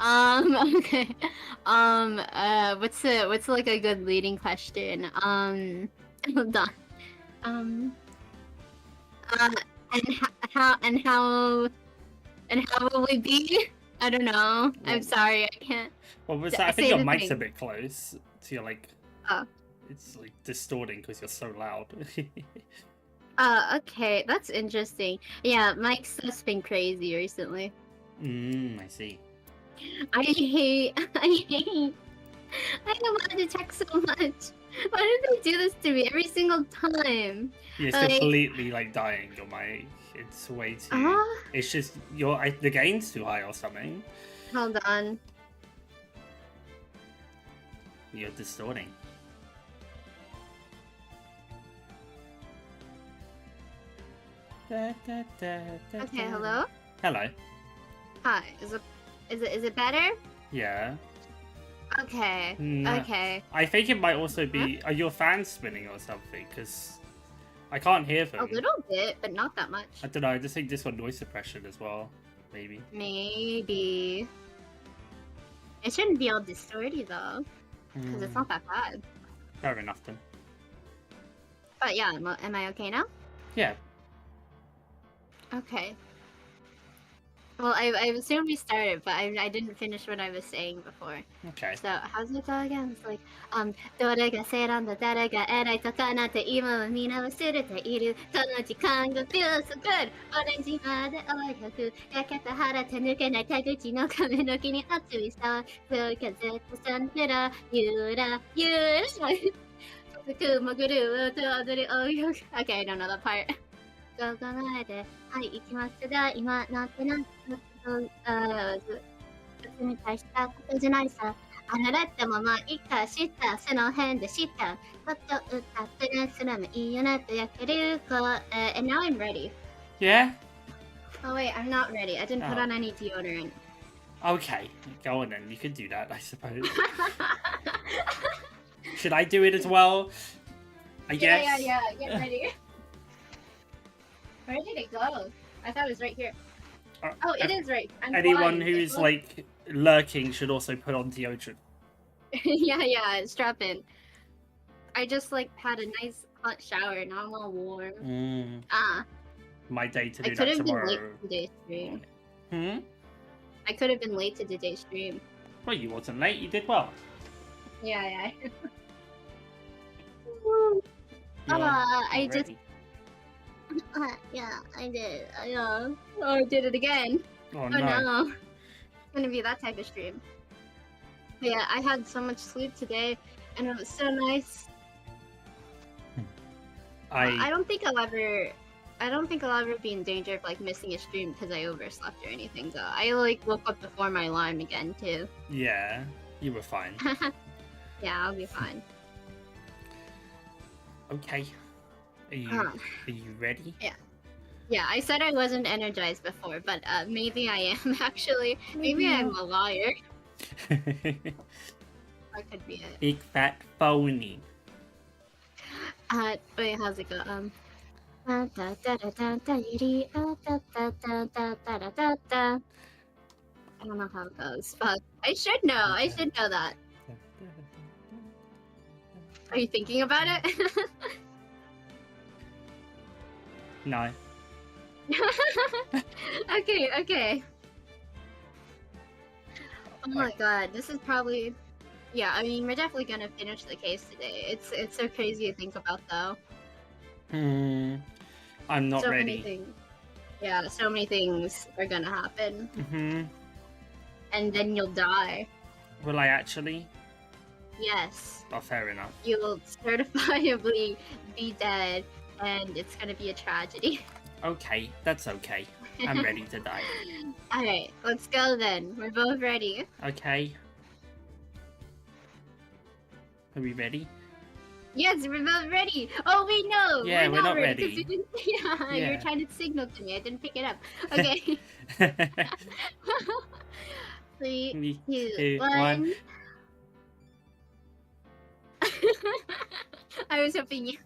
Okay. What's like a good leading question? Hold on. Um, uh, and how will we be? I don't know. I'm sorry, I can't. What was that? I think say your the mic's a thing. bit close, so you're like, Oh. it's like distorting because you're so loud. Okay, that's interesting. Yeah, Mike's just been crazy recently. I see. I hate love the tech so much. Why do they do this to me every single time? Yeah, it's Like, completely like dying your mic. It's way too. It's just the gain's too high or something. Hold on. You're distorting. Okay, hello? Hello. Hi. Is it better? Yeah. Okay. No. Okay. I think it might also be. Are your fans spinning or something? Because I can't hear them. A little bit, but not that much. I don't know. I just think this one noise suppression as well. Maybe. Maybe. It shouldn't be all distorted though, because it's not that bad. Fair enough then. But yeah, am I okay now? Yeah. Okay. Well, I assumed we started, but I didn't finish what I was saying before. Okay. So, how's it go again? It's like, どれが正論だ、誰が偉いとかなんて今は皆忘れている。この時間が feels so good。オレンジまで泳ぐ。焼けた腹手抜けない田口の髪の毛に熱いさ。風風とさんでら、ゆら、ゆら。雲ぐると踊り泳ぐ。Okay, I don't know that part. ここまで、はい、行きますが、今、なんてなんて、別に大したことじゃないさ。あられってもまあ、いいか、知った、その辺で知った。こと歌ってね、それもいいよねと焼ける子。And now I'm ready. Yeah? Oh wait, I'm not ready. I didn't put on any deodorant. Okay, go on then. You can do that, I suppose. Should I do it as well? I guess. Yeah. Get ready. Where did it go? I thought it was right here. Oh, it is right. Anyone who's like lurking should also put on deodorant. yeah, strap in. I just like had a nice hot shower. Now I'm all warm. My day to do I that could have been tomorrow. late to today's stream. I could have been late to today's stream. Well, you wasn't late. You did well. Yeah. I just. Yeah, I did. Oh, I did it again. Oh no. It's gonna be that type of stream. But yeah, I had so much sleep today, and it was so nice. I don't think I'll ever be in danger of like missing a stream because I overslept or anything. Though I like woke up before my alarm again too. Yeah, you were fine. Yeah, I'll be fine. Okay. Are you ready? Yeah, I said I wasn't energized before, but maybe I am actually. Maybe I'm a liar. That could be it. Big fat phony. Wait, how's it go? I don't know how it goes, but I should know. I should know that. Are you thinking about it? No. Okay. Oh my god, this is probably. Yeah, I mean, we're definitely gonna finish the case today. It's so crazy to think about, though. I'm not so ready. Many things. Yeah, so many things are gonna happen. And then you'll die. Will I actually? Yes. Oh, fair enough. You'll certifiably be dead, and it's gonna be a tragedy. Okay, that's okay. I'm ready to die. Alright, let's go then. We're both ready. Okay. Are we ready? Yes, we're both ready. Oh wait, no. Yeah, we're not ready. You didn't... yeah, you were trying to signal to me. I didn't pick it up. Okay. 3, 2, 1. I was hoping you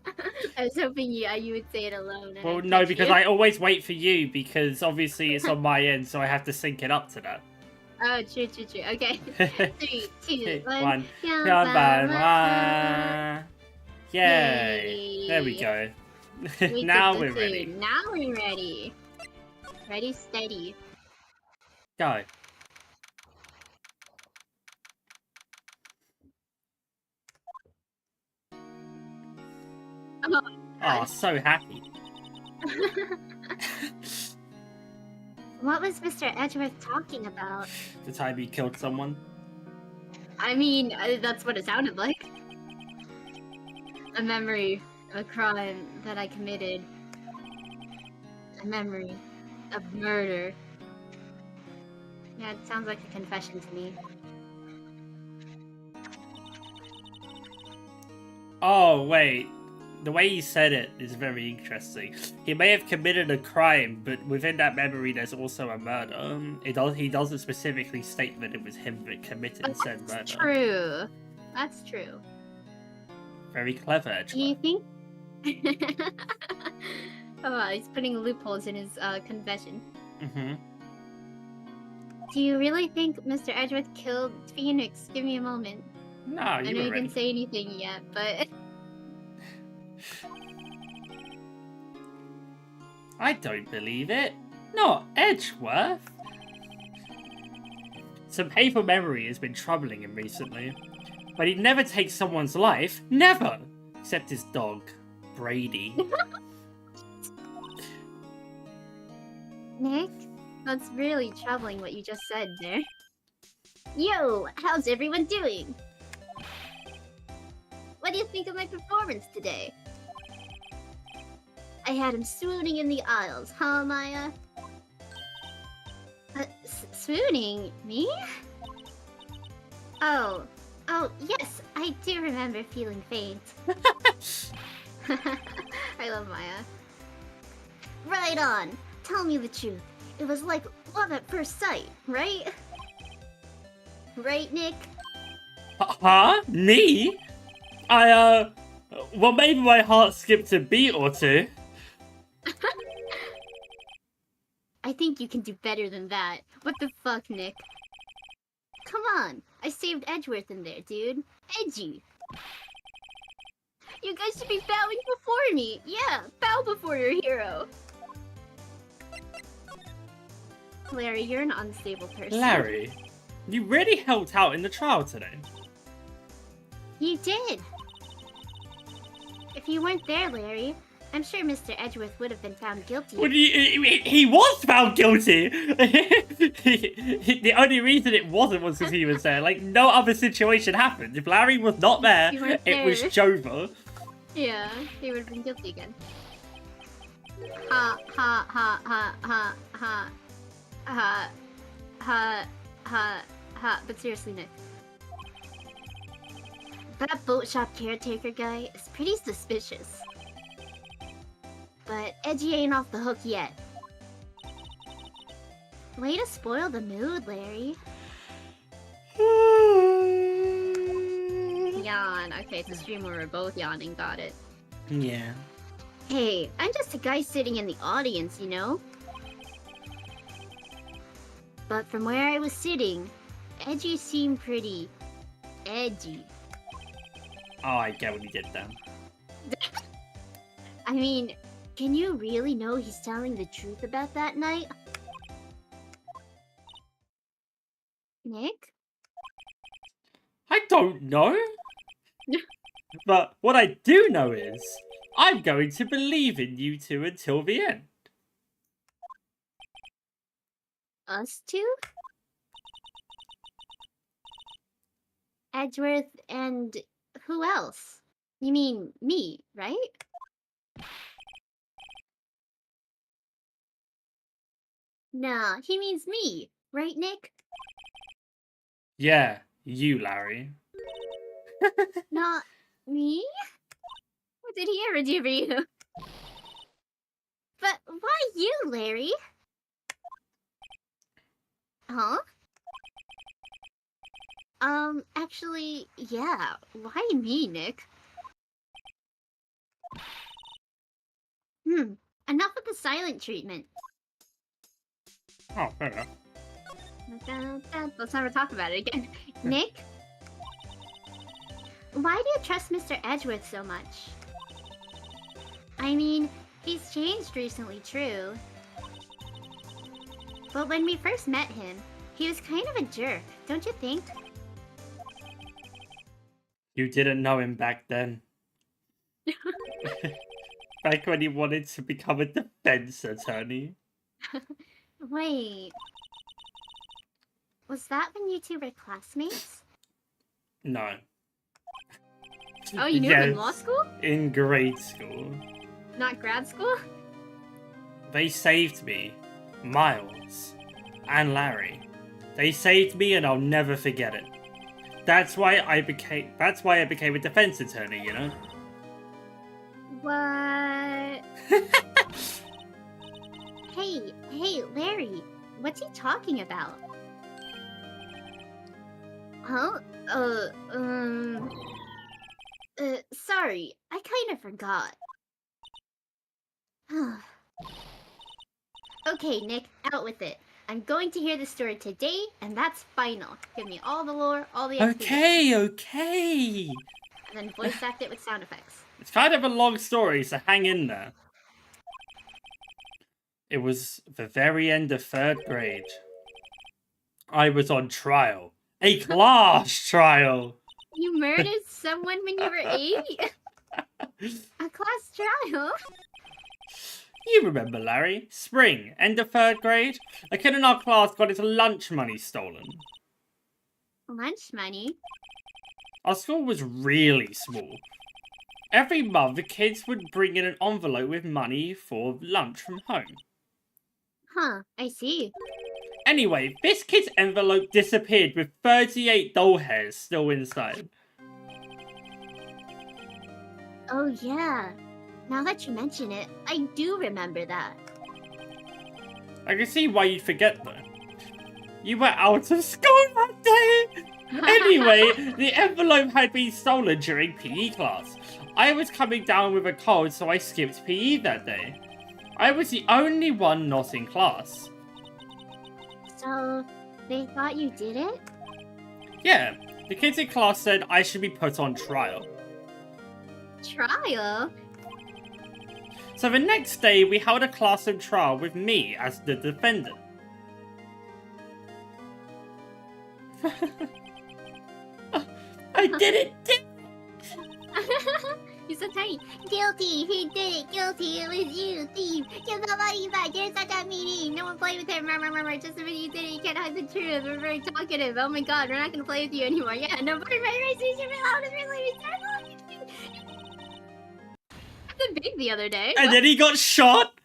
would say it alone. Well, no, because I always wait for you because obviously it's on my end, so I have to sync it up to that. Oh, true. Okay. 3, 2, 1. One. Yay! There we Yay. go. We Now did we're the ready. thing. Now we're ready. Ready, steady. Go. Oh, so happy. What was Mr. Edgeworth talking about? The time he killed someone. I mean, that's what it sounded like. A memory of a crime that I committed. A memory of murder. Yeah, it sounds like a confession to me. Oh, wait. The way he said it is very interesting. He may have committed a crime, but within that memory there's also a murder. He doesn't specifically state that it was him that committed said murder. That's true. That's true. Very clever, Edgeworth. Do you think... Oh, he's putting loopholes in his confession. Mm-hmm. Do you really think Mr. Edgeworth killed Phoenix? Give me a moment. No, I know you ready. didn't say anything yet, but... I don't believe it. Not Edgeworth. Some painful memory has been troubling him recently. But he'd never take someone's life. Never! Except his dog, Brady. Nick, that's really troubling what you just said there. Yo, how's everyone doing? What do you think of my performance today? I had him swooning in the aisles, huh, Maya? Swooning? Me? Oh, yes, I do remember feeling faint. I love Maya. Right on. Tell me the truth. It was like love at first sight, right? Right, Nick? Huh? Me? Well, maybe my heart skipped a beat or two. I think you can do better than that. What the fuck, Nick? Come on, I saved Edgeworth in there, dude. Edgy. You guys should be bowing before me. Yeah, bow before your hero. Larry, you're an unstable person. Larry, you really helped out in the trial today. You did. If you weren't there, Larry, I'm sure Mr. Edgeworth would have been found guilty. Well, he was found guilty! The only reason it wasn't was because he was there. Like, no other situation happened. If Larry was not there, it was Jova. Yeah, he would have been guilty again. Ha, ha, ha, ha, ha, ha. Ha, ha, ha, ha. But seriously, Nick. That boat shop caretaker guy is pretty suspicious. But Edgy ain't off the hook yet. Way to spoil the mood, Larry. Yawn. Okay, it's a stream where we're both yawning. Got it. Yeah. Hey, I'm just a guy sitting in the audience, you know? But from where I was sitting, Edgy seemed pretty... edgy. Oh, I get what he did then. I mean, can you really know he's telling the truth about that night? Nick? I don't know. But what I do know is, I'm going to believe in you two until the end. Us two? Edgeworth and who else? You mean me, right? Nah, he means me, right, Nick? Yeah, you, Larry. Not me? What did he ever do for you? But why you, Larry? Huh? Actually, yeah. Why me, Nick? Enough of the silent treatment. Oh, fair enough. Let's never talk about it again. Nick? Why do you trust Mr. Edgeworth so much? I mean, he's changed recently, true. But when we first met him, he was kind of a jerk, don't you think? You didn't know him back then. Back when he wanted to become a defense attorney. Wait. Was that when you two were classmates? No. Oh, you knew him in law school? In grade school. Not grad school? They saved me. Miles. And Larry. They saved me and I'll never forget it. That's why I became a defense attorney, you know? What? Hey, Larry. What's he talking about? Huh? Sorry. I kind of forgot. Okay, Nick, out with it. I'm going to hear the story today, and that's final. Give me all the lore, all the exposition. Okay. And then voice act it with sound effects. It's kind of a long story, so hang in there. It was the very end of 3rd grade. I was on trial. A class trial! You murdered someone when you were 8? A class trial? You remember, Larry. Spring, end of 3rd grade. A kid in our class got his lunch money stolen. Lunch money? Our school was really small. Every month, the kids would bring in an envelope with money for lunch from home. Huh, I see. Anyway, this kid's envelope disappeared with 38 doll hairs still inside. Oh yeah. Now that you mention it, I do remember that. I can see why you'd forget though. You were out of school that day! Anyway, the envelope had been stolen during PE class. I was coming down with a cold, so I skipped PE that day. I was the only one not in class. So, they thought you did it? Yeah, the kids in class said I should be put on trial. Trial? So the next day, we held a classroom trial with me as the defendant. I didn't do it! You're so tiny. Guilty! He did it! Guilty! It was you, thief! Give the money back! You're such a meanie! No one play with him! Just when you did it, you can't hide the truth! We're very talkative! Oh my god, we're not gonna play with you anymore! Yeah, no more the big the other day. And then he got shot!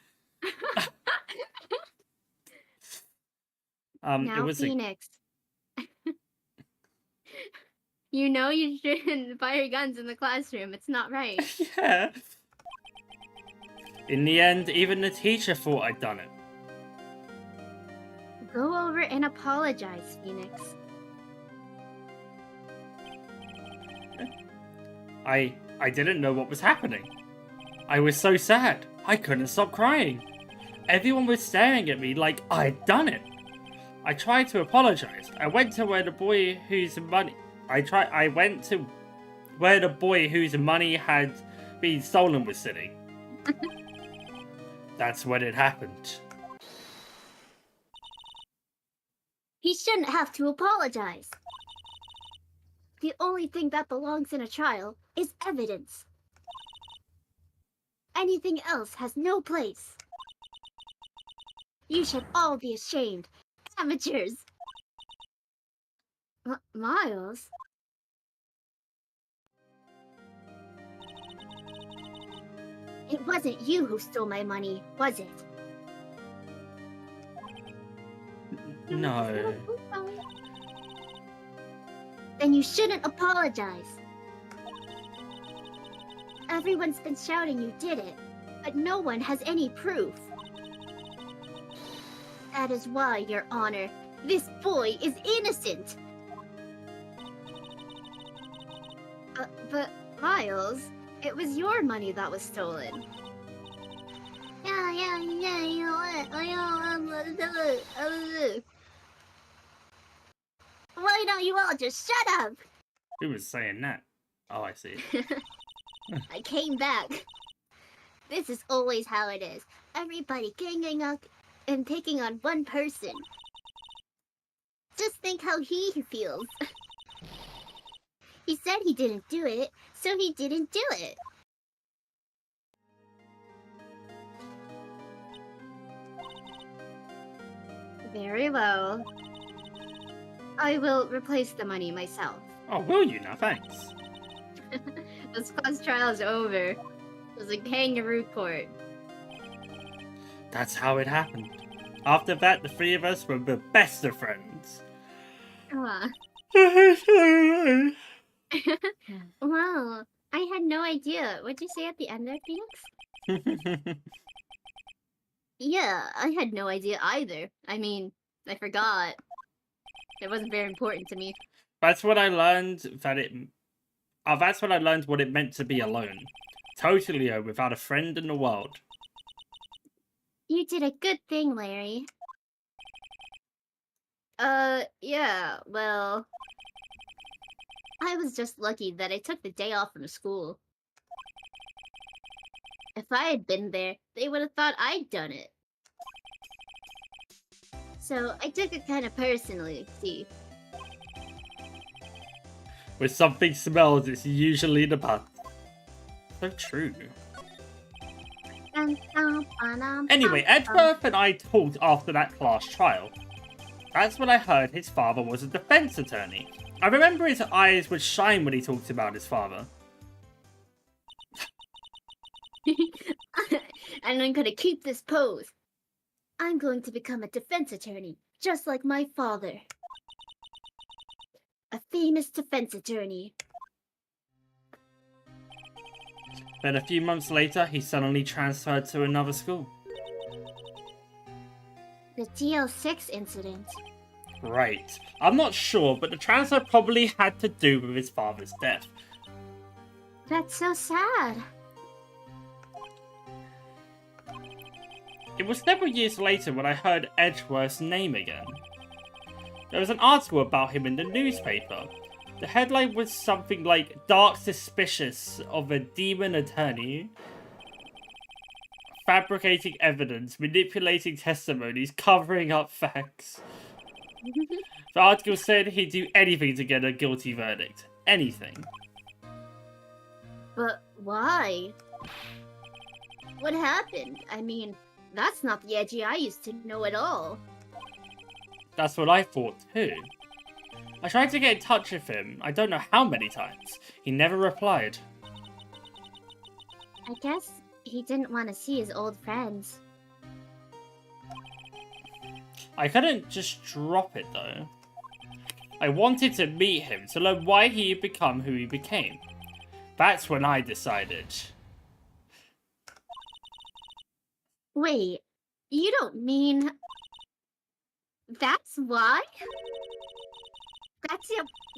Now, it was Phoenix. You know you shouldn't fire guns in the classroom. It's not right. Yeah. In the end, even the teacher thought I'd done it. Go over and apologize, Phoenix. I didn't know what was happening. I was so sad. I couldn't stop crying. Everyone was staring at me like I'd done it. I tried to apologize. I went to where the boy whose money had been stolen was sitting. That's when it happened. He shouldn't have to apologize. The only thing that belongs in a trial is evidence. Anything else has no place. You should all be ashamed. Amateurs. Miles? It wasn't you who stole my money, was it? No. Then you shouldn't apologize. Everyone's been shouting you did it, but no one has any proof. That is why, Your Honor, this boy is innocent. But Miles, it was your money that was stolen. Yeah, you know what? Why don't you all just shut up? Who was saying that? Oh, I see. I came back. This is always how it is. Everybody ganging up and picking on one person. Just think how he feels. He said he didn't do it, so he didn't do it. Very well. I will replace the money myself. Oh, will you now? Thanks. This class trial is over. It was a kangaroo court. That's how it happened. After that, the three of us were the best of friends. Wow, I had no idea. What'd you say at the end there, Phoenix? Yeah, I had no idea either. I mean, I forgot. It wasn't very important to me. That's when I learned that that's when I learned what it meant to be alone. Totally without a friend in the world. You did a good thing, Larry. Yeah, well... I was just lucky that I took the day off from school. If I had been there, they would have thought I'd done it. So, I took it kind of personally, see. When something smells, it's usually the butt. So true. Anyway, Edgeworth and I talked after that class trial. That's when I heard his father was a defense attorney. I remember his eyes would shine when he talked about his father. And I'm gonna keep this pose. I'm going to become a defense attorney, just like my father. A famous defense attorney. Then a few months later, he suddenly transferred to another school. The TL6 incident. Right. I'm not sure, but the transfer probably had to do with his father's death. That's so sad. It was several years later when I heard Edgeworth's name again. There was an article about him in the newspaper. The headline was something like, "Dark Suspicious of a Demon Attorney. Fabricating evidence, manipulating testimonies, covering up facts." The article said he'd do anything to get a guilty verdict. Anything. But why? What happened? I mean, that's not the Edgy I used to know at all. That's what I thought too. I tried to get in touch with him, I don't know how many times. He never replied. I guess he didn't want to see his old friends. I couldn't just drop it though. I wanted to meet him to learn why he had become who he became. That's when I decided. Wait, you don't mean... That's why?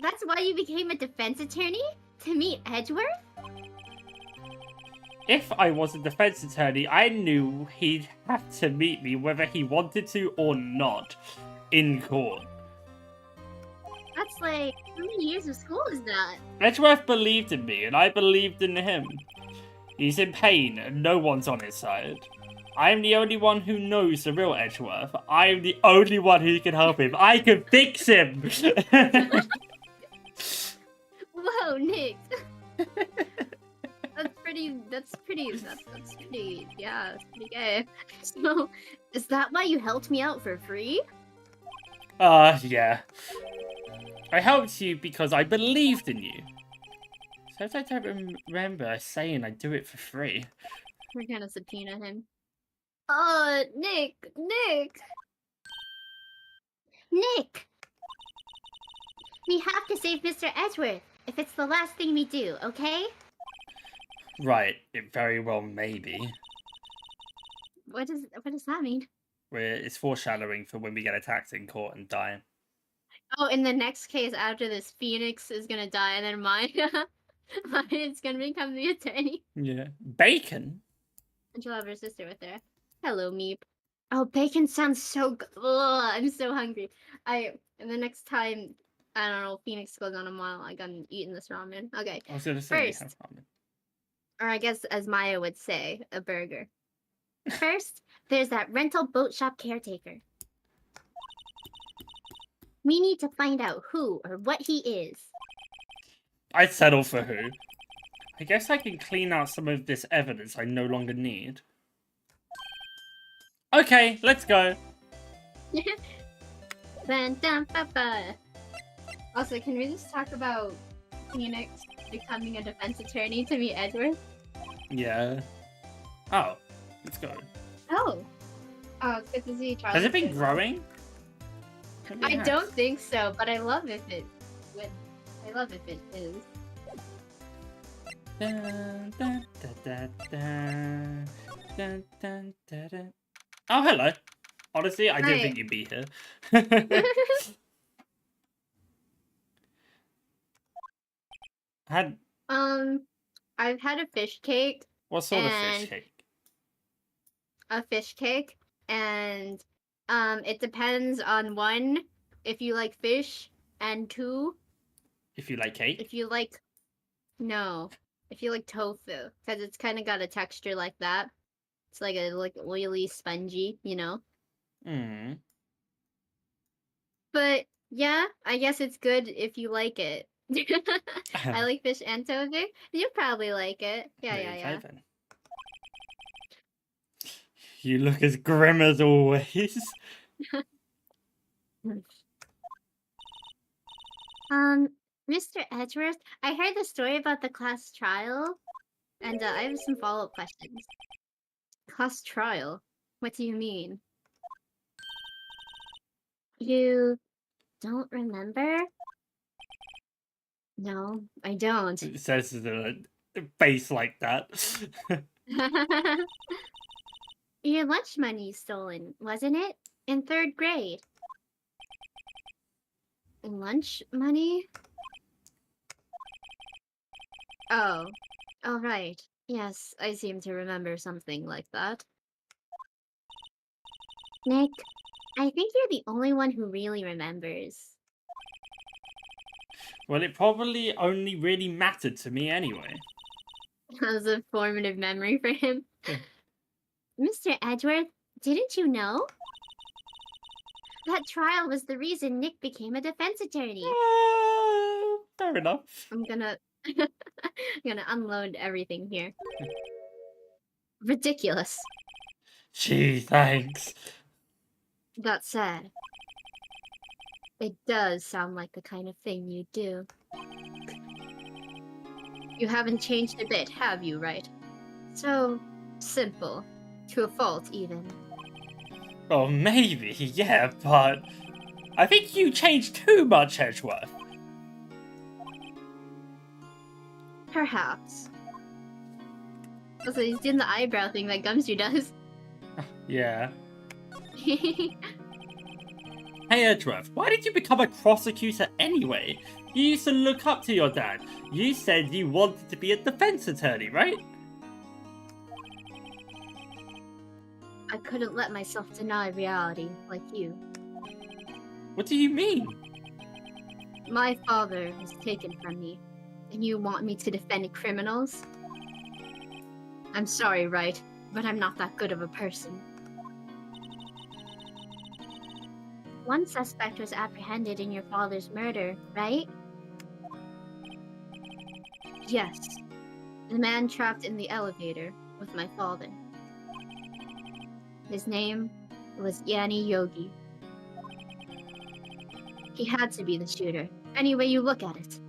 That's why you became a defense attorney? To meet Edgeworth? If I was a defense attorney, I knew he'd have to meet me whether he wanted to or not in court. That's like, how many years of school is that? Edgeworth believed in me and I believed in him. He's in pain and no one's on his side. I'm the only one who knows the real Edgeworth. I'm the only one who can help him. I can fix him! Whoa, Nick! That's pretty gay. So, is that why you helped me out for free? Yeah. I helped you because I believed in you. So I don't remember saying I'd do it for free. We're gonna subpoena him. Nick! We have to save Mr. Edgeworth, if it's the last thing we do, okay? Right, it very well may be. What does that mean? It's foreshadowing for when we get attacked in court and die. Oh, in the next case after this, Phoenix is gonna die, and then Maya's gonna become the attorney. Yeah. Bacon? And she'll have her sister with her. Hello, Meep. Oh, bacon sounds so good. Ugh, I'm so hungry. And the next time I don't know, Phoenix goes on a monologue on eating this ramen. Okay. I was gonna say First, have ramen. or I guess as Maya would say, a burger. First, there's that rental boat shop caretaker. We need to find out who or what he is. I'd settle for who. I guess I can clean out some of this evidence I no longer need. Okay, let's go. Also, can we just talk about Phoenix becoming a defense attorney to meet Edward? Yeah. Oh, let's go. Oh. Oh, it's good to see Charlie. Has it been growing? I don't think so, but I love if it would. I love if it is. Dun, dun, dun, dun, dun, dun, dun, dun. Oh, hello. Honestly, I didn't think you'd be here. I've had a fish cake. What sort of fish cake? A fish cake, and it depends on 1, if you like fish, and 2, if you like cake. If you like tofu, because it's kind of got a texture like that. It's like oily, spongy, you know. But yeah, I guess it's good if you like it. I like fish and tofu. You probably like it. Yeah. Then. You look as grim as always. Mr. Edgeworth, I heard the story about the class trial, and I have some follow-up questions. Class trial? What do you mean? You don't remember? No, I don't. It says a face like that. Your lunch money stolen, wasn't it? In 3rd grade. Lunch money? Oh, right. Yes, I seem to remember something like that. Nick, I think you're the only one who really remembers. Well, it probably only really mattered to me anyway. That was a formative memory for him. Mr. Edgeworth, didn't you know? That trial was the reason Nick became a defense attorney. Fair enough. I'm gonna unload everything here. Ridiculous. Gee, thanks. That said, it does sound like the kind of thing you do. You haven't changed a bit, have you, Wright? So simple. To a fault, even. Well, maybe, yeah, but I think you changed too much, Edgeworth. Perhaps. Also, he's doing the eyebrow thing that Gumshoe does. Yeah. Hey, Edgeworth, why did you become a prosecutor anyway? You used to look up to your dad. You said you wanted to be a defense attorney, right? I couldn't let myself deny reality like you. What do you mean? My father was taken from me, and you want me to defend criminals? I'm sorry, Wright, but I'm not that good of a person. One suspect was apprehended in your father's murder, right? Yes. The man trapped in the elevator with my father. His name was Yanni Yogi. He had to be the shooter, any way you look at it.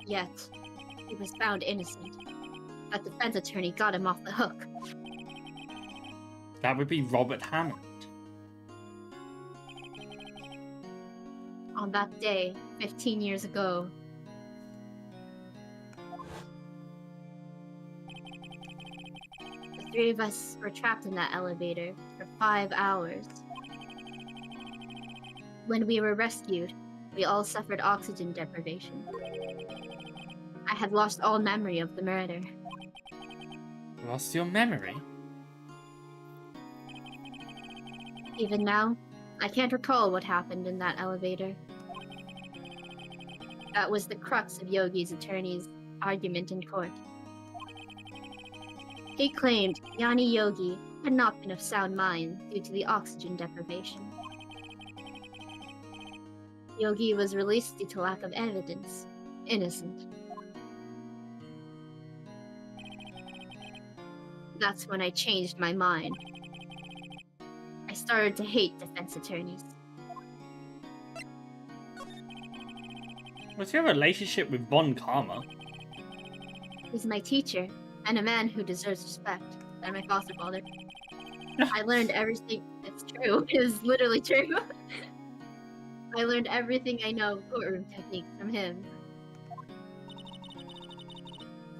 Yet, he was found innocent. That defense attorney got him off the hook. That would be Robert Hammond. On that day, 15 years ago, the 3 of us were trapped in that elevator for 5 hours. When we were rescued, we all suffered oxygen deprivation. I had lost all memory of the murder. Lost your memory? Even now, I can't recall what happened in that elevator. That was the crux of Yogi's attorney's argument in court. He claimed Jnani Yogi had not been of sound mind due to the oxygen deprivation. Yogi was released due to lack of evidence. Innocent. That's when I changed my mind. I started to hate defense attorneys. What's your relationship with Bon Karma? He's my teacher, and a man who deserves respect, and my foster father. I learned everything. It's true. It is literally true. I learned everything I know of courtroom techniques from him.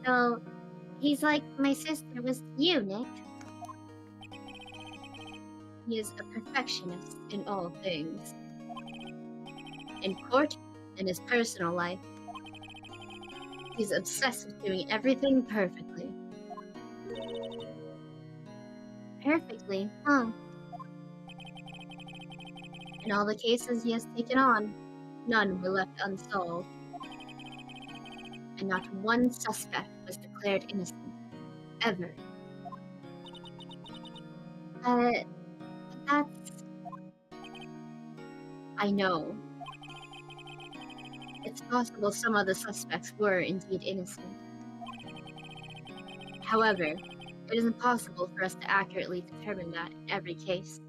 So, he's like my sister was to you, Nick. He is a perfectionist in all things. In court, in his personal life. He's obsessed with doing everything perfectly. Perfectly, huh? In all the cases he has taken on, none were left unsolved. And not one suspect was declared innocent. Ever. That's... I know. It's possible some of the suspects were indeed innocent. However, it is impossible for us to accurately determine that in every case.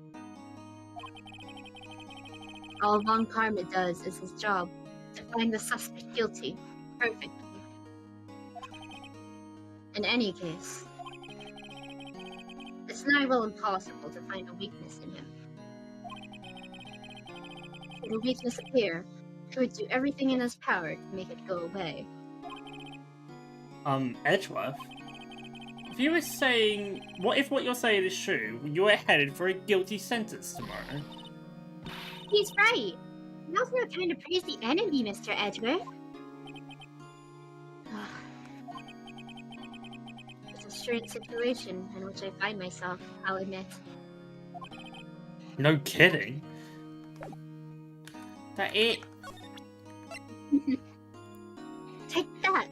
All Von Karma does is his job, to find the suspect guilty, perfectly. In any case, it's nigh well impossible to find a weakness in him. Should a weakness appear, he would do everything in his power to make it go away. Edgeworth? If you were saying... What if what you're saying is true? You're headed for a guilty sentence tomorrow. He's right. Now's no time to praise the enemy, Mr. Edgeworth. It's a strange situation in which I find myself, I'll admit. No kidding. That it... Take that!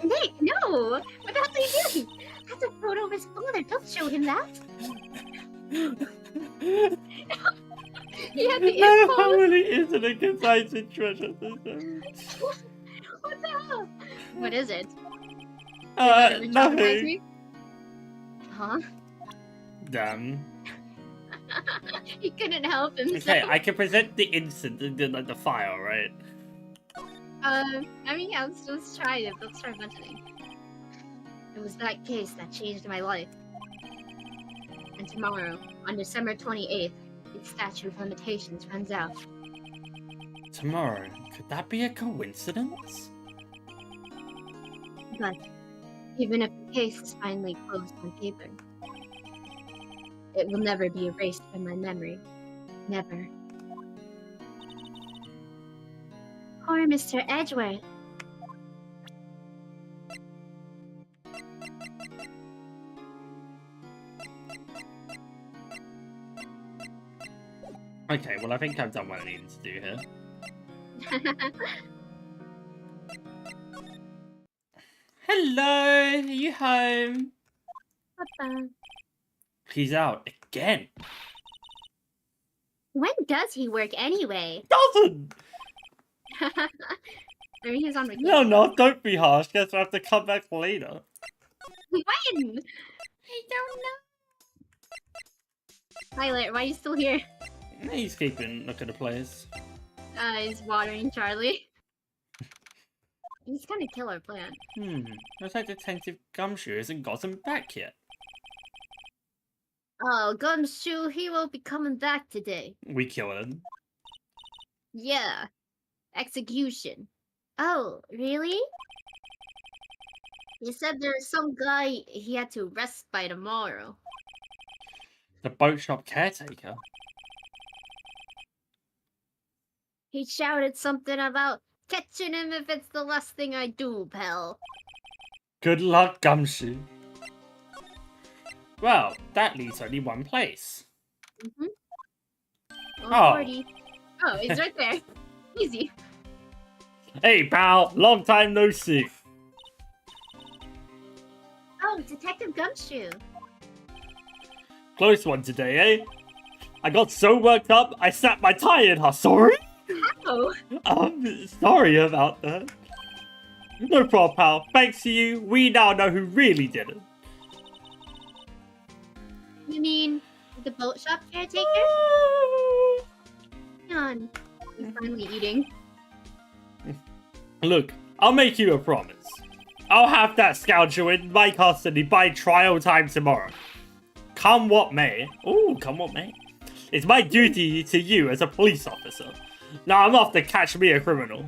Nick, no! What the hell are you doing? That's a photo of his father. Don't show him that. He had the That impulse. really isn't a concise treasure system. What the hell? What is it? Nothing. Huh? Damn. He couldn't help himself. Okay, I can present the instant and then like the file, right? I mean, yeah, let's try it. Let's try mentioning. It was that case that changed my life. And tomorrow, on December 28th, its statute of limitations runs out. Tomorrow? Could that be a coincidence? But, even if the case is finally closed on paper, it will never be erased from my memory. Never. Poor Mr. Edgeworth. Okay, well I think I've done what I needed to do here. Hello, are you home? Papa. He's out again. When does he work anyway? Doesn't! Maybe he's on vacation. No, don't be harsh. Guess we'll have to come back later. When? I don't know. Tyler, why are you still here? He's keeping look at the players. He's watering Charlie. He's gonna kill our plant. Looks like Detective Gumshoe hasn't gotten back yet. Oh, Gumshoe, he will be coming back today. We kill him. Yeah. Execution. Oh, really? He said there's some guy he had to arrest by tomorrow. The boat shop caretaker. He shouted something about catching him if it's the last thing I do, pal. Good luck, Gumshoe. Well, that leaves only one place. Mm-hmm. Oh. Oh, he's right there. Easy. Hey, pal. Long time no see. Oh, Detective Gumshoe. Close one today, eh? I got so worked up, I snapped my tie in her. Sorry? Oh. I'm sorry about that. No problem, pal. Thanks to you, we now know who really did it. You mean the boat shop caretaker? Hang on. I'm finally eating. Look, I'll make you a promise. I'll have that scoundrel in my custody by trial time tomorrow. Come what may. Ooh, come what may. It's my duty to you as a police officer. Now I'm off to catch me a criminal.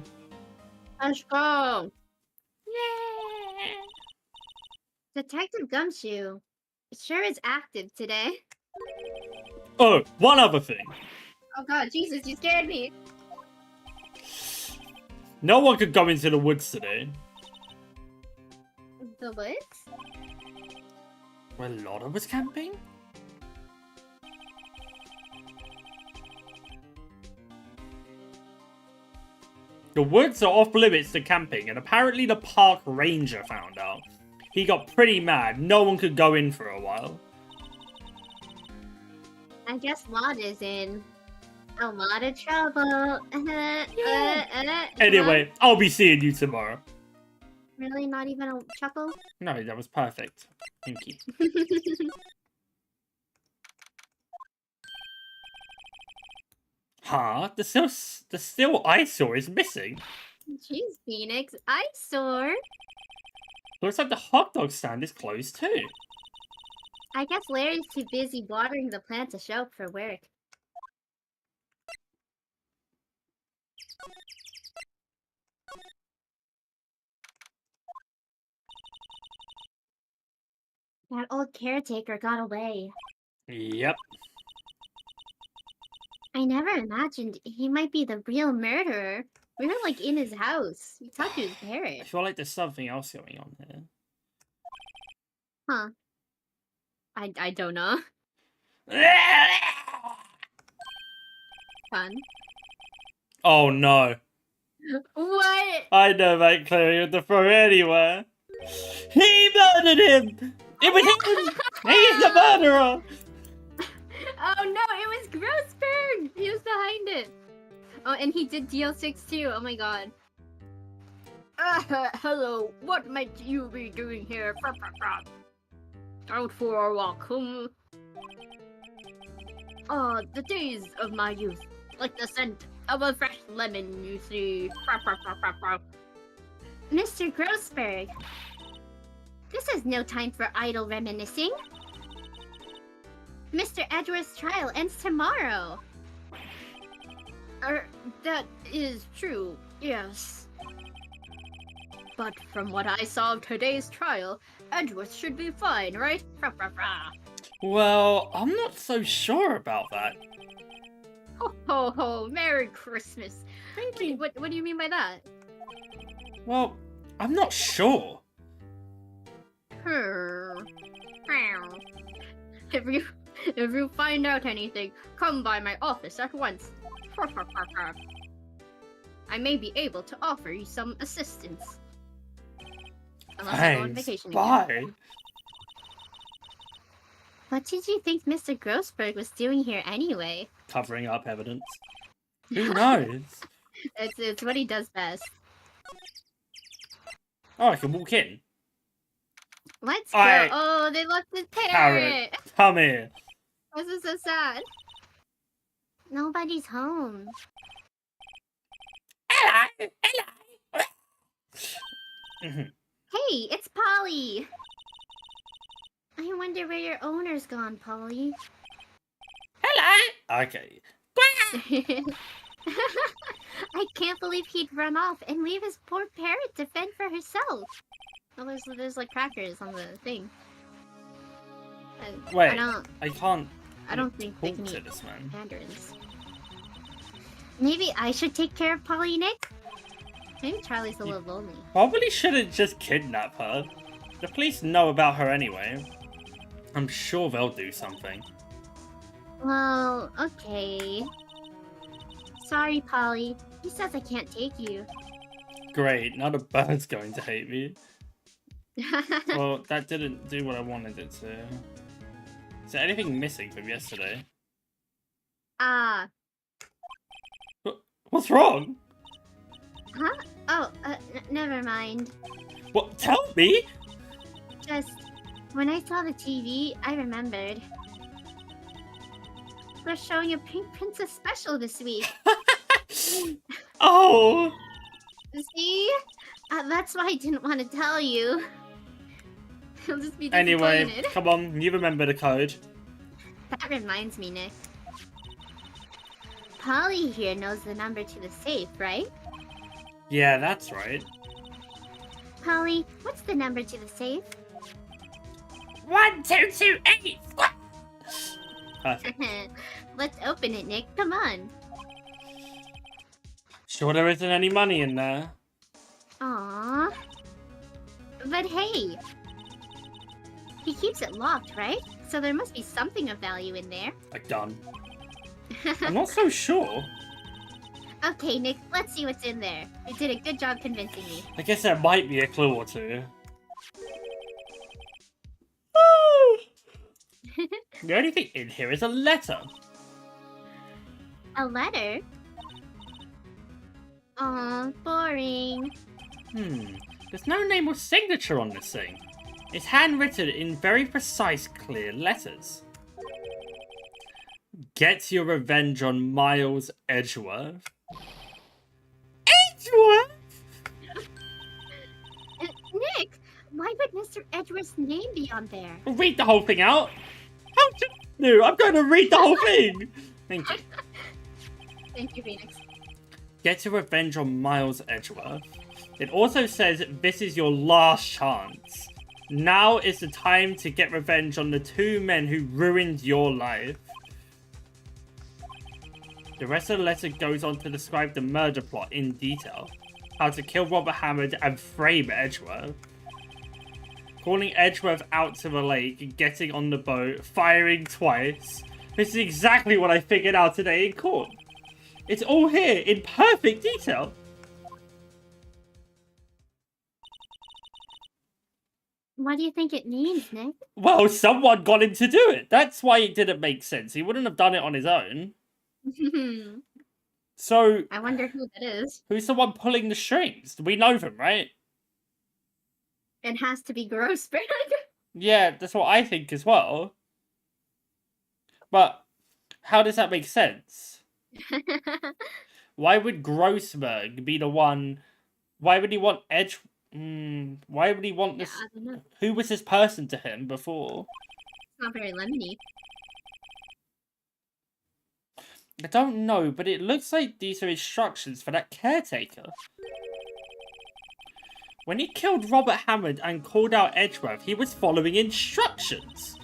Let's go. Yay! Detective Gumshoe. It sure is active today. Oh, one other thing. Oh god, Jesus, you scared me. No one could go into the woods today. The woods? Where Lotta was camping? The woods are off limits to camping, and apparently the park ranger found out. He got pretty mad. No one could go in for a while. I guess Lotta's in a lot of trouble. Anyway, I'll be seeing you tomorrow. Really? Not even a chuckle? No, that was perfect. Thank you. Huh? The still eyesore is missing. Jeez, Phoenix. Eyesore. Looks like the hot dog stand is closed too. I guess Larry's too busy watering the plant to show up for work. That old caretaker got away. Yep. I never imagined he might be the real murderer. We were like in his house. We talked to his I parents. feel like there's something else going on here. Huh. I don't know. Fun. Oh no. What? I know that clearing of the throat anywhere. He murdered him! It was him! He's the murderer! Oh no, it was Grossberg! He was behind it. Oh, and he did DL6 too. Oh my god. Hello, what might you be doing here? Out for a walk. Oh, the days of my youth. Like the scent of a fresh lemon, you see. Mr. Grossberg. This is no time for idle reminiscing. Mr. Edgeworth's trial ends tomorrow. That is true, yes. But from what I saw of today's trial, Edgeworth should be fine, right? Well, I'm not so sure about that. Ho ho ho, Merry Christmas. Thank you. What do you mean by that? Well, I'm not sure. If you find out anything, come by my office at once. I may be able to offer you some assistance. Unless I go on Thanks, vacation bye. again. What did you think Mr. Grossberg was doing here anyway? Covering up evidence. Who knows? It's what he does best. Oh, I can walk in. Let's go. Oh, they left his parrot. Come here. This is so sad. Nobody's home. Hello. Hey, it's Polly. I wonder where your owner's gone, Polly. Hello. Okay. I can't believe he'd run off and leave his poor parrot to fend for herself. Oh, there's like crackers on the thing. Wait, I can't. I don't think they can eat this man. mandarins. Maybe I should take care of Polly, Nick? Maybe Charlie's a little lonely. Probably shouldn't just kidnap her. The police know about her anyway. I'm sure they'll do something. Well, okay. Sorry, Polly. He says I can't take you. Great, now the bird's going to hate me. Well, that didn't do what I wanted it to. Is there anything missing from yesterday? Ah. What's wrong? Huh? Oh, never mind. What? Tell me? Just, when I saw the TV, I remembered. They're showing a Pink Princess special this week. Oh! See? That's why I didn't want to tell you. He'll just be disappointed. Anyway, come on, you remember the code. That reminds me, Nick. Polly here knows the number to the safe, right? Yeah, that's right. Polly, what's the number to the safe? 1228! Perfect. Let's open it, Nick. Come on. Sure there isn't any money in there. Aww. But hey, he keeps it locked, right? So there must be something of value in there. Like done. I'm not so sure. Okay, Nick, let's see what's in there. You did a good job convincing me. I guess there might be a clue or two. The only thing in here is a letter. A letter? Aw, boring. There's no name or signature on this thing. It's handwritten in very precise, clear letters. Get your revenge on Miles Edgeworth. Edgeworth? Nick, why would Mr. Edgeworth's name be on there? Read the whole thing out. How do you know? I'm going to read the whole thing. Thank you. Thank you, Phoenix. Get your revenge on Miles Edgeworth. It also says this is your last chance. Now is the time to get revenge on the two men who ruined your life. The rest of the letter goes on to describe the murder plot in detail. How to kill Robert Hammond and frame Edgeworth. Calling Edgeworth out to the lake, getting on the boat, firing twice. This is exactly what I figured out today in court. It's all here in perfect detail. What do you think it means, Nick? Well, someone got him to do it. That's why it didn't make sense. He wouldn't have done it on his own. So... I wonder who that is. Who's the one pulling the strings? We know them, right? It has to be Grossberg. Yeah, that's what I think as well. But how does that make sense? Why would Grossberg be the one... Why would he want Edge... why would he want this... I don't know. Who was this person to him before? It's not very lemony. I don't know, but it looks like these are instructions for that caretaker. When he killed Robert Hammond and called out Edgeworth, he was following instructions.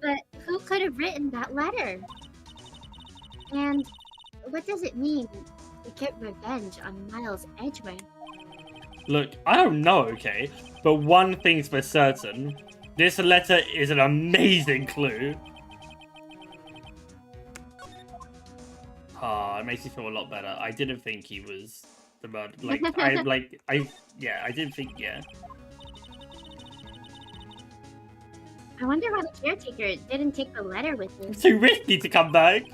But who could have written that letter? And what does it mean to get revenge on Miles Edgeworth? Look, I don't know, okay? But one thing's for certain. This letter is an amazing clue. It makes me feel a lot better. I didn't think he was the murderer. I didn't think, yeah. I wonder why the caretaker didn't take the letter with him. Too risky to come back.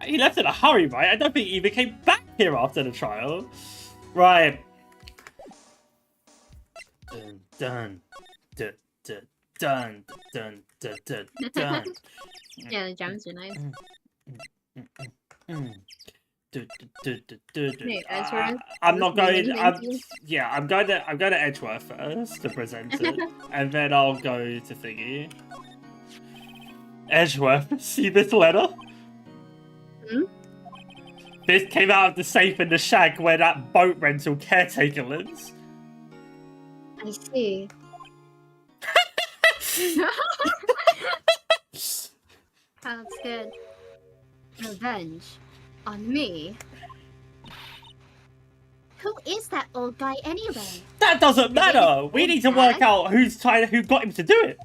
He left in a hurry, right? I don't think he even came back here after the trial. Right. Dun, dun, dun, dun, dun, dun, dun, dun. Yeah, the drums are nice. I'm not going. I'm going to Edgeworth first to present it, and then I'll go to Thingy. Edgeworth, see this letter? This came out of the safe in the shack where that boat rental caretaker lives. I see. That's good. Revenge on me. Who is that old guy anyway? That doesn't matter. We need to work out who got him to do it.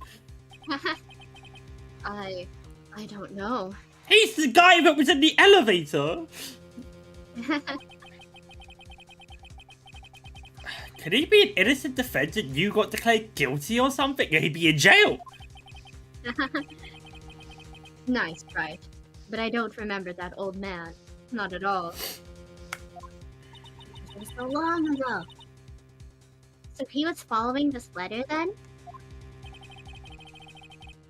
I don't know. He's the guy that was in the elevator! Could he be an innocent defendant you got declared guilty or something? He'd be in jail! Nice, right? But I don't remember that old man. Not at all. It was so long ago. So he was following this letter then?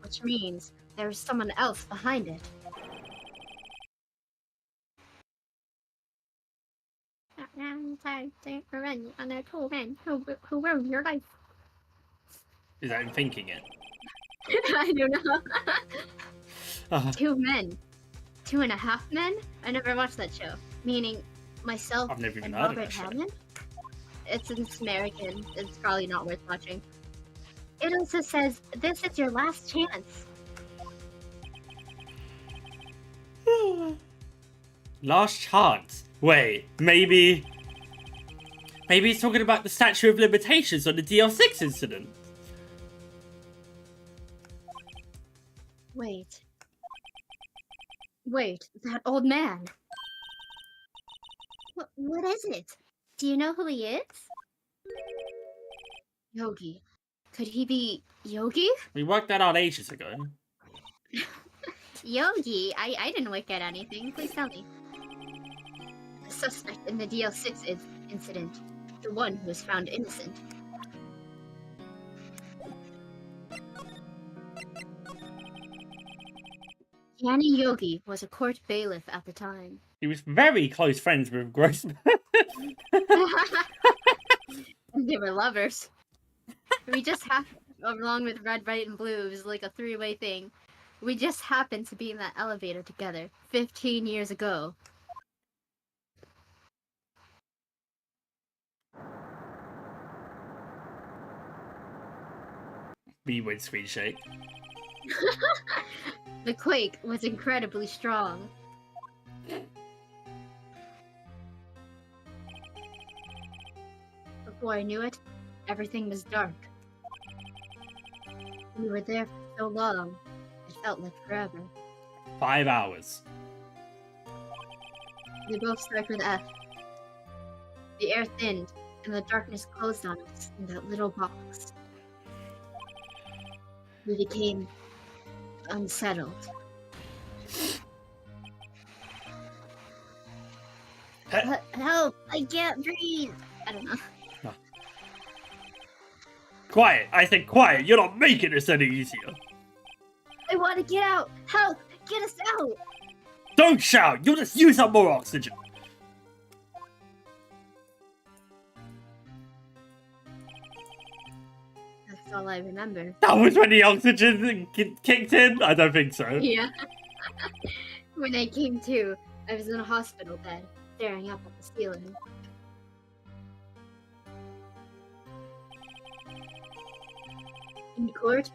Which means there was someone else behind it. Who ruined your life? Is that him thinking it? I don't know. Uh, 2 men. 2.5 men? I never watched that show. Meaning myself I've never even and heard of Robert that show. Hammond? It's American. It's probably not worth watching. It also says, this is your last chance. Last chance. Wait, maybe he's talking about the statute of limitations on the DL6 incident. Wait, that old man. What is it? Do you know who he is? Yogi. Could he be Yogi? We worked that out ages ago. Yogi? I didn't work at anything. Please tell me. The suspect in the DL6 incident. The one who was found innocent. Yanni Yogi was a court bailiff at the time. He was very close friends with Grossman. They were lovers. We just happened, along with Red, White, and Blue, it was like a 3-way thing. We just happened to be in that elevator together 15 years ago. Me windscreen shake. The quake was incredibly strong. Before I knew it, everything was dark. We were there for so long, it felt like forever. 5 hours. They both start with F. The air thinned, and the darkness closed on us in that little box. We became unsettled. Help! I can't breathe! I don't know. Quiet! I said quiet! You're not making this any easier! I want to get out! Help! Get us out! Don't shout! You'll just use up more oxygen! That's all I remember. That was when the oxygen kicked in? I don't think so. Yeah. When I came to, I was in a hospital bed, staring up at the ceiling. In court,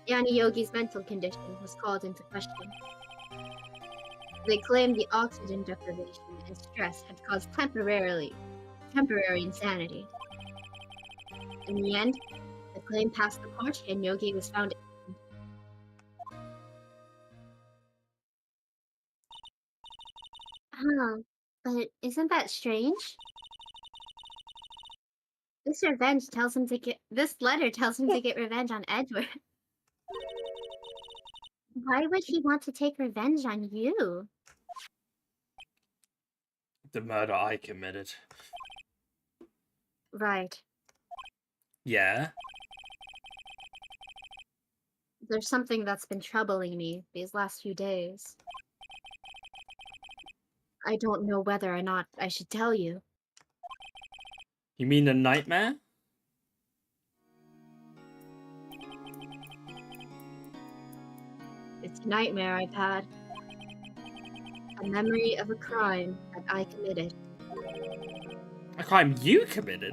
Yanni Yogi's mental condition was called into question. They claimed the oxygen deprivation and stress had caused temporary insanity. In the end, the claim passed the court and Yogi was found innocent. Huh, but isn't that strange? This letter tells him to get revenge on Edward. Why would he want to take revenge on you? The murder I committed. Right. Yeah? There's something that's been troubling me these last few days. I don't know whether or not I should tell you. You mean a nightmare? It's a nightmare I've had. A memory of a crime that I committed. A crime you committed?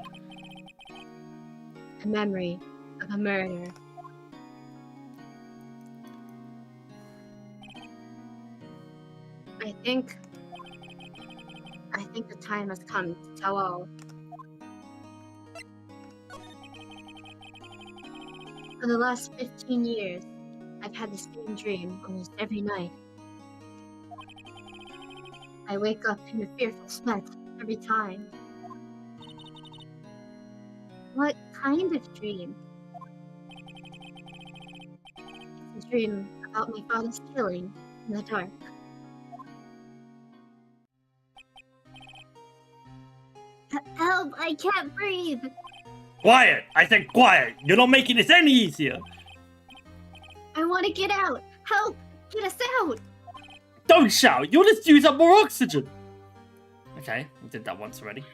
A memory of a murder. I think the time has come to tell all. For the last 15 years, I've had the same dream almost every night. I wake up in a fearful sweat every time. What kind of dream? It's a dream about my father's killing in the dark. Help! I can't breathe! Quiet! I said quiet! You're not making this any easier! I want to get out! Help! Get us out! Don't shout! You'll just use up more oxygen! Okay, we did that once already.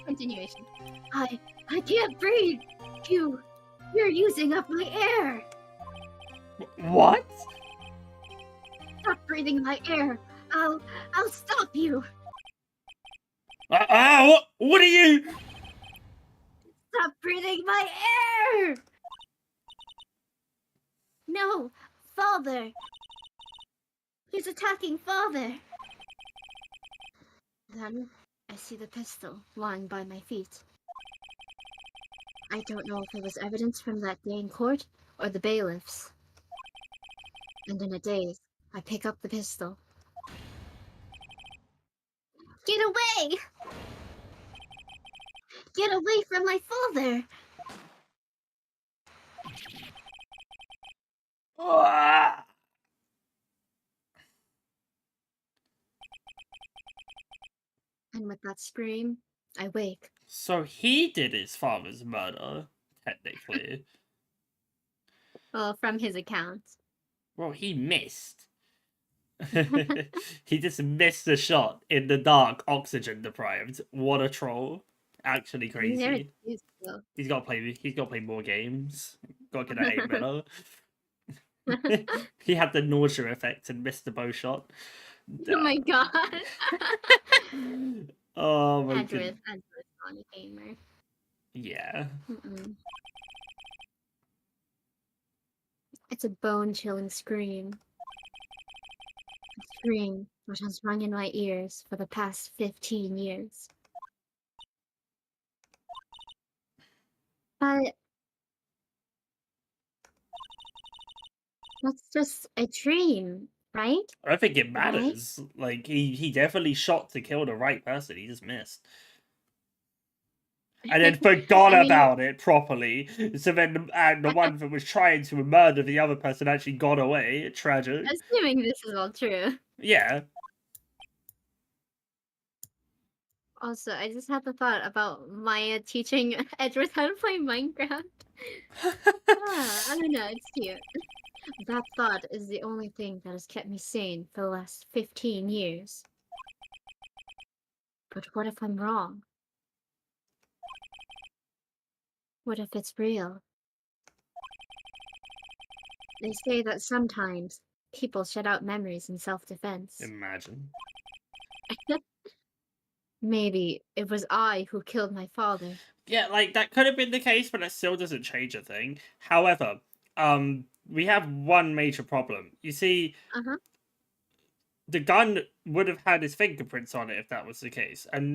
Continuation. I can't breathe! You're using up my air! What? Stop breathing my air! I'll stop you! What are you? Stop breathing my air! No! Father! He's attacking Father! Then, I see the pistol lying by my feet. I don't know if it was evidence from that day in court or the bailiffs. And in a daze, I pick up the pistol. Get away! Get away from my father! Ah! And with that scream, I wake. So he did his father's murder, technically. Well, from his account. Well, he missed. He just missed the shot in the dark, oxygen deprived. What a troll! Actually crazy. He's got to play more games. Got to get that 8 better. He had the nausea effect and missed the bow shot. Oh my god. Oh my god. Edward's not a gamer. Yeah. It's a bone-chilling scream. A scream which has rung in my ears for the past 15 years. But that's just a dream, right? I don't think it matters. Right? Like, he definitely shot to kill the right person. He just missed. And then forgot about it properly. So then the one that was trying to murder the other person actually got away. Tragic. Assuming this is all true. Yeah. Also, I just had the thought about Maya teaching Edward how to play Minecraft. I don't know, it's cute. That thought is the only thing that has kept me sane for the last 15 years. But what if I'm wrong? What if it's real? They say that sometimes people shut out memories in self-defense. Imagine. Maybe it was I who killed my father. Yeah, like, that could have been the case, but that still doesn't change a thing. However, we have one major problem. You see, the gun would have had his fingerprints on it if that was the case. And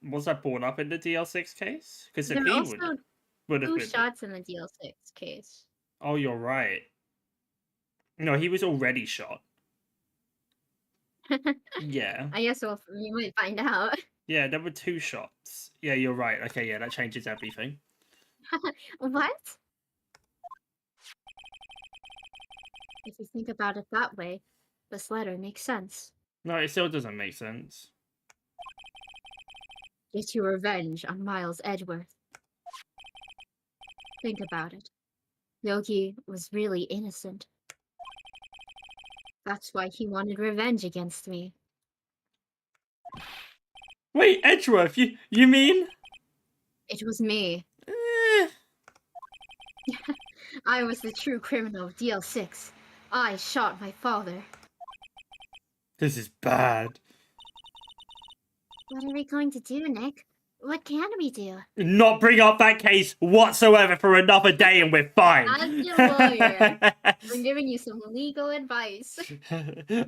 was that brought up in the DL6 case? Because if he would have been... 2 shots in the DL6 case. Oh, you're right. No, he was already shot. Yeah. I guess we might find out. Yeah, there were 2 shots. Yeah, you're right. Okay, yeah, that changes everything. What? If you think about it that way, this letter makes sense. No, it still doesn't make sense. Get your revenge on Miles Edgeworth. Think about it. Yogi was really innocent. That's why he wanted revenge against me. Wait, Edgeworth, you mean? It was me. I was the true criminal of DL6. I shot my father. This is bad. What are we going to do, Nick? What can we do? Not bring up that case whatsoever for another day and we're fine. I'm your lawyer. I'm giving you some legal advice.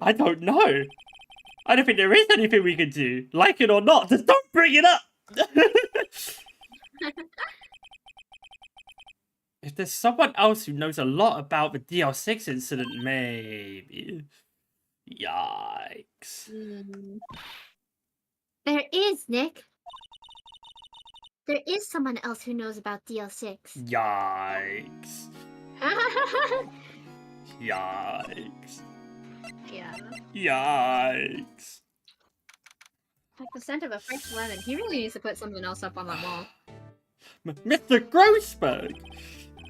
I don't know. I don't think there is anything we can do. Like it or not, just don't bring it up. If there's someone else who knows a lot about the DL6 incident, maybe. Yikes. There is, Nick. There is someone else who knows about DL6. Yikes. Yikes. Yeah. Yikes. Like the scent of a fresh lemon. He really needs to put something else up on that wall. Mr. Grossberg!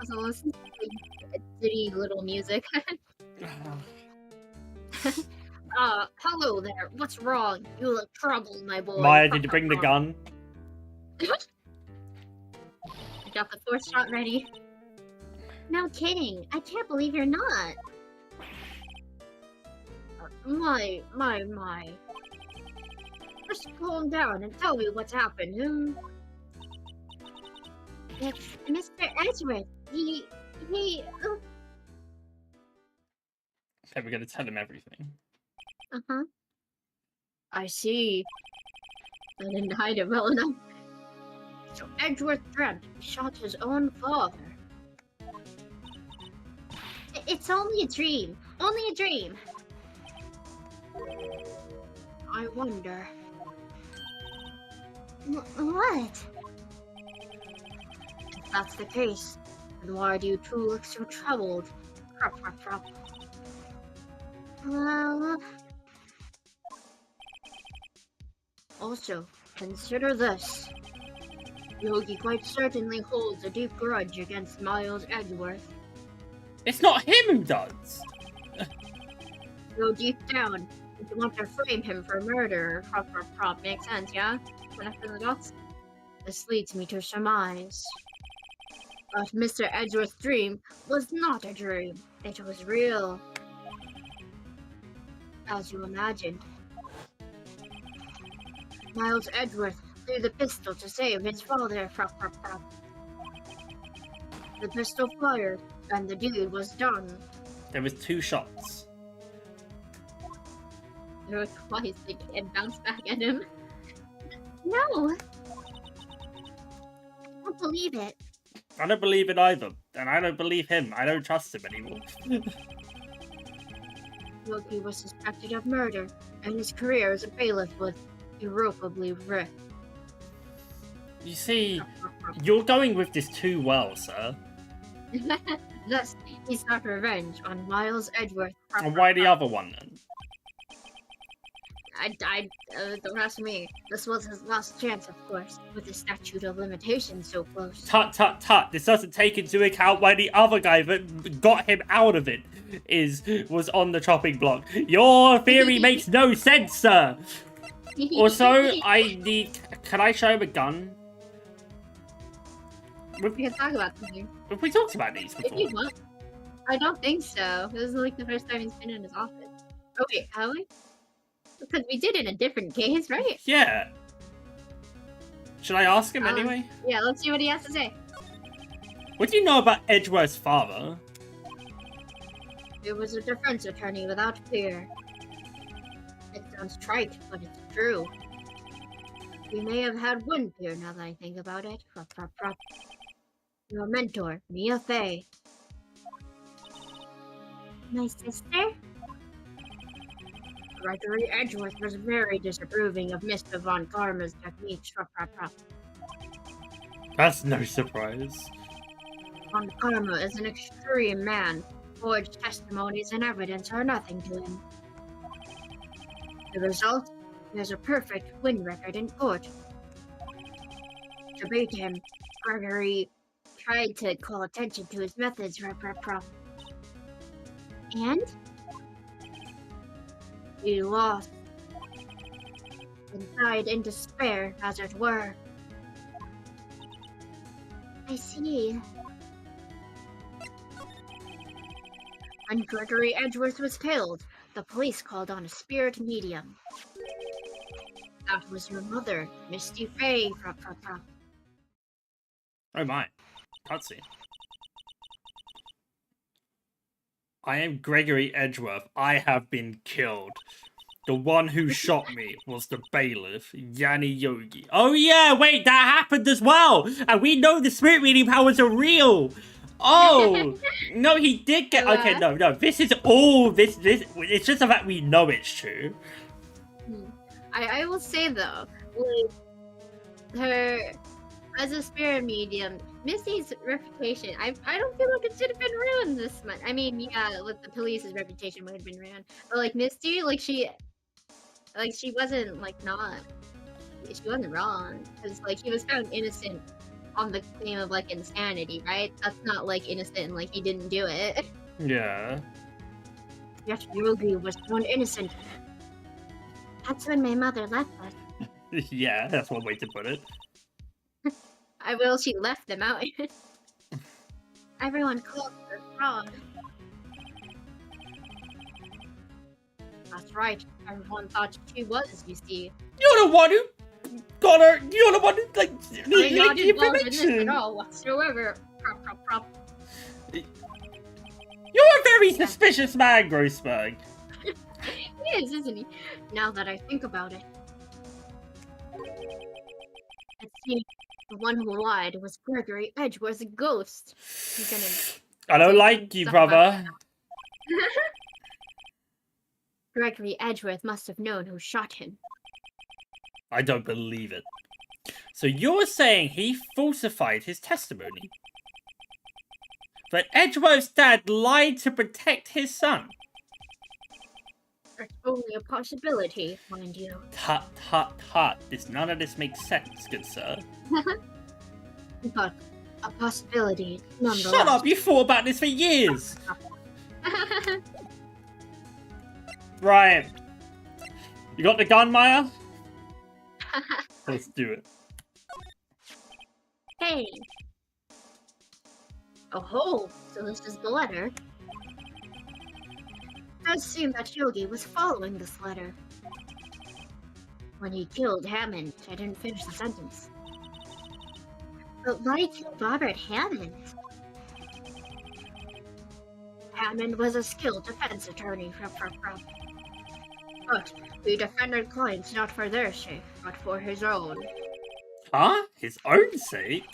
Also, listen to the city little music. Hello there. What's wrong? You look troubled, my boy. Maya, did you bring the gun? I got the 4th shot ready. No kidding. I can't believe you're not. My. Just calm down and tell me what's happened. It's Mr. Edgeworth. He. Okay, we're gonna tell him everything. Uh-huh. I see. I didn't hide it well enough. So Edgeworth dreamt he shot his own father. It's only a dream. Only a dream. I wonder. What? If that's the case, then why do you two look so troubled? Well... Also, consider this. Yogi quite certainly holds a deep grudge against Miles Edgeworth. It's not him who does! So deep down, you want to frame him for murder. Makes sense, yeah? Connecting the dots? This leads me to surmise. But Mr. Edgeworth's dream was not a dream. It was real. As you imagined. Miles Edgeworth threw the pistol to save his father. The pistol fired, and the deed was done. There was 2 shots. There was twice, like, it bounced back at him. No! I don't believe it. I don't believe it either. And I don't believe him. I don't trust him anymore. Loki was suspected of murder, and his career as a bailiff was irrevocably wrecked. You see, you're going with this too well, sir. Thus, he sought revenge on Miles Edgeworth. And why the other one, then? Don't ask me. This was his last chance, of course, with the statute of limitations so close. Tut, tut, tut. This doesn't take into account why the other guy that got him out of it was on the chopping block. Your theory makes no sense, sir. Also, can I show him a gun? We can talk about something. Have we talked about these before? If you want. I don't think so. This is like the first time he's been in his office. Oh wait, have we? Because we did in a different case, right? Yeah. Should I ask him anyway? Yeah, let's see what he has to say. What do you know about Edgeworth's father? It was a defense attorney without fear. It sounds trite, but it's true. We may have had one peer now that I think about it. Your mentor, Mia Fey. My sister? Gregory Edgeworth was very disapproving of Mr. Von Karma's techniques. That's no surprise. Von Karma is an extreme man. Forged testimonies and evidence are nothing to him. The result? He has a perfect win record in court. To beat him, Gregory tried to call attention to his methods. And? He lost. And died in despair, as it were. I see. When Gregory Edgeworth was killed, the police called on a spirit medium. That was your mother, Misty Fey. Oh my. Cutscene. I am Gregory Edgeworth. I have been killed. The one who shot me was the bailiff, Yanni Yogi. Oh yeah, wait, that happened as well! And we know the spirit medium powers are real! Oh! No, he did get... So, Okay, no. This is all... This... It's just the fact we know it's true. I will say, though, like, her... As a spirit medium, Misty's reputation, I don't feel like it should have been ruined this much. I mean, yeah, with the police's reputation might have been ruined. But, like, Misty, she wasn't, she wasn't wrong. Because, he was found innocent on the claim of, insanity, right? That's not, innocent and, he didn't do it. Yeah. Yet Yogi was found innocent. That's when my mother left us. Yeah, that's one way to put it. She left them out. Everyone called her fraud. That's right. Everyone thought she was, you see. You're the one who got her. You're the one who, I'm not the involved in this at information. all whatsoever. You're a very suspicious man, Grossberg. He is, isn't he? Now that I think about it. It seems the one who lied was Gregory Edgeworth's ghost. I don't like you, brother. Gregory Edgeworth must have known who shot him. I don't believe it. So you're saying he falsified his testimony? But Edgeworth's dad lied to protect his son? It's only a possibility, mind you. Tut. None of this makes sense, good sir. But a possibility, nonetheless. Shut up! You thought about this for years! Right. You got the gun, Maya? Let's do it. Hey! Oh, so this is the letter. It does seem that Yogi was following this letter. When he killed Hammond, I didn't finish the sentence. But why kill Robert Hammond? Hammond was a skilled defense attorney. But he defended clients not for their sake, but for his own. Huh? His own sake?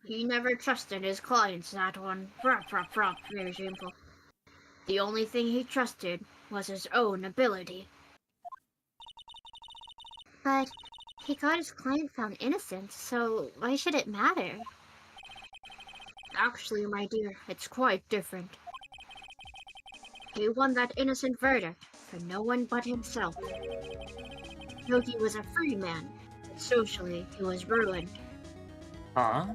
He never trusted his clients, that one. Very shameful. The only thing he trusted was his own ability. But he got his client found innocent, so why should it matter? Actually, my dear, it's quite different. He won that innocent verdict for no one but himself. Yogi was a free man, but socially he was ruined. Huh?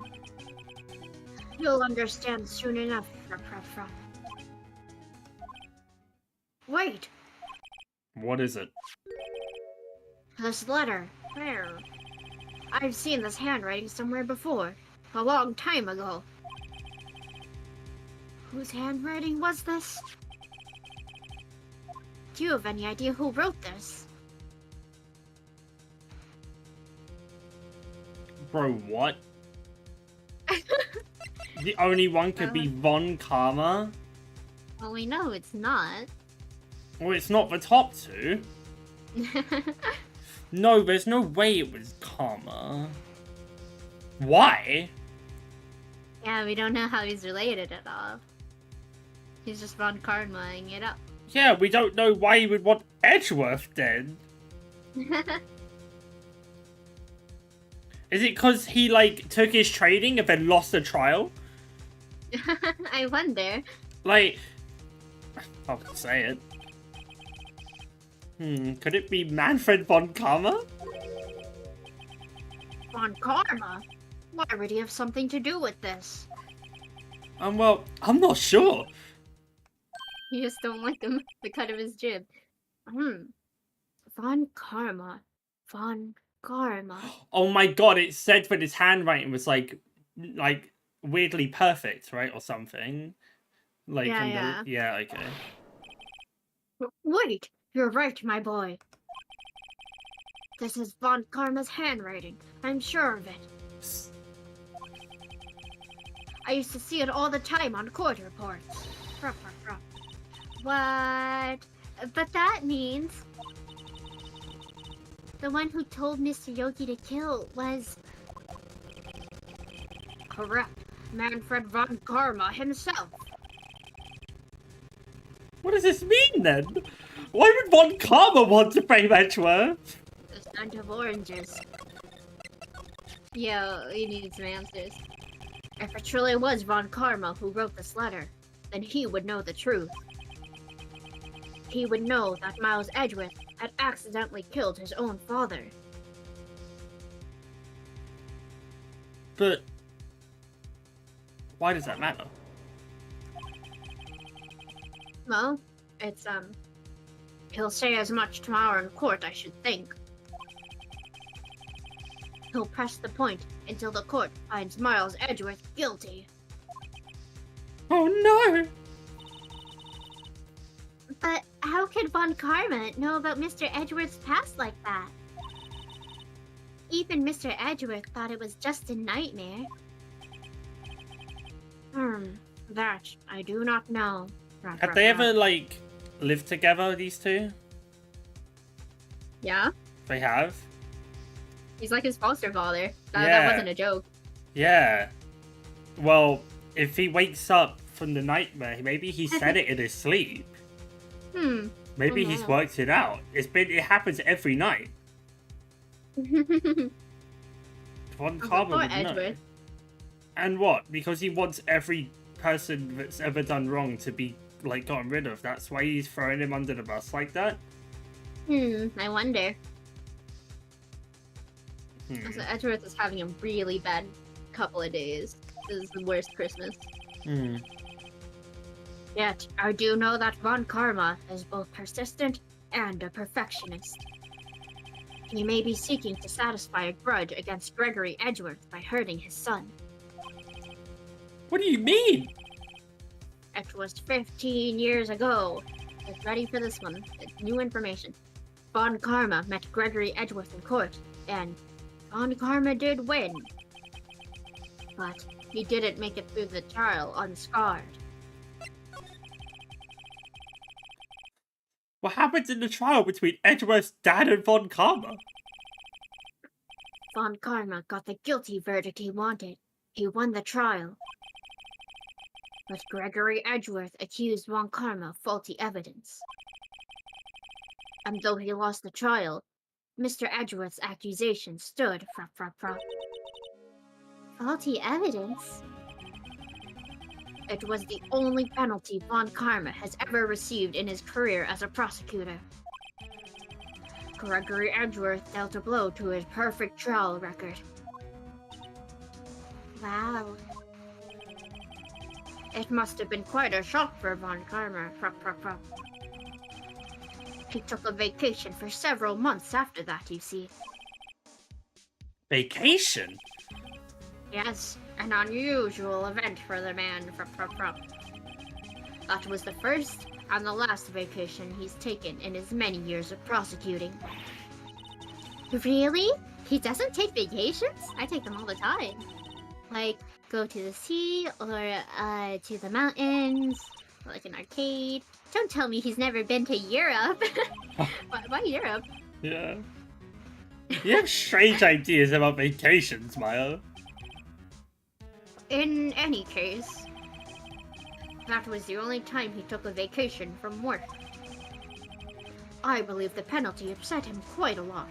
You'll understand soon enough. Wait! What is it? This letter. Where? I've seen this handwriting somewhere before. A long time ago. Whose handwriting was this? Do you have any idea who wrote this? Bro, what? The only one could be Von Karma? Well, we know it's not. Well, it's not the top two. No, there's no way it was Karma. Why? Yeah, we don't know how he's related at all. He's just Von Karma-ing it up. Yeah, we don't know why he would want Edgeworth dead. Is it because he, took his training and then lost the trial? I wonder. I'll say it. Could it be Manfred von Karma? Von Karma? Why would he have something to do with this? Well, I'm not sure. You just don't like the cut of his jib. Von Karma. Von Karma. Oh my god, it said that his handwriting was weirdly perfect, right? Or something. Yeah. Yeah, okay. Wait! You're right, my boy. This is Von Karma's handwriting. I'm sure of it. I used to see it all the time on court reports. What? But that means the one who told Mr. Yogi to kill was correct. Manfred von Karma himself. What does this mean, then? Why would Von Karma want to frame Edgeworth? The scent of oranges. Yo, we need some answers. If it truly was Von Karma who wrote this letter, then he would know the truth. He would know that Miles Edgeworth had accidentally killed his own father. But why does that matter? Well, it's, he'll say as much tomorrow in court, I should think. He'll press the point until the court finds Miles Edgeworth guilty. Oh no! But how could Von Karma know about Mr. Edgeworth's past like that? Even Mr. Edgeworth thought it was just a nightmare. That I do not know. Have they ever, like, lived together, these two? Yeah. They have? He's like his foster father. That wasn't a joke. Yeah. Well, if he wakes up from the nightmare, maybe he said it in his sleep. Maybe he's worked it out. It happens every night. Von Karma would know. And what? Because he wants every person that's ever done wrong to be, like, gotten rid of. That's why he's throwing him under the bus like that? I wonder. So Edgeworth is having a really bad couple of days. This is the worst Christmas. Yet, I do know that Von Karma is both persistent and a perfectionist. He may be seeking to satisfy a grudge against Gregory Edgeworth by hurting his son. What do you mean? It was 15 years ago. Get ready for this one. It's new information. Von Karma met Gregory Edgeworth in court, and Von Karma did win. But he didn't make it through the trial unscarred. What happened in the trial between Edgeworth's dad and Von Karma? Von Karma got the guilty verdict he wanted. He won the trial. But Gregory Edgeworth accused Von Karma of faulty evidence. And though he lost the trial, Mr. Edgeworth's accusation stood. Faulty evidence? It was the only penalty Von Karma has ever received in his career as a prosecutor. Gregory Edgeworth dealt a blow to his perfect trial record. Wow. It must have been quite a shock for Von Karma. He took a vacation for several months after that, you see. Vacation? Yes, an unusual event for the man. That was the first and the last vacation he's taken in his many years of prosecuting. Really? He doesn't take vacations? I take them all the time. Like, go to the sea, or to the mountains, like an arcade. Don't tell me he's never been to Europe. Why Europe? Yeah. You have strange ideas about vacations, Maya. In any case, that was the only time he took a vacation from work. I believe the penalty upset him quite a lot.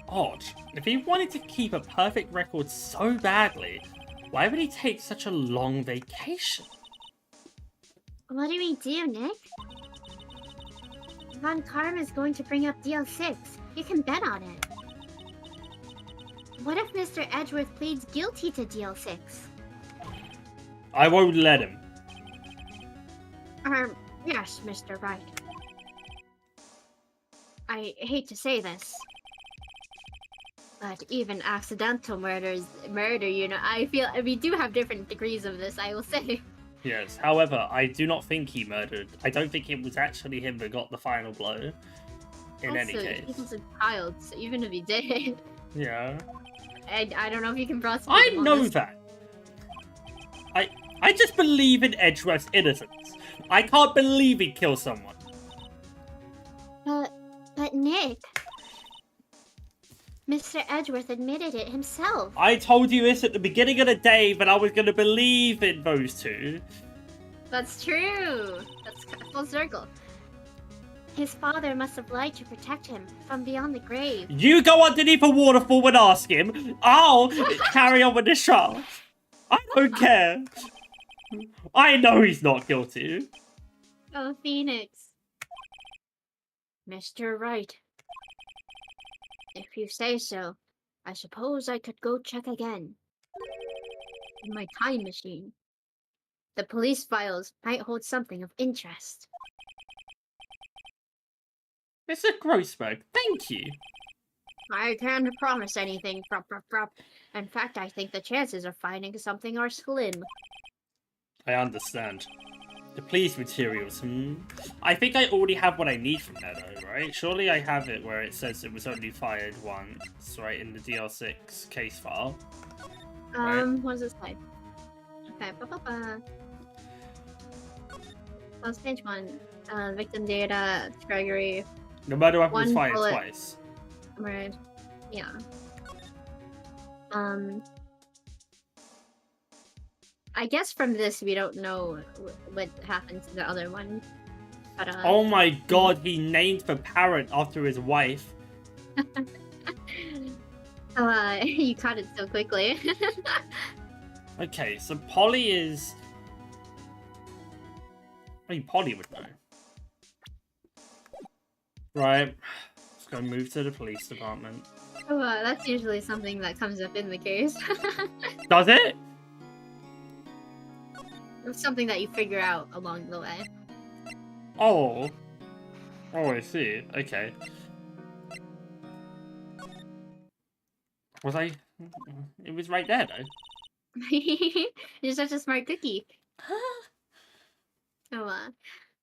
Odd. If he wanted to keep a perfect record so badly, why would he take such a long vacation? What do we do, Nick? Von Karma is going to bring up DL6. You can bet on it. What if Mr. Edgeworth pleads guilty to DL6? I won't let him. Yes, Mr. Wright. I hate to say this, but even accidental murder is murder, you know. I feel we do have different degrees of this, I will say. Yes, however, I do not think he murdered. I don't think it was actually him that got the final blow. In any case. He was a child, so even if he did... Yeah. I don't know if you can prosecute I him on know this. that. I just believe in Edgeworth's innocence. I can't believe he killed someone. But Nick... Mr. Edgeworth admitted it himself. I told you this at the beginning of the day, but I was going to believe in those two. That's true. That's full circle. His father must have lied to protect him from beyond the grave. You go underneath a waterfall and ask him. I'll carry on with the show. I don't care. I know he's not guilty. Oh, Phoenix. Mr. Wright. If you say so, I suppose I could go check again. In my time machine. The police files might hold something of interest. Mr. Grossberg, thank you. I can't promise anything, prop. In fact, I think the chances of finding something are slim. I understand. The police materials, I think I already have what I need from there, though, right? Surely I have it where it says it was only fired once, right? In the DR6 case file. Right? What does it say? Okay, That's page 1. Victim data, Gregory. The murder weapon was One fired bullet. twice. Right. Yeah. I guess from this we don't know what happened to the other one. But, Oh my god, he named the parrot after his wife. You caught it so quickly. Okay, so Polly is... I mean, Polly would know. Right. Let's go move to the police department. Oh, that's usually something that comes up in the case. Does it? It's something that you figure out along the way. Oh. Oh, I see. Okay. Was I... It was right there, though. You're such a smart cookie. Oh,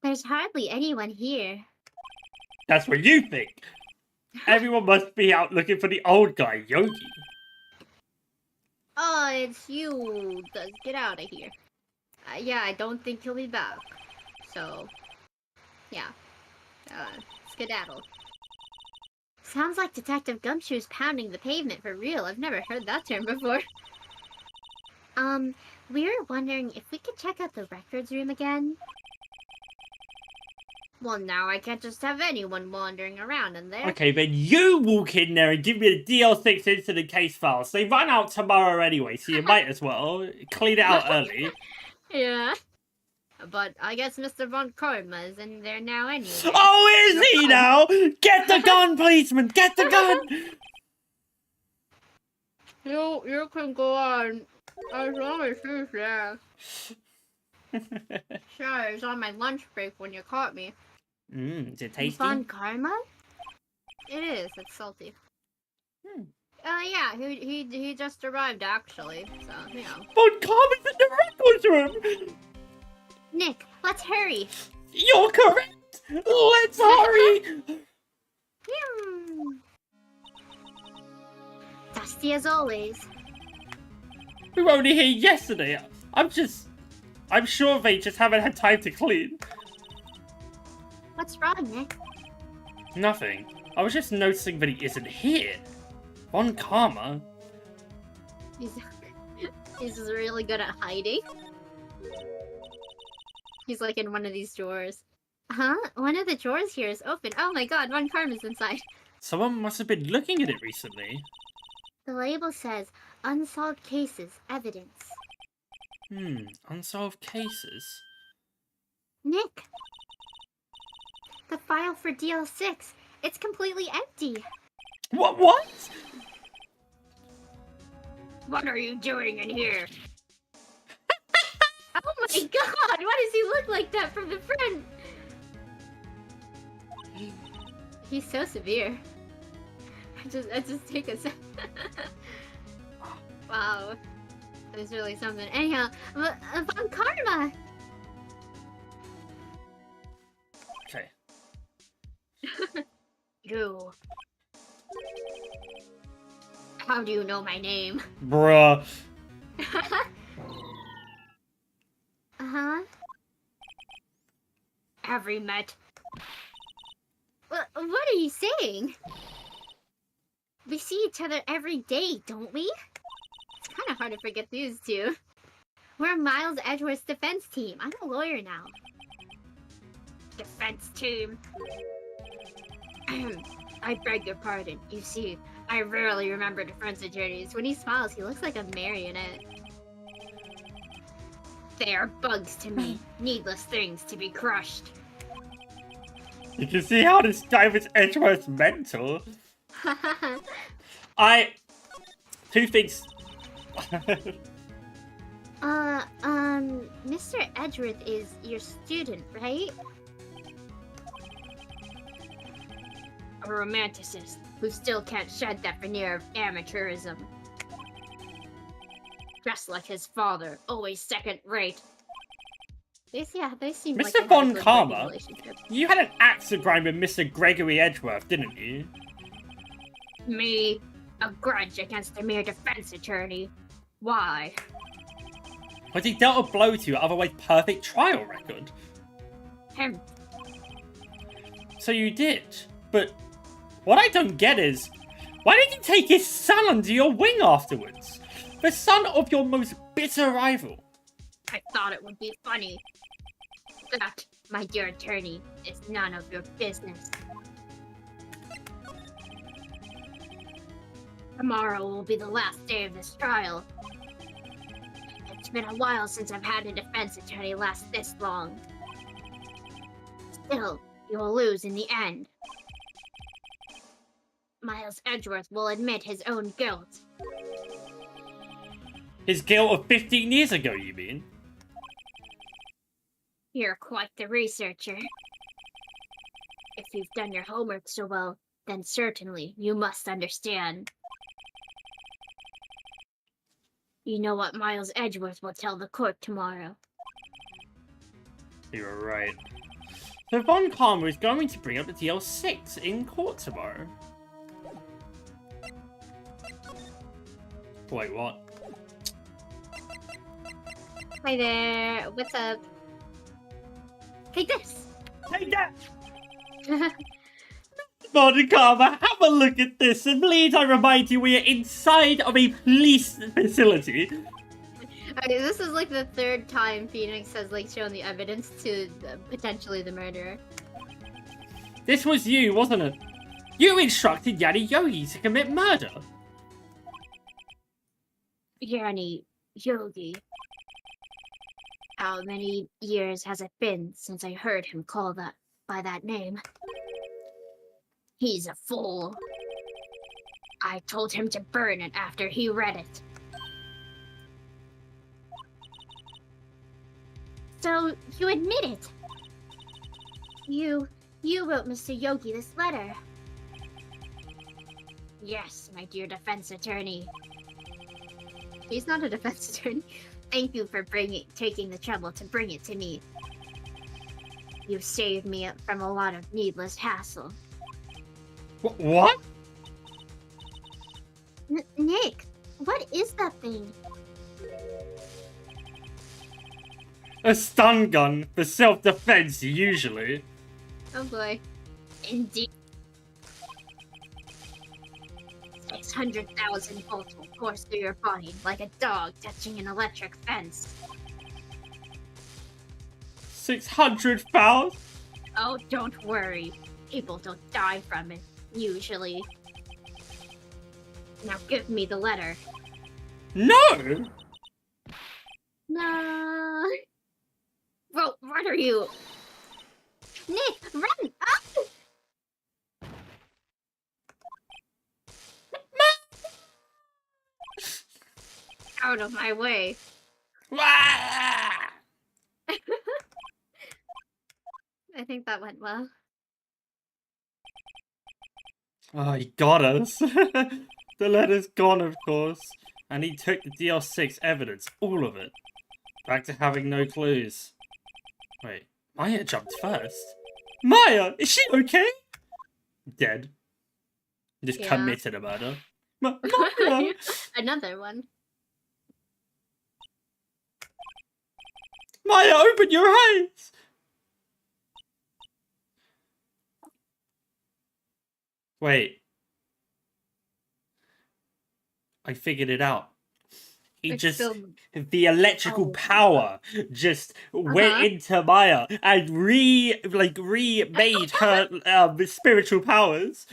there's hardly anyone here. That's what you think. Everyone must be out looking for the old guy, Yogi. Oh, it's you. Get out of here. Yeah, I don't think he'll be back. So, yeah. Skedaddle. Sounds like Detective Gumshoe's pounding the pavement for real. I've never heard that term before. We were wondering if we could check out the records room again. Well, now I can't just have anyone wandering around in there. Okay, then you walk in there and give me the DL6 incident case files. They run out tomorrow anyway, so you might as well clean it out early. Yeah. But I guess Mr. Von Karma is in there now anyway. Oh, is he now? Get the gun, policeman! Get the gun! You can go on as long as you're there. Sorry, I was on my lunch break when you caught me. Is it tasty? Von Karma? It is. It's salty. Yeah, he just arrived actually, so, you know. Von Karma's in the records room! Nick, let's hurry! You're correct! Let's hurry! Dusty as always. We were only here yesterday. I'm sure they just haven't had time to clean. What's wrong, Nick? Nothing. I was just noticing that he isn't here. Von Karma? He's really good at hiding. He's like in one of these drawers. Huh? One of the drawers here is open. Oh my god, Von Karma's inside. Someone must have been looking at it recently. The label says, unsolved cases, evidence. Unsolved cases. Nick! The file for DL6, it's completely empty. What? What are you doing in here? Oh my god, why does he look like that from the front? He's so severe. I just take a sec. Wow. There's really something. Anyhow, Von Karma! Okay. You. How do you know my name? Bruh. Uh-huh. Have we met? What are you saying? We see each other every day, don't we? It's kind of hard to forget these two. We're Miles Edgeworth's defense team. I'm a lawyer now. Defense team. I beg your pardon. You see, I rarely remember defense attorneys. When he smiles, he looks like a marionette. They are bugs to me. Needless things to be crushed. You can see how this guy was Edgeworth's mentor. Two things. Mr. Edgeworth is your student, right? A romanticist who still can't shed that veneer of amateurism. Just like his father, always second rate. They seem Mr. like they Von have a good Karma, working relationship. you had an axe to grind with Mr. Gregory Edgeworth, didn't you? Me, a grudge against a mere defense attorney. Why? But he dealt a blow to your otherwise perfect trial record. Him. So you did. But what I don't get is, why did you take his son under your wing afterwards? The son of your most bitter rival. I thought it would be funny. That, my dear attorney, is none of your business. Tomorrow will be the last day of this trial. It's been a while since I've had a defense attorney last this long. Still, you will lose in the end. Miles Edgeworth will admit his own guilt. His guilt of 15 years ago, you mean? You're quite the researcher. If you've done your homework so well, then certainly you must understand. You know what Miles Edgeworth will tell the court tomorrow. You're right. So Von Karma is going to bring up the DL6 in court tomorrow. Wait, what? Hi there, what's up? Take this! Take that! Von Karma, have a look at this, and please I remind you we are inside of a police facility. Okay, this is like the third time Phoenix has like shown the evidence to potentially the murderer. This was you, wasn't it? You instructed Yanni Yogi to commit murder. Yanni Yogi. How many years has it been since I heard him call that by that name? He's a fool. I told him to burn it after he read it. So, you admit it? You wrote Mr. Yogi this letter. Yes, my dear defense attorney. He's not a defense attorney. Thank you for taking the trouble to bring it to me. You saved me from a lot of needless hassle. What? Nick, what is that thing? A stun gun for self-defense, usually. Oh boy. Indeed. 600,000 volts will course through your body like a dog touching an electric fence. 600,000? Oh, don't worry. People don't die from it, usually. Now give me the letter. No! No. Bro, what are you? Nick, run! Ah! Out of my way. I think that went well. Oh, he got us. The letter's gone, of course. And he took the DL6 evidence, all of it. Back to having no clues. Wait, Maya jumped first. Maya, is she okay? Dead. Just committed a murder. Maya! Another one. Maya, open your eyes! Wait. I figured it out. He It's just still... the electrical Oh. power just went into Maya and remade her spiritual powers.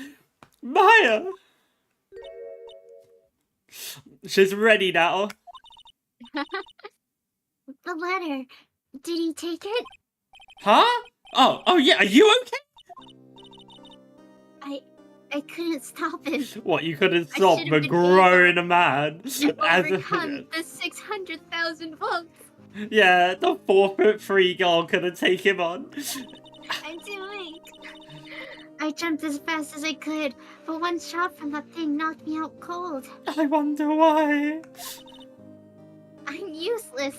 Maya, she's ready now. The letter. Did he take it? Huh? Oh yeah. Are you okay? I couldn't stop him. What, you couldn't stop should've the been growing man? Overcome the 600,000 volts. Yeah, the 4'3" girl couldn't take him on. I'm too weak. I jumped as fast as I could, but one shot from that thing knocked me out cold. I wonder why. I'm useless.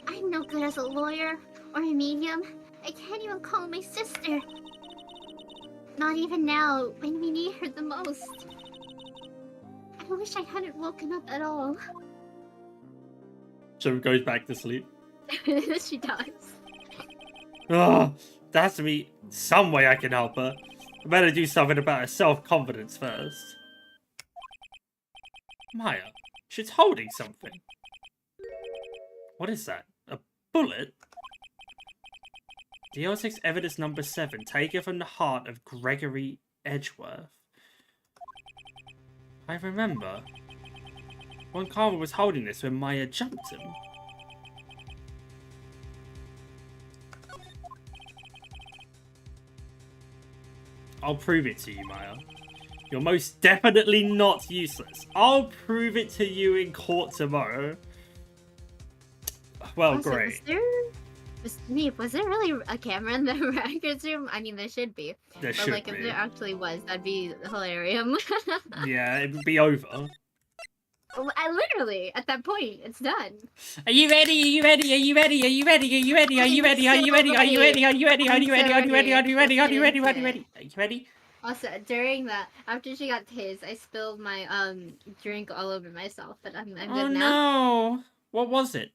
I'm no good as a lawyer or a medium. I can't even call my sister. Not even now, when we need her the most. I wish I hadn't woken up at all. So goes back to sleep. She does. Oh, there has to be some way I can help her. I better do something about her self-confidence first. Maya, she's holding something. What is that? A bullet? DL6 evidence number 7, taken from the heart of Gregory Edgeworth. I remember. When Carver was holding this when Maya jumped him. I'll prove it to you, Maya. You're most definitely not useless. I'll prove it to you in court tomorrow. Well, Also, great. Was there really a camera in the records room? I mean, there should be. There but should like, be. if there actually was, that'd be hilarious. Yeah, it would be over. I literally, at that point, it's done. Are you ready? Are you ready? Are you ready? Are you ready? Are you ready? Are you ready? Are you ready? Are you ready? Are you ready? Are you ready? Are you ready? Are you ready? Are you ready? Are you ready? Are you ready? Are you ready? Also, during that, after she got tased, I spilled my drink all over myself, but I'm good now. Oh no! What was it?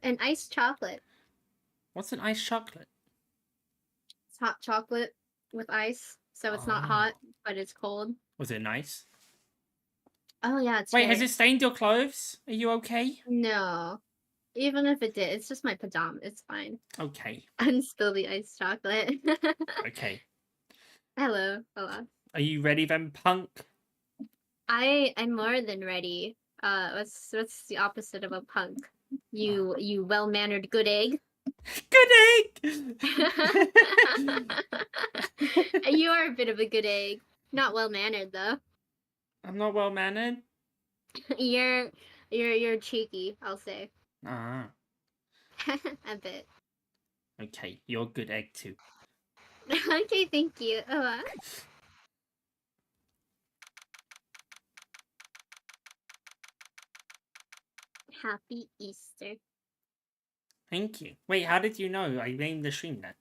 An iced chocolate. What's an iced chocolate? It's hot chocolate with ice, so it's not hot, but it's cold. Was it nice? Oh yeah, it's Wait, great. has it stained your clothes? Are you okay? No. Even if it did, it's just my pajamas. It's fine. Okay. Unspill the iced chocolate. Okay. Hello. Hello. Are you ready then, punk? I'm more than ready. What's the opposite of a punk? You well-mannered good egg. Good egg! You are a bit of a good egg. Not well-mannered though. I'm not well mannered. You're cheeky, I'll say. Ah. A bit. Okay, you're a good egg too. Okay, thank you. Happy Easter. Thank you. Wait, how did you know I named the stream that?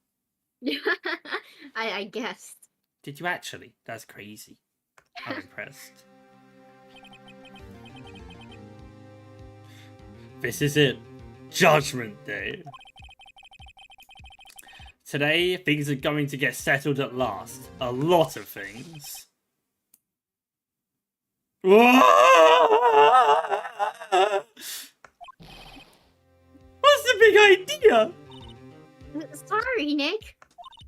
I guessed. Did you actually? That's crazy. I'm impressed. This is it. Judgment Day. Today, things are going to get settled at last. A lot of things. What's the big idea? Sorry, Nick.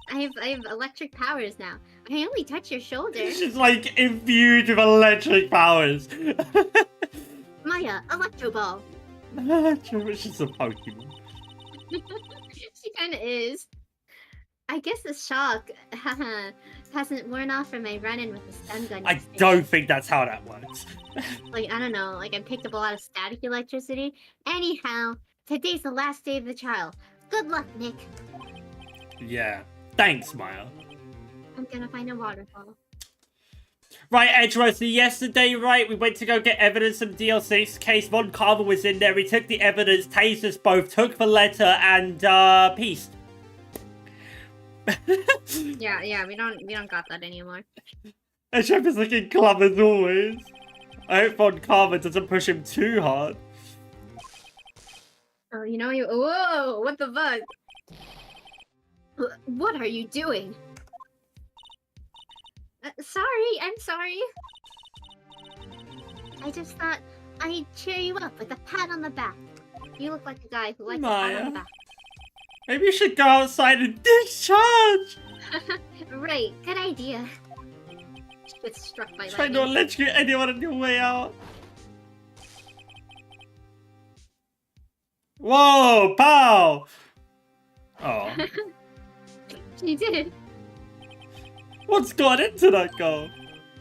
I have electric powers now. I only touch your shoulder. She's like imbued with electric powers. Maya, Electro Ball. She's a Pokemon. She kind of is. I guess the shock hasn't worn off from my run-in with the stun gun. I don't think that's how that works. Like, I don't know. Like, I picked up a lot of static electricity. Anyhow, today's the last day of the trial. Good luck, Nick. Yeah. Thanks, Maya. I'm gonna find a waterfall. Right, Edgeworth, so yesterday, right, we went to go get evidence from DL6 case. Von Carver was in there. We took the evidence, tased us both, took the letter, and, peace. Yeah, we don't got that anymore. Edgeworth is looking club as always. I hope Von Carver doesn't push him too hard. Oh, you know you. Whoa! What the fuck? What are you doing? Sorry, I'm sorry. I just thought I'd cheer you up with a pat on the back. You look like a guy who likes a pat on Maya. the back. Maybe you should go outside and discharge! Right, good idea. She gets struck by Try lightning. not to electrocute anyone on your way out. Whoa, pow! Oh. She did. What's got into that girl?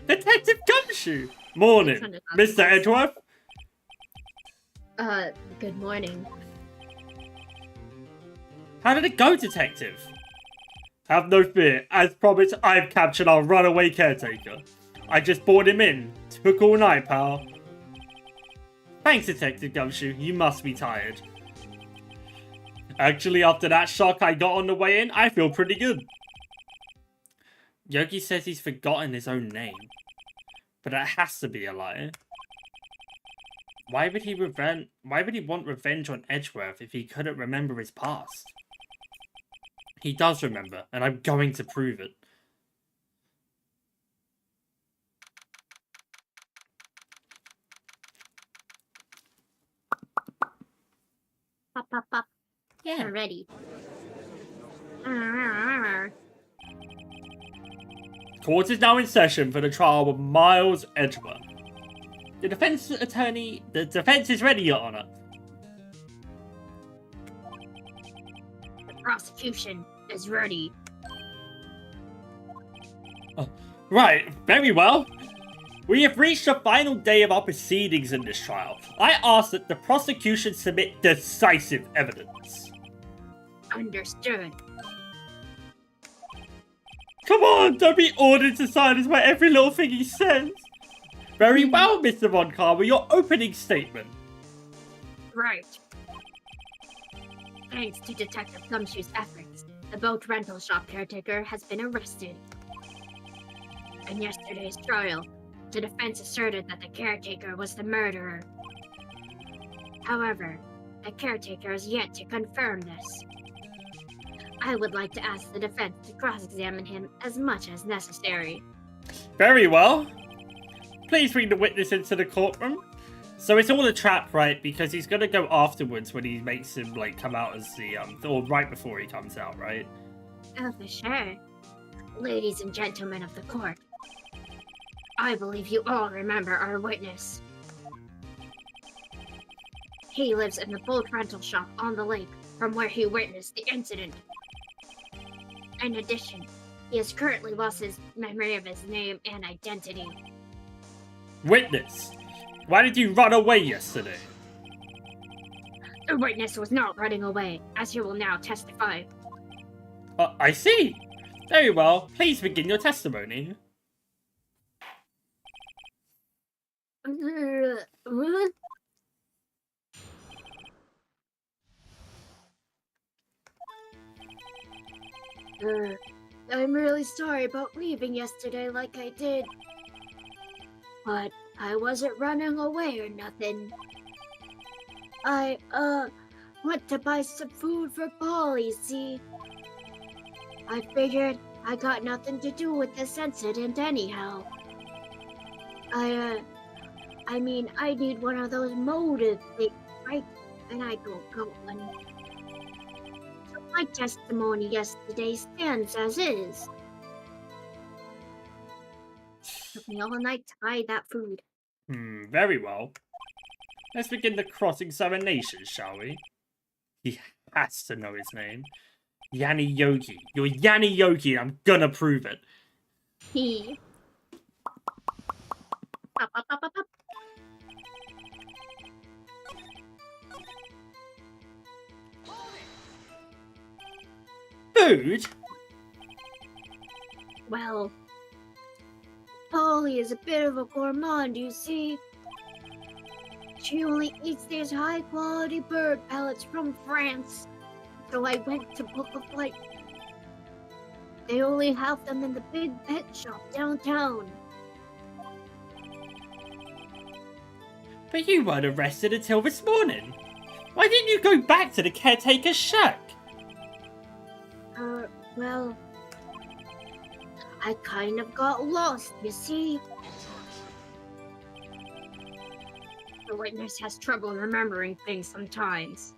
Detective Gumshoe! Morning, Mr. Edgeworth. Good morning. How did it go, Detective? Have no fear. As promised, I've captured our runaway caretaker. I just brought him in. Took all night, pal. Thanks, Detective Gumshoe. You must be tired. Actually, after that shock I got on the way in, I feel pretty good. Yogi says he's forgotten his own name. But that has to be a lie. Why would he want revenge on Edgeworth if he couldn't remember his past? He does remember, and I'm going to prove it. Pop, pop, pop. Yeah. We're ready. Court is now in session for the trial of Miles Edgeworth. The defense is ready, Your Honor. The prosecution is ready. Right, very well. We have reached the final day of our proceedings in this trial. I ask that the prosecution submit decisive evidence. Understood. Come on, don't be ordered to silence by every little thing he says. Very well, Mr. Von Carver, your opening statement. Right. Thanks to Detective Gumshoe's efforts, the boat rental shop caretaker has been arrested. In yesterday's trial, the defense asserted that the caretaker was the murderer. However, the caretaker is yet to confirm this. I would like to ask the defense to cross-examine him as much as necessary. Very well. Please bring the witness into the courtroom. So it's all a trap, right? Because he's gonna go afterwards when he makes him, like, come out as the, or right before he comes out, right? Oh, for sure. Ladies and gentlemen of the court, I believe you all remember our witness. He lives in the boat rental shop on the lake from where he witnessed the incident. In addition, he has currently lost his memory of his name and identity. Witness, why did you run away yesterday? The witness was not running away, as he will now testify. I see. Very well. Please begin your testimony. I'm really sorry about leaving yesterday like I did. But I wasn't running away or nothing. I, went to buy some food for Polly, see? I figured I got nothing to do with this incident anyhow. I mean, I need one of those motive things, right? And I don't got one. So my testimony yesterday stands as is. Took me all night to buy that food. Very well. Let's begin the cross-examination, shall we? He has to know his name. Yanni Yogi. You're Yanni Yogi, I'm gonna prove it. He. Pop, pop, pop, pop, pop. Food? Well, Polly is a bit of a gourmand, you see. She only eats these high-quality bird pellets from France. So I went to book a flight. They only have them in the big pet shop downtown. But you weren't arrested until this morning. Why didn't you go back to the caretaker's shack? Well, I kind of got lost, you see. The witness has trouble remembering things sometimes.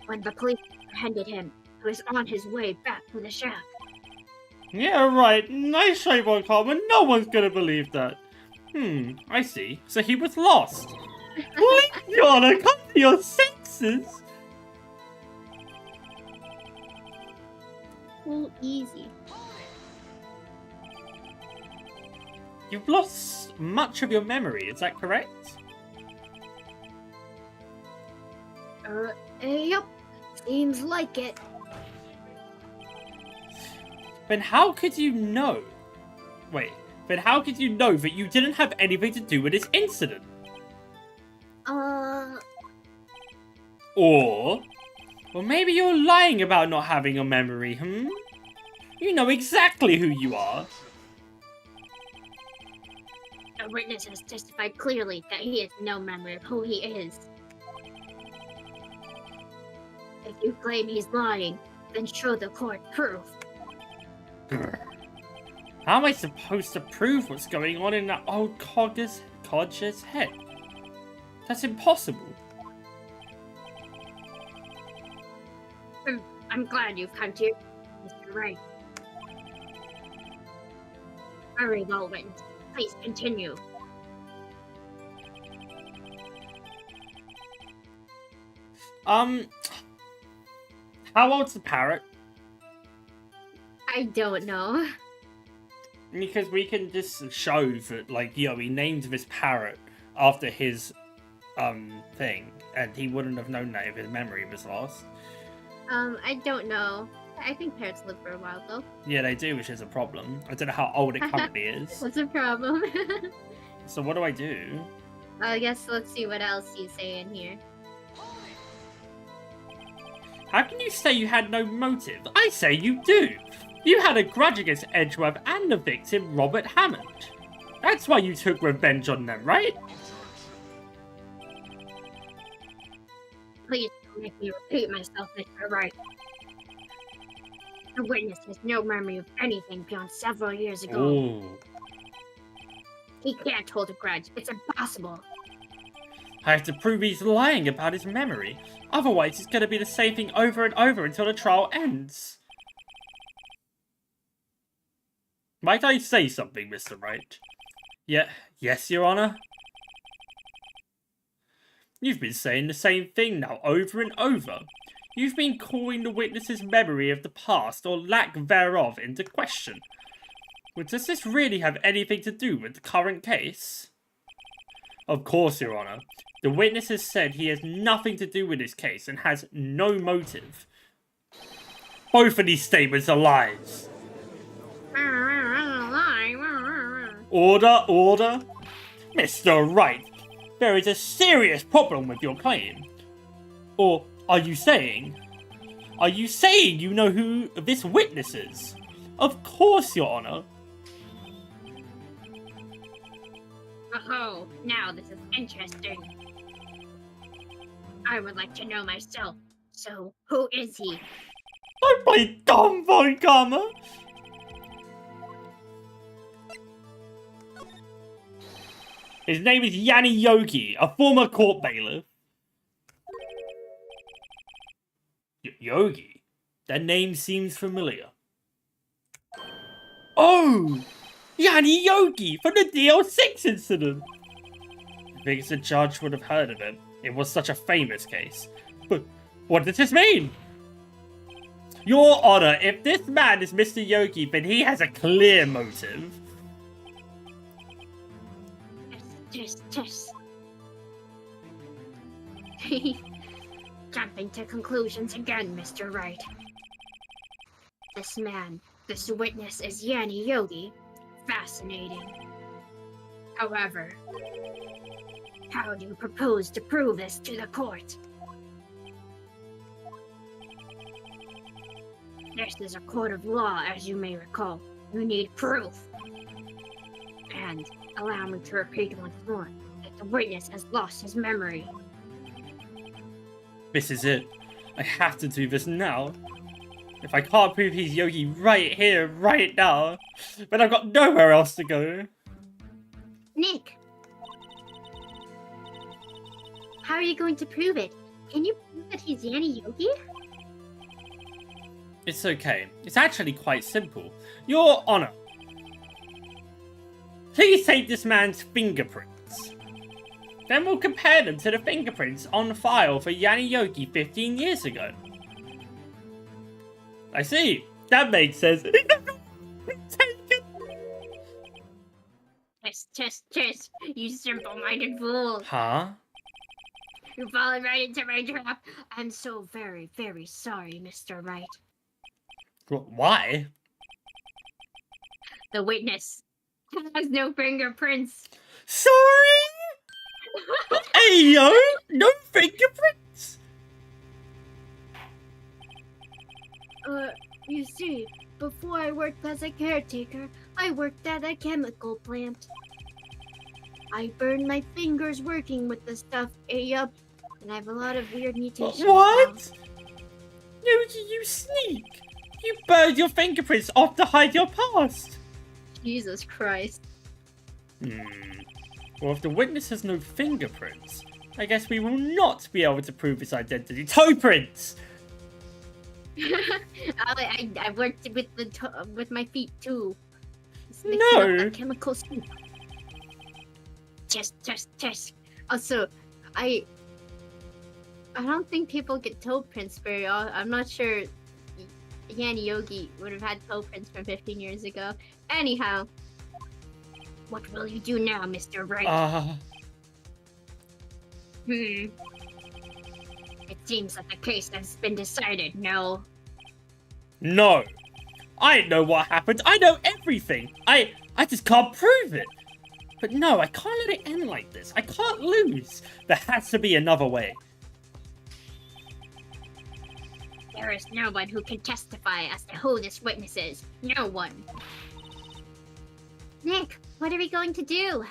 When the police apprehended him, he was on his way back to the shack. Yeah, right. Nice shape on Carmen. No one's gonna believe that. I see. So he was lost. Please, Your Honor, come to your senses. Too easy. You've lost much of your memory, is that correct? Yep. Seems like it. Then how could you know? Wait, then how could you know that you didn't have anything to do with this incident? Or maybe you're lying about not having a memory, You know exactly who you are. The witness has testified clearly that he has no memory of who he is. If you claim he's lying, then show the court proof. How am I supposed to prove what's going on in that old codger's head? That's impossible. I'm glad you've come to Mr. Wright. Very well, witness. Please continue. How old's the parrot? I don't know. Because we can just show that, like, he named this parrot after his, thing, and he wouldn't have known that if his memory was lost. I don't know. I think parrots live for a while, though. Yeah, they do, which is a problem. I don't know how old it currently is. What's the problem? So what do I do? I guess let's see what else you say in here. How can you say you had no motive? I say you do! You had a grudge against Edgeworth and the victim, Robert Hammond. That's why you took revenge on them, right? Please don't make me repeat myself, Mr. Wright. The witness has no memory of anything beyond several years ago. Ooh. He can't hold a grudge. It's impossible. I have to prove he's lying about his memory. Otherwise, it's going to be the same thing over and over until the trial ends. Might I say something, Mr. Wright? Yes, Your Honor? You've been saying the same thing now over and over. You've been calling the witness's memory of the past or lack thereof into question. Well, does this really have anything to do with the current case? Of course, Your Honor. The witness has said he has nothing to do with this case and has no motive. Both of these statements are lies. Order. Mr. Wright, there is a serious problem with your claim. Or are you saying you know who this witness is? Of course, Your Honor. Oh, now this is interesting. I would like to know myself. So, who is he? Don't play dumb, Von Karma. His name is Yanni Yogi, a former court bailiff. Yogi? That name seems familiar. Oh! Yanni Yogi from the DL6 incident! I think the judge would have heard of him. It was such a famous case. But what does this mean? Your Honor, if this man is Mr. Yogi, then he has a clear motive. Just. Jumping to conclusions again, Mr. Wright. This witness is Yanni Yogi. Fascinating. However, how do you propose to prove this to the court? This is a court of law, as you may recall. You need proof. And allow me to repeat once more that the witness has lost his memory. This is it. I have to do this now. If I can't prove he's Yogi right here, right now, then I've got nowhere else to go. Nick! are you going to prove it? Can you prove that he's Yanni Yogi? It's okay. It's actually quite simple. Your Honor, please take this man's fingerprints. Then we'll compare them to the fingerprints on file for Yanni Yogi 15 years ago. I see. That makes sense. Test, you simple-minded fool. Huh? You're falling right into my trap. I'm so very, very sorry, Mr. Wright. Why? The witness has no fingerprints. Sorry? Hey, yo! No fingerprints? You see, before I worked as a caretaker, I worked at a chemical plant. I burned my fingers working with the stuff, and I have a lot of weird mutations. What? You sneak! You burned your fingerprints off to hide your past! Jesus Christ. Well, if the witness has no fingerprints, I guess we will not be able to prove his identity. Toe prints! I worked with my feet too. Just No. mixing up that chemical soup. Test. Also, I don't think people get toe prints very often. I'm not sure Yanni Yogi would have had toe prints from 15 years ago. Anyhow. What will you do now, Mr. Wright? It seems that the case has been decided, no? No. I know what happened. I know everything. I just can't prove it. But no, I can't let it end like this. I can't lose. There has to be another way. There is no one who can testify as to who this witness is. No one. Nick, what are we going to do?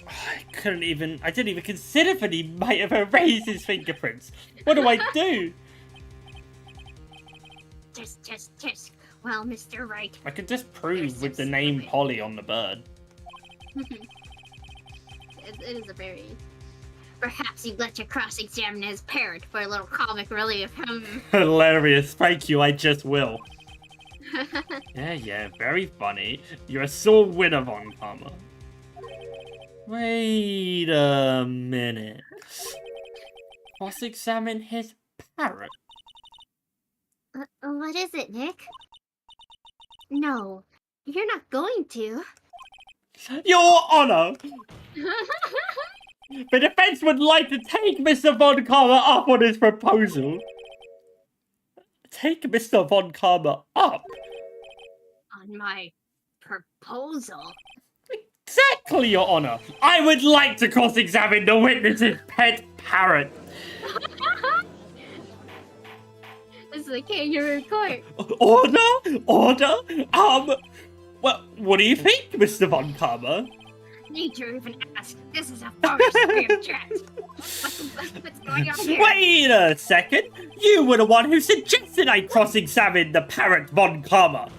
I didn't even consider that he might have erased his fingerprints. What do I do? Test. Well, Mr. Wright. I could just prove with the name Polly on the bird. It is a very... Perhaps you'd let your cross-examine his parrot for a little comic relief. Hilarious. Thank you, I just will. Yeah, very funny. You're a sore winner, Von Karma. Wait a minute. Cross-examine his parrot? What is it, Nick? No, you're not going to. Your Honor! The defense would like to take Mr. Von Karma up on his proposal. Take Mr. Von Karma up? On my proposal? Exactly, Your Honor. I would like to cross-examine the witness's pet parrot. This is a kangaroo court. Order? What do you think, Mr. Von Karma? Need to even ask. This is a farce. We object. What's going on here? Wait a second. You were the one who suggested I cross-examine the parrot, Von Karma.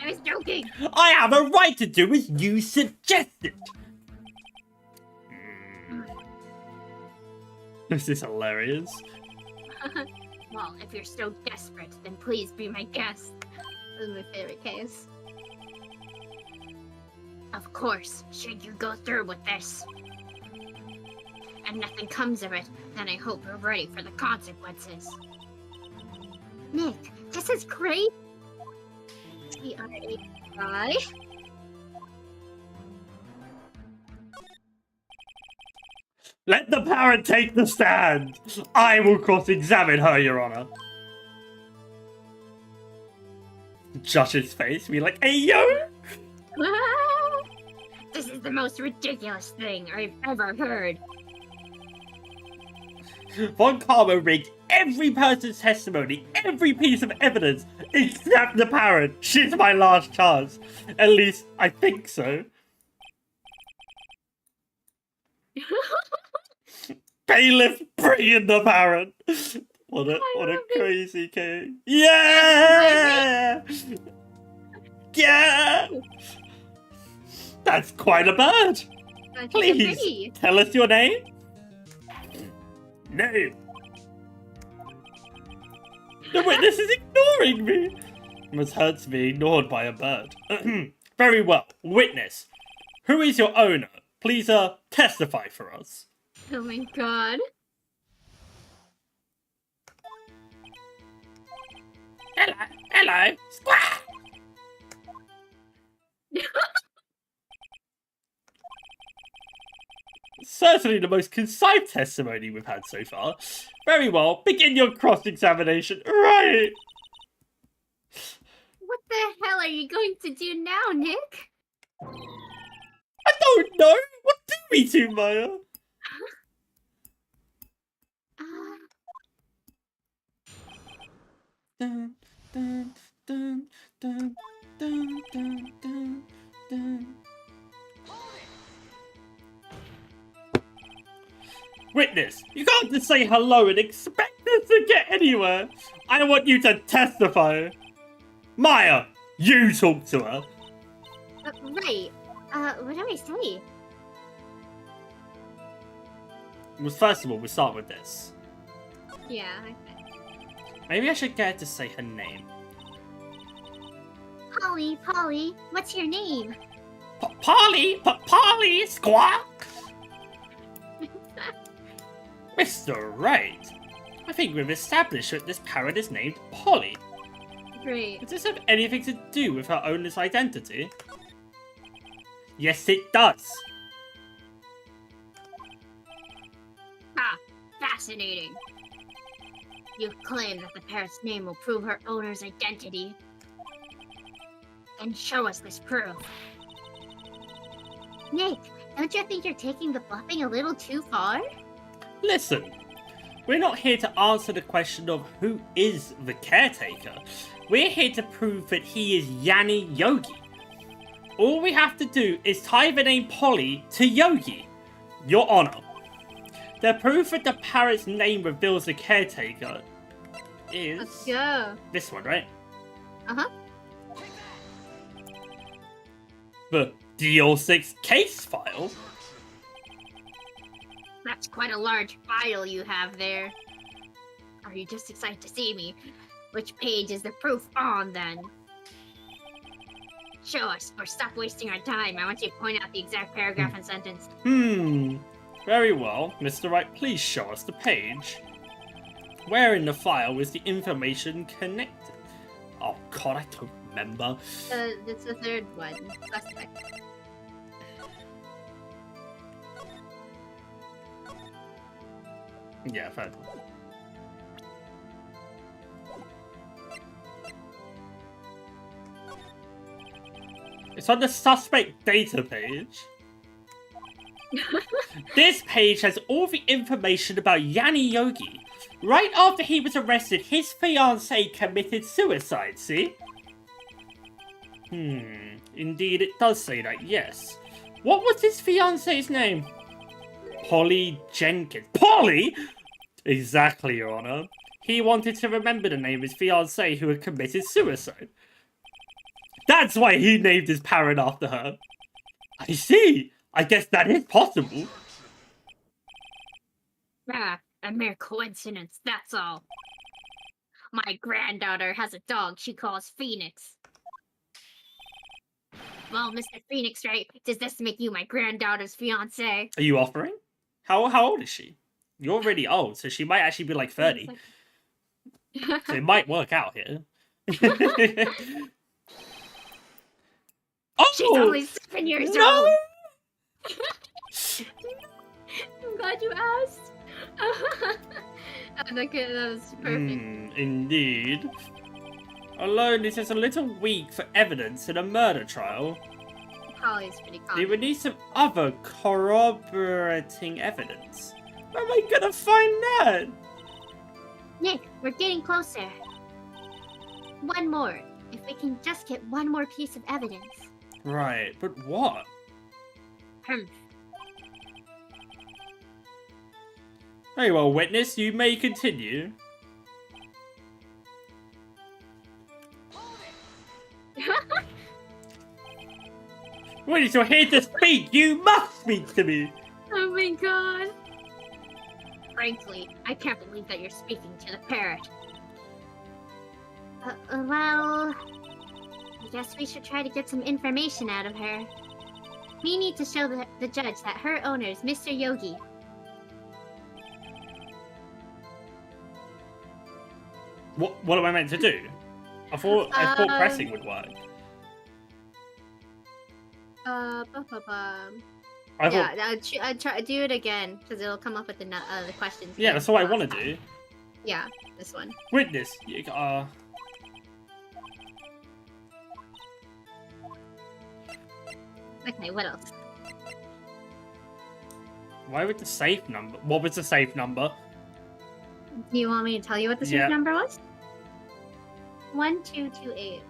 I was joking. I have a right to do as you suggested. This is hilarious. Well, if you're so desperate, then please be my guest. This is my favorite case. Of course, should you go through with this, and nothing comes of it, then I hope you're ready for the consequences. Nick, this is great. T-R-A-I. Let the parrot take the stand. I will cross-examine her, Your Honor. Judge's face be like, hey, yo! This is the most ridiculous thing I've ever heard. Von Karma rigged every person's testimony, every piece of evidence, except the parrot. She's my last chance. At least, I think so. Bailiff, bring in the parrot. What a crazy case. Yeah! Yeah! That's quite a bird. She's so Please, pretty. tell us your name. No. The witness is ignoring me. Must hurt to be ignored by a bird. Very well. Witness, who is your owner? Please, testify for us. Oh my god. Hello. Squawk! Certainly the most concise testimony we've had so far. Very well. Begin your cross-examination. Right. What the hell are you going to do now, Nick? I don't know. What do we do, Maya? Dun, dun, dun, dun, dun, dun, dun, dun. Witness, you can't just say hello and expect us to get anywhere. I want you to testify. Maya, you talk to her. Right. What do I say? Well, first of all, we'll start with this. Yeah. Maybe I should get her to say her name. Polly, what's your name? Polly, squawk! Mr. Wright, I think we've established that this parrot is named Polly. Great. Does this have anything to do with her owner's identity? Yes, it does. Ah, fascinating. You claim that the parrot's name will prove her owner's identity. Then show us this proof. Nick, don't you think you're taking the bluffing a little too far? Listen, we're not here to answer the question of who is the caretaker. We're here to prove that he is Yanni Yogi. All we have to do is tie the name Polly to Yogi. Your Honor, the proof that the parrot's name reveals the caretaker is... Let's go. This one, right? Uh-huh. The DL6 case file? That's quite a large file you have there. Are you just excited to see me? Which page is the proof on, then? Show us, or stop wasting our time. I want you to point out the exact paragraph and sentence. Very well. Mr. Wright, please show us the page. Where in the file is the information connected? Oh god, I don't remember. That's the third one. Suspect. Yeah, third one. It's on the suspect data page. This page has all the information about Yanni Yogi. Right after he was arrested, his fiancée committed suicide, see? Indeed it does say that, yes. What was his fiancée's name? Polly Jenkins. Polly?! Exactly, Your Honor. He wanted to remember the name of his fiancée who had committed suicide. That's why he named his parrot after her. I see. I guess that is possible. Ah, a mere coincidence, that's all. My granddaughter has a dog she calls Phoenix. Well, Mr. Phoenix, right? Does this make you my granddaughter's fiancé? Are you offering? How old is she? You're really old, so she might actually be like 30. So it might work out here. Oh! She's only 7 years No! old! I'm glad you asked. That was perfect. Indeed. Alone, this is a little weak for evidence in a murder trial. Polly's pretty We common. would need some other corroborating evidence. Where am I gonna find that? Nick, we're getting closer. One more. If we can just get one more piece of evidence. Right, but what? Very well, witness, you may continue. Witness, you're here to speak! You must speak to me. Oh my god. Frankly, I can't believe that you're speaking to the parrot. Well, I guess we should try to get some information out of her. We need to show the judge that her owner is Mr. Yogi. What am I meant to do? I thought pressing would work. I try do it again because it'll come up with the questions. Yeah, that's what I want to do. Yeah, this one. Witness. Okay, what else? Why would the safe number? What was the safe number? Do you want me to tell you what the safe number was? 1228.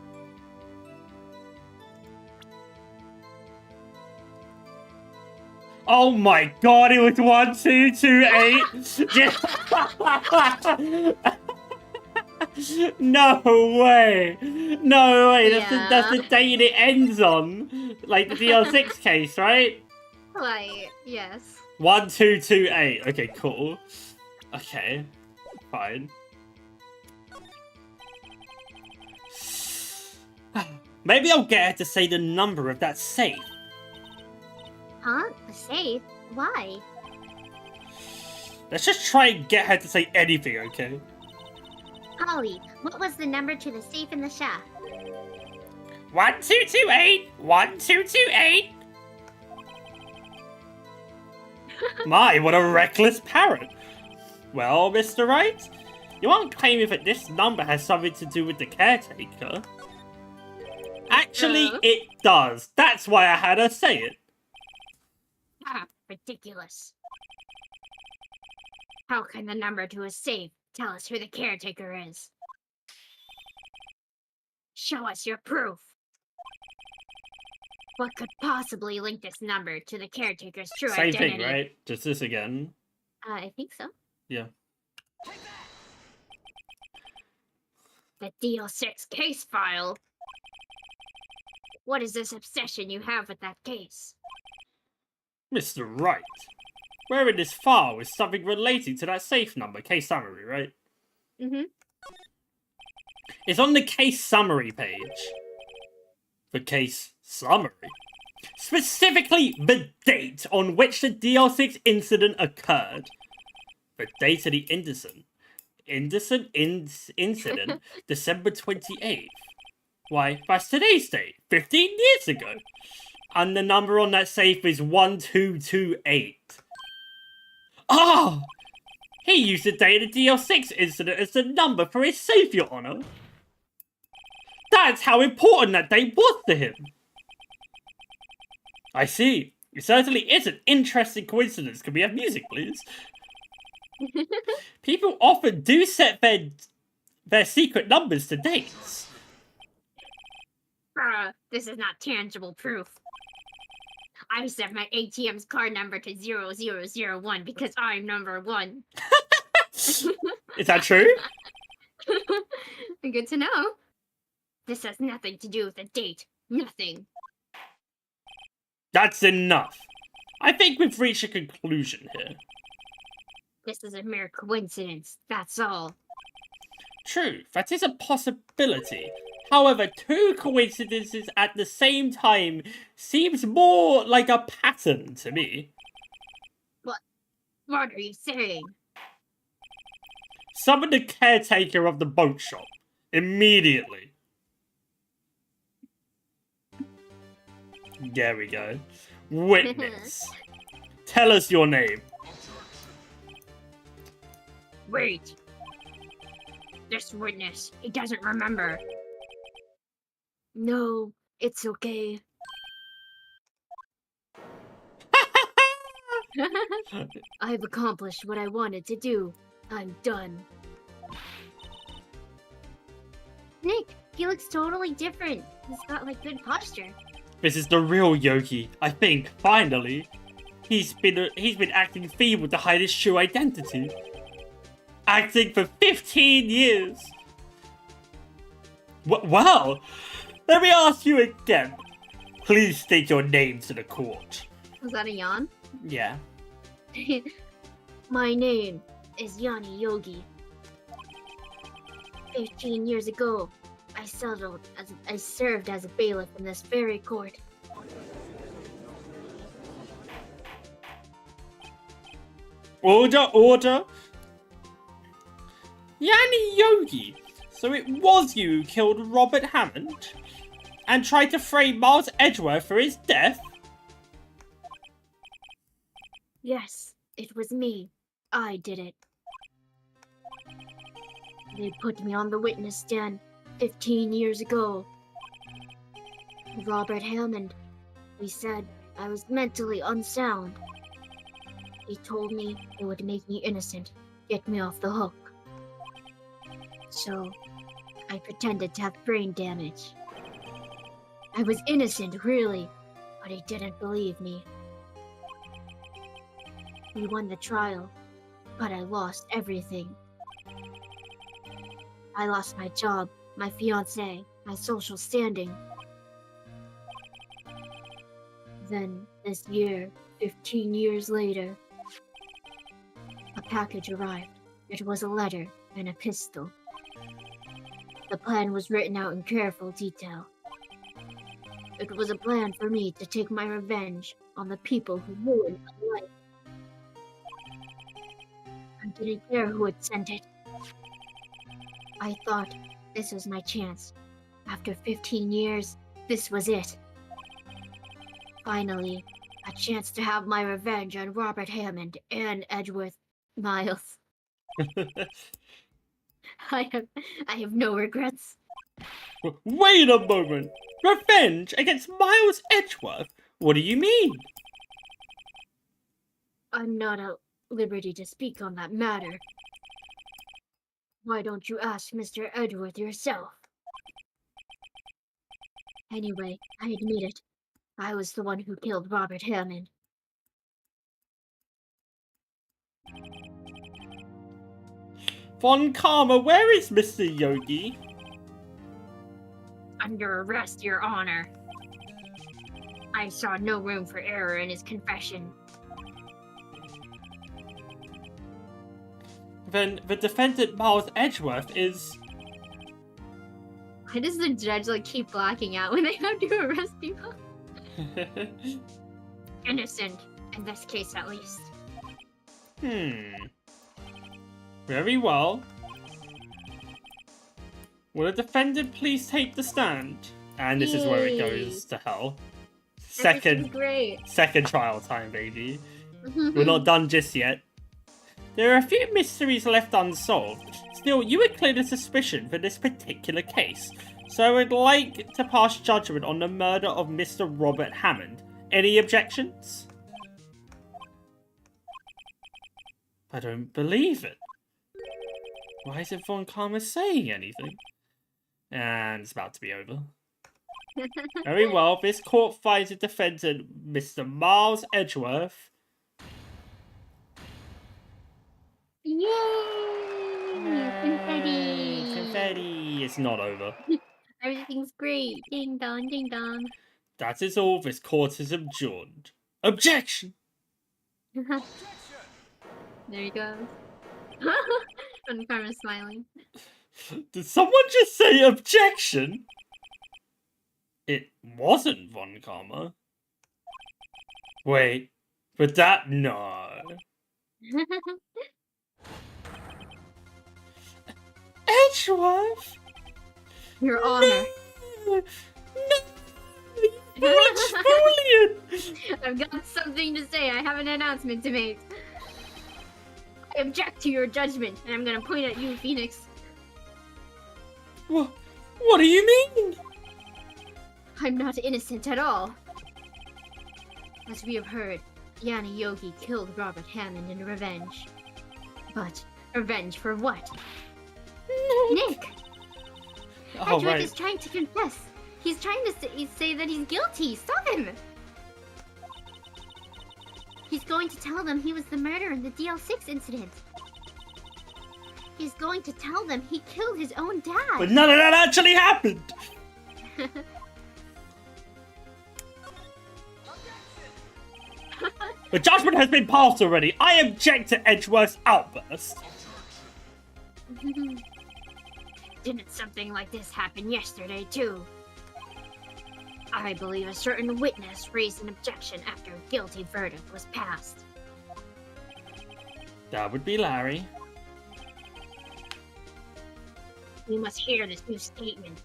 Oh my god, it was 1228. No way! No way! That's the date it ends on, like the DL6 case, right? Right. Yes. 1228. Okay, cool. Okay, fine. Maybe I'll get her to say the number of that safe. Huh? A safe? Why? Let's just try and get her to say anything, okay? Holly, what was the number to the safe in the shaft? 1228. 1228. My, what a reckless parrot. Well, Mr. Wright, you aren't claiming that this number has something to do with the caretaker. Actually, it does. That's why I had her say it. Ah, ridiculous. How can the number to a safe tell us who the caretaker is? Show us your proof. What could possibly link this number to the caretaker's true Same identity? thing, right? Just this again. I think so. Yeah. The DL6 case file. What is this obsession you have with that case? Mr. Wright, where in this file is something relating to that safe number? Case summary, right? Mm-hmm. It's on the case summary page. The case summary? Specifically, the date on which the DL6 incident occurred. The date of the incident, December 28th. Why, that's today's date, 15 years ago. And the number on that safe is 1228. Ah! He used the date of the DL6 incident as the number for his safe, Your Honor. That's how important that date was to him. I see. It certainly is an interesting coincidence. Can we have music, please? People often do set their secret numbers to dates. This is not tangible proof. I set my ATM's card number to 0001 because I'm number 1. Is that true? Good to know. This has nothing to do with the date. Nothing. That's enough. I think we've reached a conclusion here. This is a mere coincidence, that's all. True, that is a possibility. However, 2 coincidences at the same time seems more like a pattern to me. What are you saying? Summon the caretaker of the boat shop. Immediately. There we go. Witness. Tell us your name. Wait. This witness, he doesn't remember. No, it's okay. I've accomplished what I wanted to do. I'm done. Nick, he looks totally different. He's got like good posture. This is the real Yogi, I think, finally. He's been acting feeble to hide his true identity. Acting for 15 years. Well, let me ask you again. Please state your name to the court. Was that a yawn? Yeah. My name is Yanni Yogi. 15 years ago, I served as a bailiff in this very court. Order, order! Yanni Yogi! So it was you who killed Robert Hammond? And tried to frame Miles Edgeworth for his death? Yes, it was me. I did it. They put me on the witness stand 15 years ago. Robert Hammond, he said I was mentally unsound. He told me it would make me innocent, get me off the hook. So, I pretended to have brain damage. I was innocent, really, but he didn't believe me. We won the trial, but I lost everything. I lost my job, my fiancé, my social standing. Then, this year, 15 years later, a package arrived. It was a letter and a pistol. The plan was written out in careful detail. It was a plan for me to take my revenge on the people who ruined my life. I didn't care who had sent it. I thought this was my chance. After 15 years, this was it. Finally, a chance to have my revenge on Robert Hammond and Edgeworth Miles. I have no regrets. Wait a moment! Revenge against Miles Edgeworth? What do you mean? I'm not at liberty to speak on that matter. Why don't you ask Mr. Edgeworth yourself? Anyway, I admit it. I was the one who killed Robert Hammond. Von Karma, where is Mr. Yogi? Under arrest, Your Honor. I saw no room for error in his confession. Then the defendant Miles Edgeworth is... Why does the judge like keep blacking out when they have to arrest people? Innocent, in this case at least. Very well. Will the defendant please take the stand? And this is where it goes to hell. Great. Second trial time, baby. We're not done just yet. There are a few mysteries left unsolved. Still, you were cleared of suspicion for this particular case. So I would like to pass judgment on the murder of Mr. Robert Hammond. Any objections? I don't believe it. Why isn't Von Karma saying anything? And it's about to be over. Very well, this court finds the defendant, Mr. Miles Edgeworth. Yay! Confetti! Confetti! It's not over. Everything's great. Ding dong, ding dong. That is all. This court is adjourned. Objection! There he goes. Von Karma's smiling. Did someone just say objection? It wasn't Von Karma. Wait, but that... no. Edgeworth? Your Honor. No! Julian! I've got something to say. I have an announcement to make. I object to your judgment, and I'm gonna point at you, Phoenix. What do you mean? I'm not innocent at all. As we have heard, Yanni Yogi killed Robert Hammond in revenge. But revenge for what? Nick! Oh, Edgeworth right. is trying to confess. He's trying to say that he's guilty. Stop him! He's going to tell them he was the murderer in the DL6 incident. He's going to tell them he killed his own dad. But none of that actually happened! The judgment has been passed already. I object to Edgeworth's outburst. Didn't something like this happen yesterday, too? I believe a certain witness raised an objection after a guilty verdict was passed. That would be Larry. We must hear this new statement.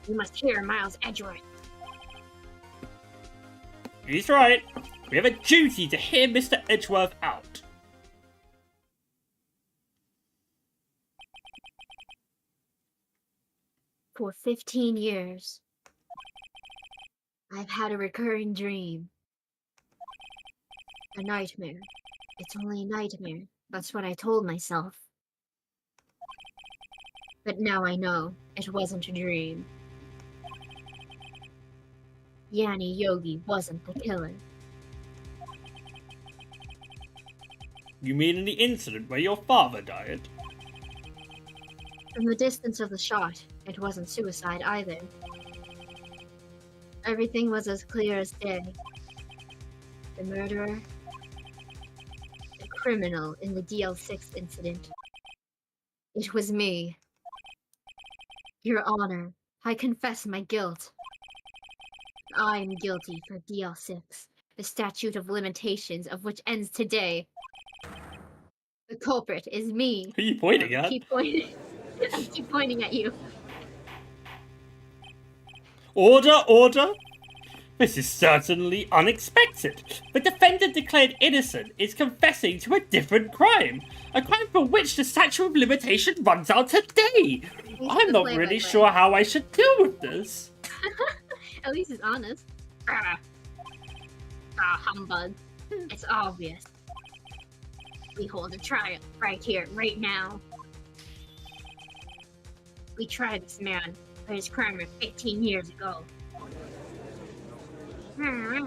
We must hear Miles Edgeworth. He's right. We have a duty to hear Mr. Edgeworth out. For 15 years, I've had a recurring dream. A nightmare. It's only a nightmare. That's what I told myself. But now I know it wasn't a dream. Yanni Yogi wasn't the killer. You mean in the incident where your father died? From the distance of the shot, it wasn't suicide either. Everything was as clear as day. The murderer, the criminal in the DL6 incident. It was me. Your Honor, I confess my guilt. I'm guilty for DL6, the statute of limitations of which ends today. The culprit is me. Who are you pointing at? I keep pointing at you. Order, order! This is certainly unexpected. The defendant declared innocent is confessing to a different crime. A crime for which the statute of limitation runs out today. I'm not really sure how I should deal with this. At least he's honest. Humbug. It's obvious. We hold a trial right here, right now. We tried this man for his crime of 15 years ago. I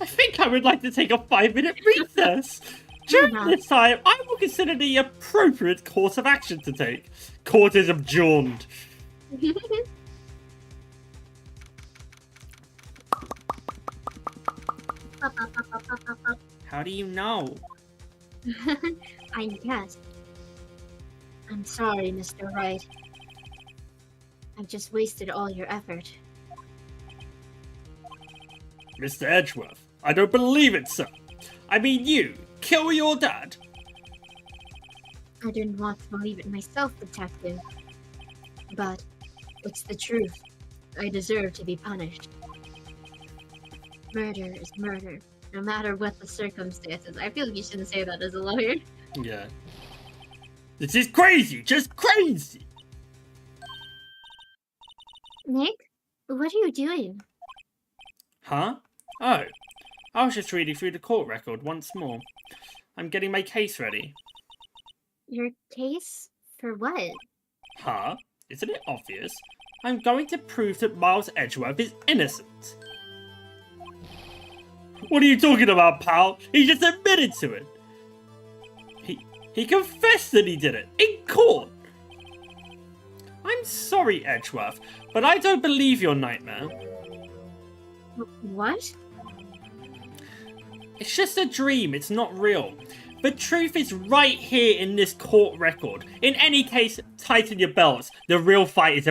think I would like to take a 5-minute recess. During this time, I will consider the appropriate course of action to take. Court is adjourned. How do you know? I guess. I'm sorry, Mr. Wright. I've just wasted all your effort. Mr. Edgeworth, I don't believe it, sir. I mean you. Kill your dad. I didn't want to believe it myself, Detective. But it's the truth. I deserve to be punished. Murder is murder, no matter what the circumstances. I feel like you shouldn't say that as a lawyer. Yeah. This is crazy! Just crazy! Nick? What are you doing? Huh? Oh. I was just reading through the court record once more. I'm getting my case ready. Your case? For what? Huh? Isn't it obvious? I'm going to prove that Miles Edgeworth is innocent. What are you talking about, pal? He just admitted to it. He confessed that he did it in court. I'm sorry, Edgeworth, but I don't believe your nightmare. What? It's just a dream, it's not real. The truth is right here in this court record. In any case, tighten your belts. The real fight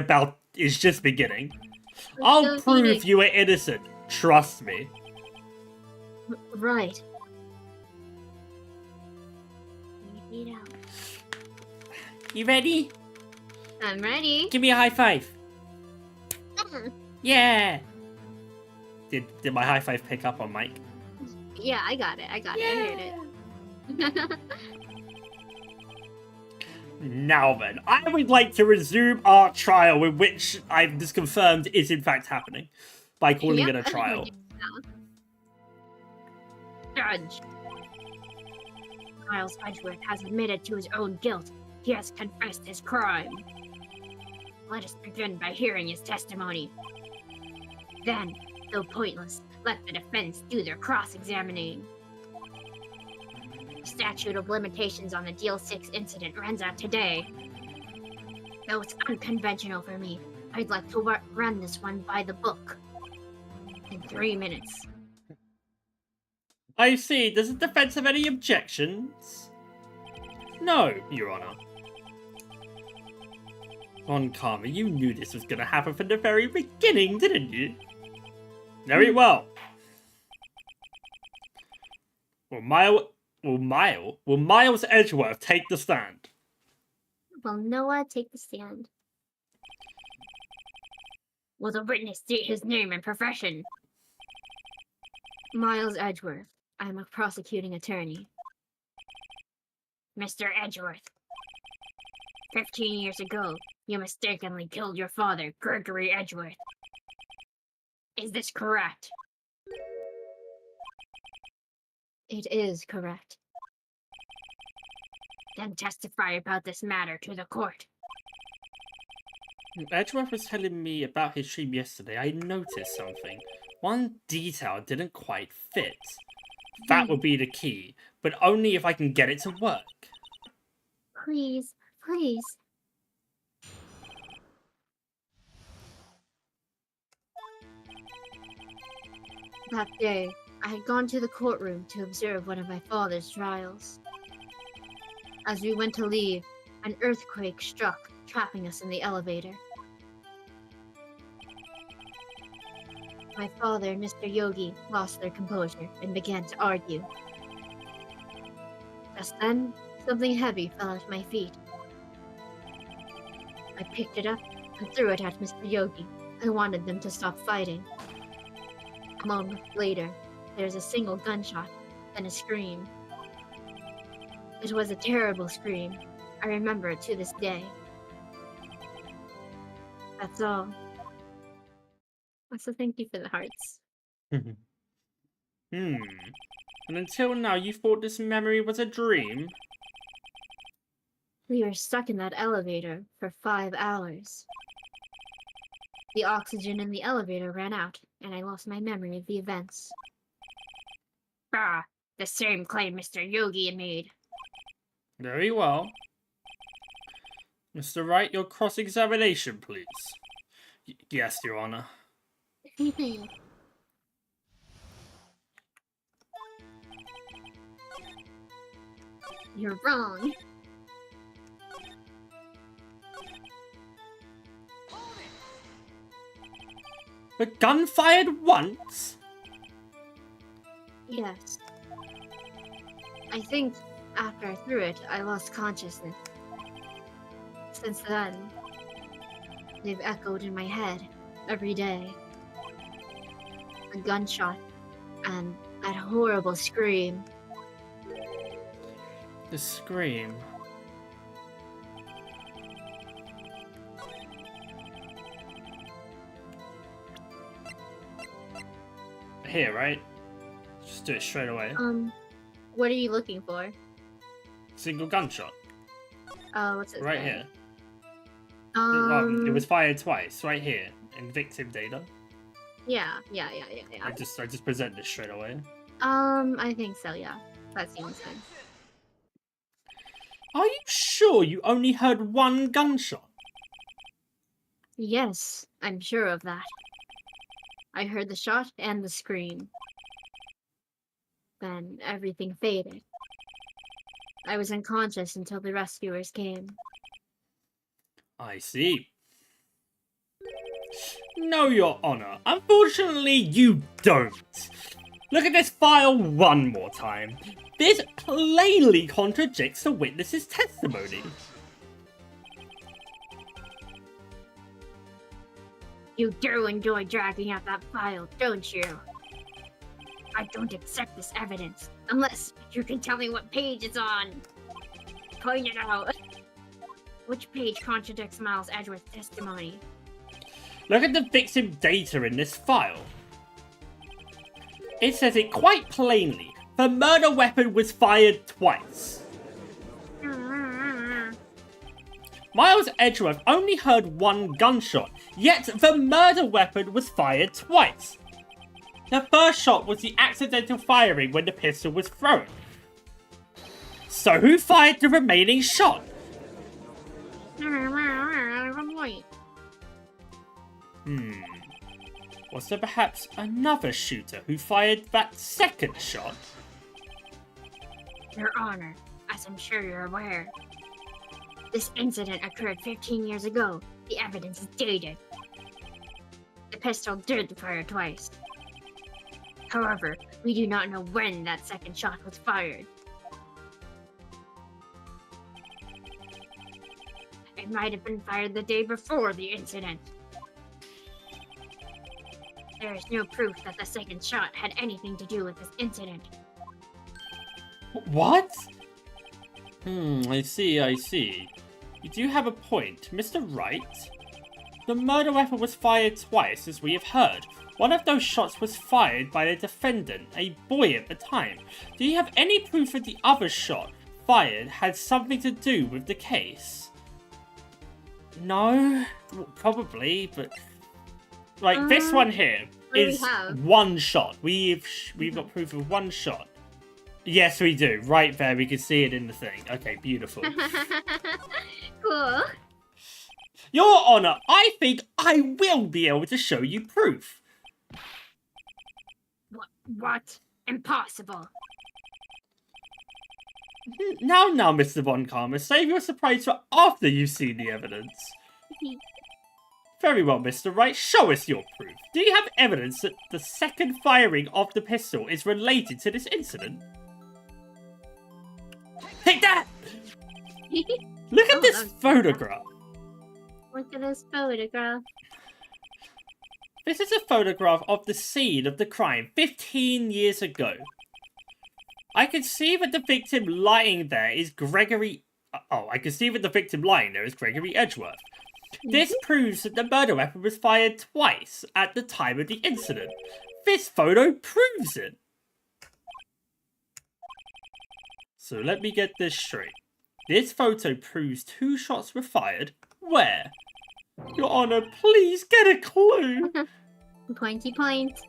is just beginning. I'll prove you are innocent. Trust me. Right. You ready? I'm ready. Give me a high five. Yeah. Did my high five pick up on Mike? Yeah, I got it. I heard it. Now then, I would like to resume our trial, in which I've just confirmed is in fact happening, by calling it a trial. Judge. Miles Edgeworth has admitted to his own guilt. He has confessed his crime. Let us begin by hearing his testimony. Then, though pointless, let the defense do their cross-examining. The statute of limitations on the DL6 incident runs out today. Though it's unconventional for me, I'd like to run this one by the book. In 3 minutes. I see. Does the defense have any objections? No, Your Honor. Von Karma, you knew this was gonna happen from the very beginning, didn't you? Very well. Will Miles Edgeworth take the stand? Will Noah take the stand? Will the witness state his name and profession? Miles Edgeworth. I'm a prosecuting attorney. Mr. Edgeworth. 15 years ago, you mistakenly killed your father, Gregory Edgeworth. Is this correct? It is correct. Then testify about this matter to the court. Edgeworth was telling me about his stream yesterday. I noticed something. One detail didn't quite fit. That would be the key, but only if I can get it to work. Please, please. That day, I had gone to the courtroom to observe one of my father's trials. As we went to leave, an earthquake struck, trapping us in the elevator. My father and Mr. Yogi lost their composure and began to argue. Just then, something heavy fell at my feet. I picked it up and threw it at Mr. Yogi. I wanted them to stop fighting. A moment later, there's a single gunshot, then a scream. It was a terrible scream. I remember it to this day. That's all. Also, thank you for the hearts. And until now, you thought this memory was a dream? We were stuck in that elevator for 5 hours. The oxygen in the elevator ran out, and I lost my memory of the events. Ah, the same claim Mr. Yogi made. Very well. Mr. Wright, your cross-examination, please. Yes, Your Honor. You're wrong. The gun fired once? Yes. I think after I threw it, I lost consciousness. Since then, they've echoed in my head every day. A gunshot and that horrible scream. The scream. Here, right? Just do it straight away. What are you looking for? Single gunshot. Oh, what's it Right say? here. It was fired twice, right here, in victim data. Yeah. I just present this straight away. I think so, yeah. That seems fine. Are you sure you only heard one gunshot? Yes, I'm sure of that. I heard the shot and the scream. Then everything faded. I was unconscious until the rescuers came. I see. No, Your Honor. Unfortunately, you don't. Look at this file one more time. This plainly contradicts the witness's testimony. You do enjoy dragging out that file, don't you? I don't accept this evidence, unless you can tell me what page it's on. Point it out. Which page contradicts Miles Edgeworth's testimony? Look at the victim data in this file. It says it quite plainly. The murder weapon was fired twice. Miles Edgeworth only heard one gunshot, yet the murder weapon was fired twice. The first shot was the accidental firing when the pistol was thrown. So who fired the remaining shot? Was there perhaps another shooter who fired that second shot? Your Honor, as I'm sure you're aware, this incident occurred 15 years ago. The evidence is dated. The pistol did fire twice. However, we do not know when that second shot was fired. It might have been fired the day before the incident. There is no proof that the second shot had anything to do with this incident. What? I see. You do have a point, Mr. Wright. The murder weapon was fired twice, as we have heard. One of those shots was fired by the defendant, a boy at the time. Do you have any proof that the other shot fired had something to do with the case? No? Well, probably, but... Like, this one here is one shot. We've got proof of one shot. Yes, we do. Right there, we can see it in the thing. Okay, beautiful. Cool. Your Honor, I think I will be able to show you proof. What? Impossible. Now, Mr. Von Karma, save your surprise for after you've seen the evidence. Very well, Mr. Wright, show us your proof. Do you have evidence that the second firing of the pistol is related to this incident? Take that! Look at this photograph. Look at this photograph. This is a photograph of the scene of the crime 15 years ago. I can see that the victim lying there is Gregory... Oh, I can see that the victim lying there is Gregory Edgeworth. This proves that the murder weapon was fired twice at the time of the incident. This photo proves it. So let me get this straight. This photo proves 2 shots were fired. Where? Your Honor, please get a clue. Pointy point.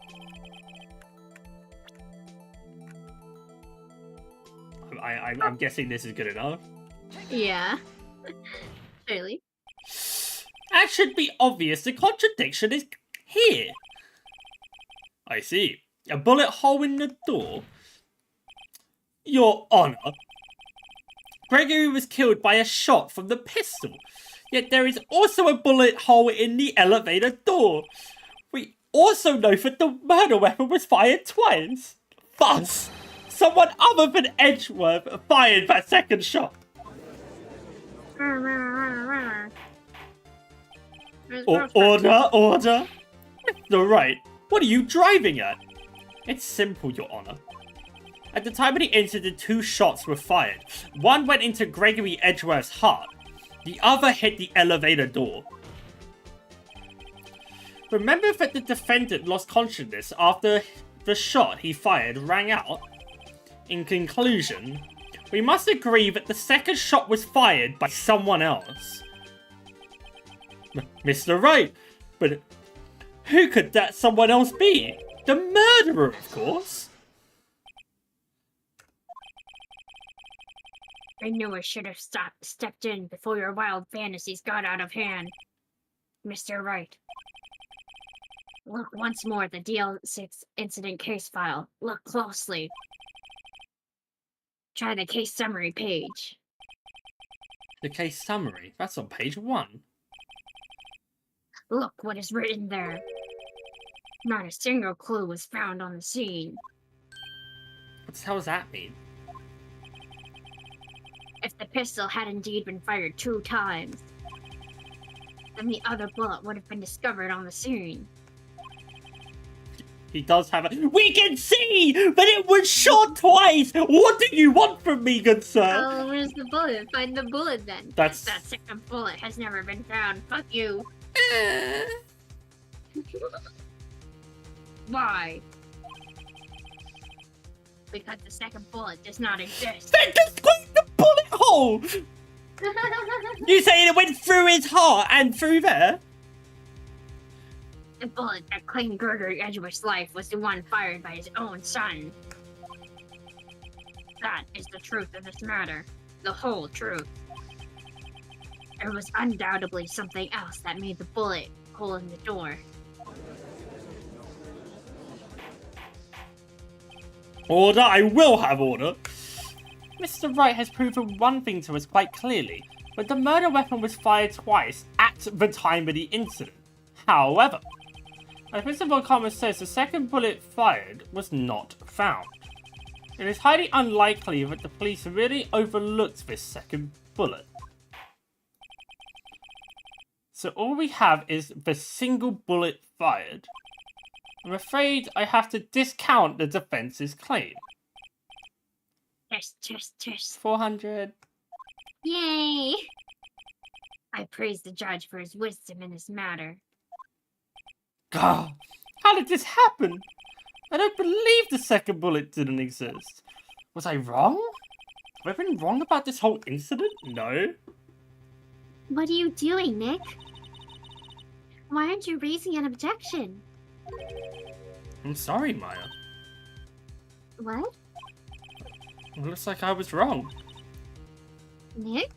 I'm guessing this is good enough. Yeah. Surely. That should be obvious. The contradiction is here. I see. A bullet hole in the door. Your Honor. Gregory was killed by a shot from the pistol. Yet there is also a bullet hole in the elevator door. We also know that the murder weapon was fired twice. Thus, someone other than Edgeworth fired that second shot. Order. Mr. Wright, what are you driving at? It's simple, Your Honor. At the time of the incident, 2 shots were fired. One went into Gregory Edgeworth's heart. The other hit the elevator door. Remember that the defendant lost consciousness after the shot he fired rang out? In conclusion, we must agree that the second shot was fired by someone else. Mr. Wright, but who could that someone else be? The murderer, of course. I knew I should have stepped in before your wild fantasies got out of hand. Mr. Wright. Look once more at the DL6 incident case file. Look closely. Try the case summary page. The case summary? That's on page 1. Look what is written there. Not a single clue was found on the scene. What the hell does that mean? If the pistol had indeed been fired 2 times, then the other bullet would have been discovered on the scene. He does have a... We can see that it was shot twice! What do you want from me, good sir? Oh, where's the bullet? Find the bullet then. That's... That second bullet has never been found. Fuck you. Why? Because the second bullet does not exist. Then just close the bullet hole! You saying it went through his heart and through there? The bullet that claimed Gregory Edgeworth's life was the one fired by his own son. That is the truth of this matter. The whole truth. There was undoubtedly something else that made the bullet hole in the door. Order? I will have order! Mr. Wright has proven one thing to us quite clearly, but the murder weapon was fired twice at the time of the incident. However, as Mr. Volkama says, the second bullet fired was not found. It is highly unlikely that the police really overlooked this second bullet. So all we have is the single bullet fired. I'm afraid I have to discount the defense's claim. Test. 400. Yay! I praise the judge for his wisdom in this matter. God, how did this happen? I don't believe the second bullet didn't exist. Was I wrong? Have I been wrong about this whole incident? No. What are you doing, Nick? Why aren't you raising an objection? I'm sorry, Maya. What? It looks like I was wrong. Nick?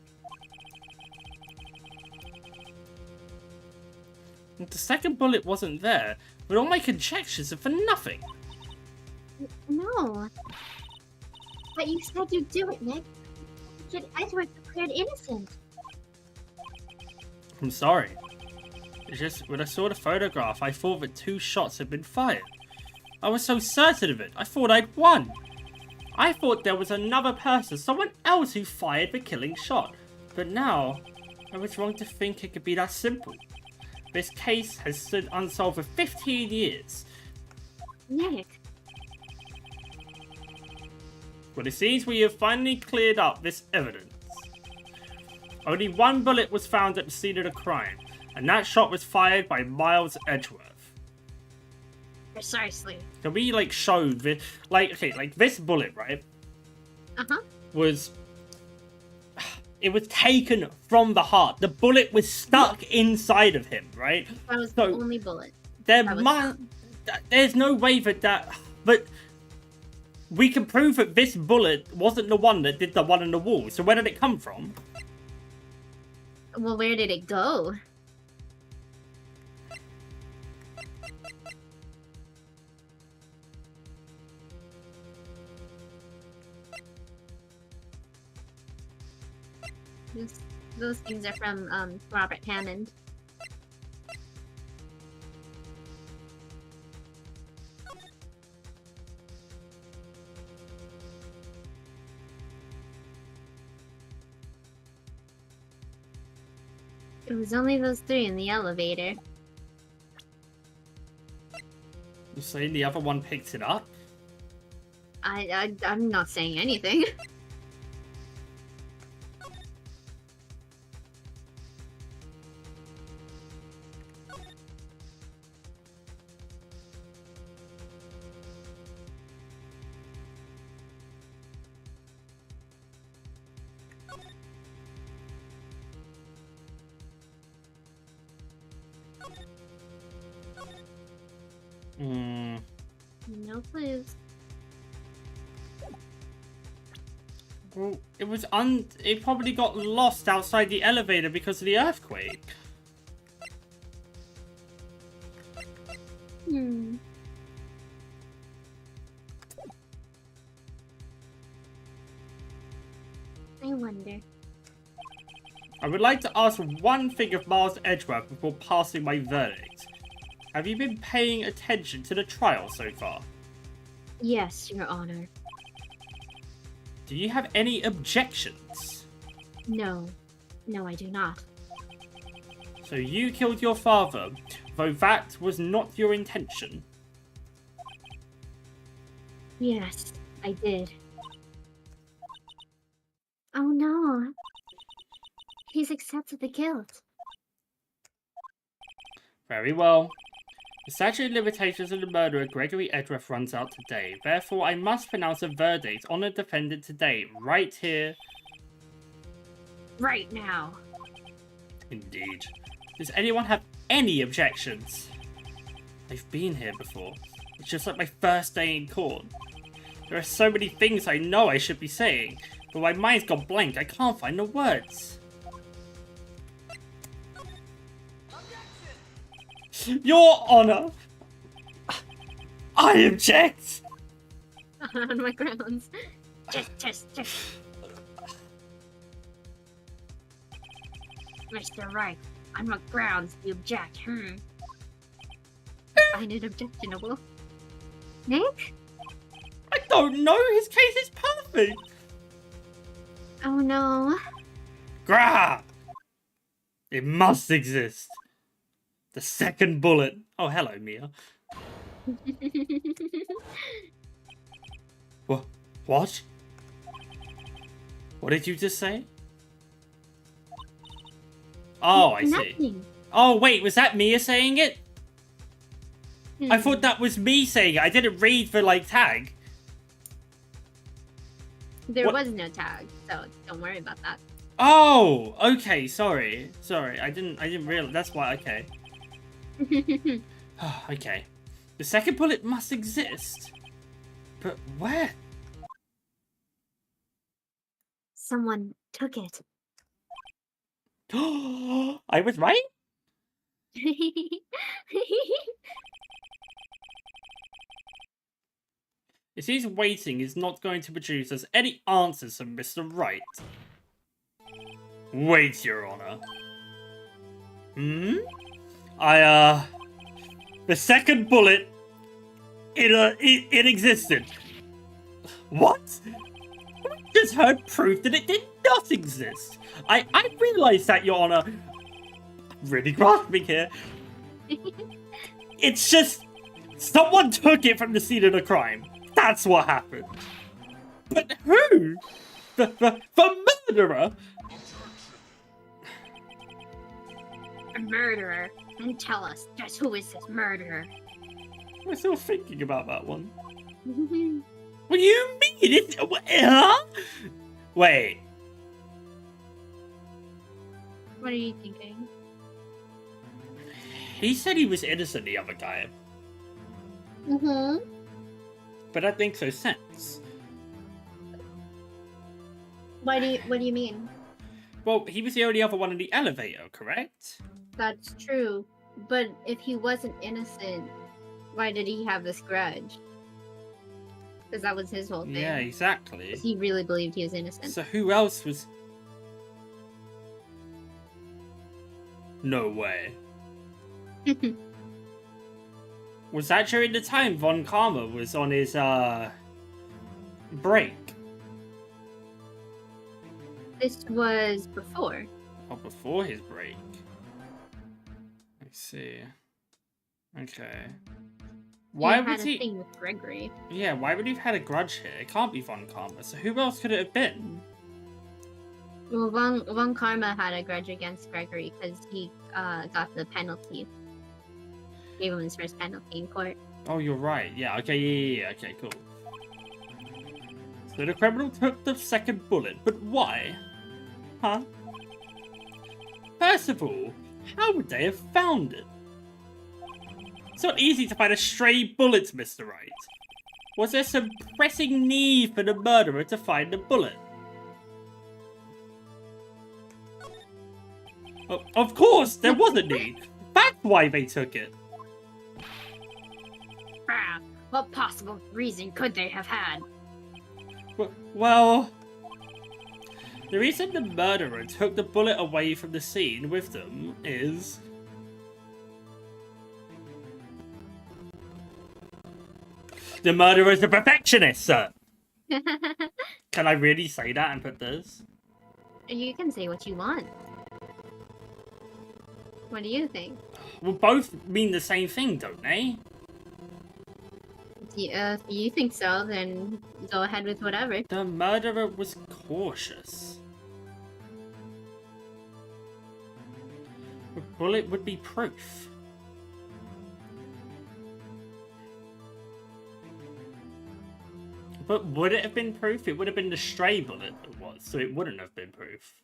If the second bullet wasn't there, but all my conjectures are for nothing. No. But you said you'd do it, Nick. Kid Edward declared innocent. I'm sorry. It's just, when I saw the photograph, I thought that 2 shots had been fired. I was so certain of it, I thought I'd won. I thought there was another person, someone else who fired the killing shot. But now, I was wrong to think it could be that simple. This case has stood unsolved for 15 years. Nick. But it seems we have finally cleared up this evidence. Only 1 bullet was found at the scene of the crime, and that shot was fired by Miles Edgeworth. Precisely. Can we, like, show this? Like, okay, like, this bullet, right? Uh-huh. Was... It was taken from the heart. The bullet was stuck inside of him, right? That was the only bullet. There's no way that... But... We can prove that this bullet wasn't the one that did the one in the wall. So where did it come from? Well, where did it go? Those things are from Robert Hammond. It was only those 3 in the elevator. You saying the other one picked it up? I'm not saying anything. No clues. Well, it probably got lost outside the elevator because of the earthquake. I wonder. I would like to ask one thing of Miles Edgeworth before passing my verdict. Have you been paying attention to the trial so far? Yes, Your Honor. Do you have any objections? No. No, I do not. So you killed your father, though that was not your intention? Yes, I did. Oh no. He's accepted the guilt. Very well. The statute of limitations of the murderer Gregory Edgeworth runs out today. Therefore, I must pronounce a verdict on the defendant today, right here. Right now. Indeed. Does anyone have any objections? I've been here before. It's just like my first day in court. There are so many things I know I should be saying, but my mind's gone blank. I can't find the words. Your Honor, I object. On my grounds. Just. Mr. Wright, on what grounds do you object? Find it objectionable. Nick? I don't know. His case is perfect. Oh no. Grah! It must exist. The second bullet. Oh, hello, Mia. What? What? What did you just say? Oh, I see. Nothing. Oh, wait, was that Mia saying it? I Hmm. thought that was me saying it. I didn't read the, like, tag. There What? was no tag, so don't worry about that. Oh, okay, sorry. Sorry, I didn't realize. That's why, okay. Okay. The second bullet must exist. But where? Someone took it. I was right? It seems waiting is not going to produce us any answers from Mr. Wright. Wait, Your Honor. The second bullet, it existed. What? We just heard proof that it did not exist. I realize that, Your Honor. Really grasping here. It's just someone took it from the scene of the crime. That's what happened. But who? The murderer? A murderer. Then tell us, just who is this murderer? We're still thinking about that one. What do you mean? It's, huh? Wait. What are you thinking? He said he was innocent, the other guy. Mm-hmm. But that makes no sense. What do you mean? Well, he was the only other one in the elevator, correct? That's true. But if he wasn't innocent, why did he have this grudge? Because that was his whole thing. Yeah, exactly. 'Cause he really believed he was innocent. So who else was... No way. Was that during the time Von Karma was on his, break? This was before. Or before his break? Let's see. Okay. Why he would had he... a thing with Gregory. Yeah, why would he have had a grudge here? It can't be Von Karma, so who else could it have been? Well, Von Karma had a grudge against Gregory because he got the penalty. Gave him his first penalty in court. Oh, you're right. Yeah, okay, yeah. Okay, cool. So the criminal took the second bullet, but why? Huh? First of all, how would they have found it? It's not easy to find a stray bullet, Mr. Wright. Was there some pressing need for the murderer to find the bullet? Oh, of course, there was a need. That's why they took it. Ah, what possible reason could they have had? Well, the reason the murderer took the bullet away from the scene with them is... The murderer is a perfectionist, sir! Can I really say that and put this? You can say what you want. What do you think? Well, both mean the same thing, don't they? If you think so, then go ahead with whatever. The murderer was cautious. The bullet would be proof. But would it have been proof? It would have been the stray bullet that was, so it wouldn't have been proof.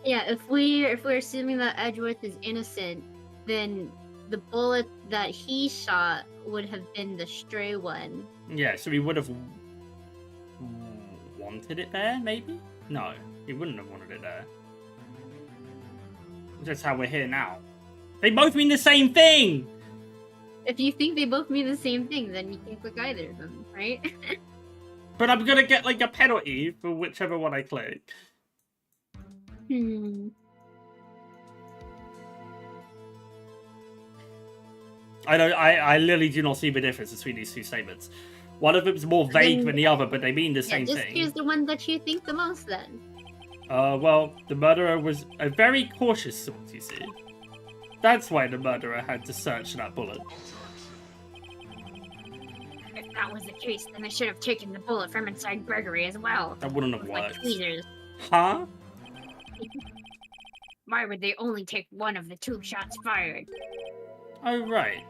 Yeah, if we're assuming that Edgeworth is innocent, then the bullet that he shot would have been the stray one. Yeah, so he would have wanted it there, maybe? No, he wouldn't have wanted it there. That's how we're here now. They both mean the same thing! If you think they both mean the same thing, then you can click either of them, right? But I'm gonna get, like, a penalty for whichever one I click. I literally do not see the difference between these two statements. One of them's more vague than the other, but they mean the same just thing. choose the one that you think the most, then. Well, the murderer was a very cautious sort, you see. That's why the murderer had to search that bullet. If that was the case, then they should have taken the bullet from inside Gregory as well. That wouldn't have With, like, worked. tweezers. Huh? Why would they only take one of the 2 shots fired? Oh, right.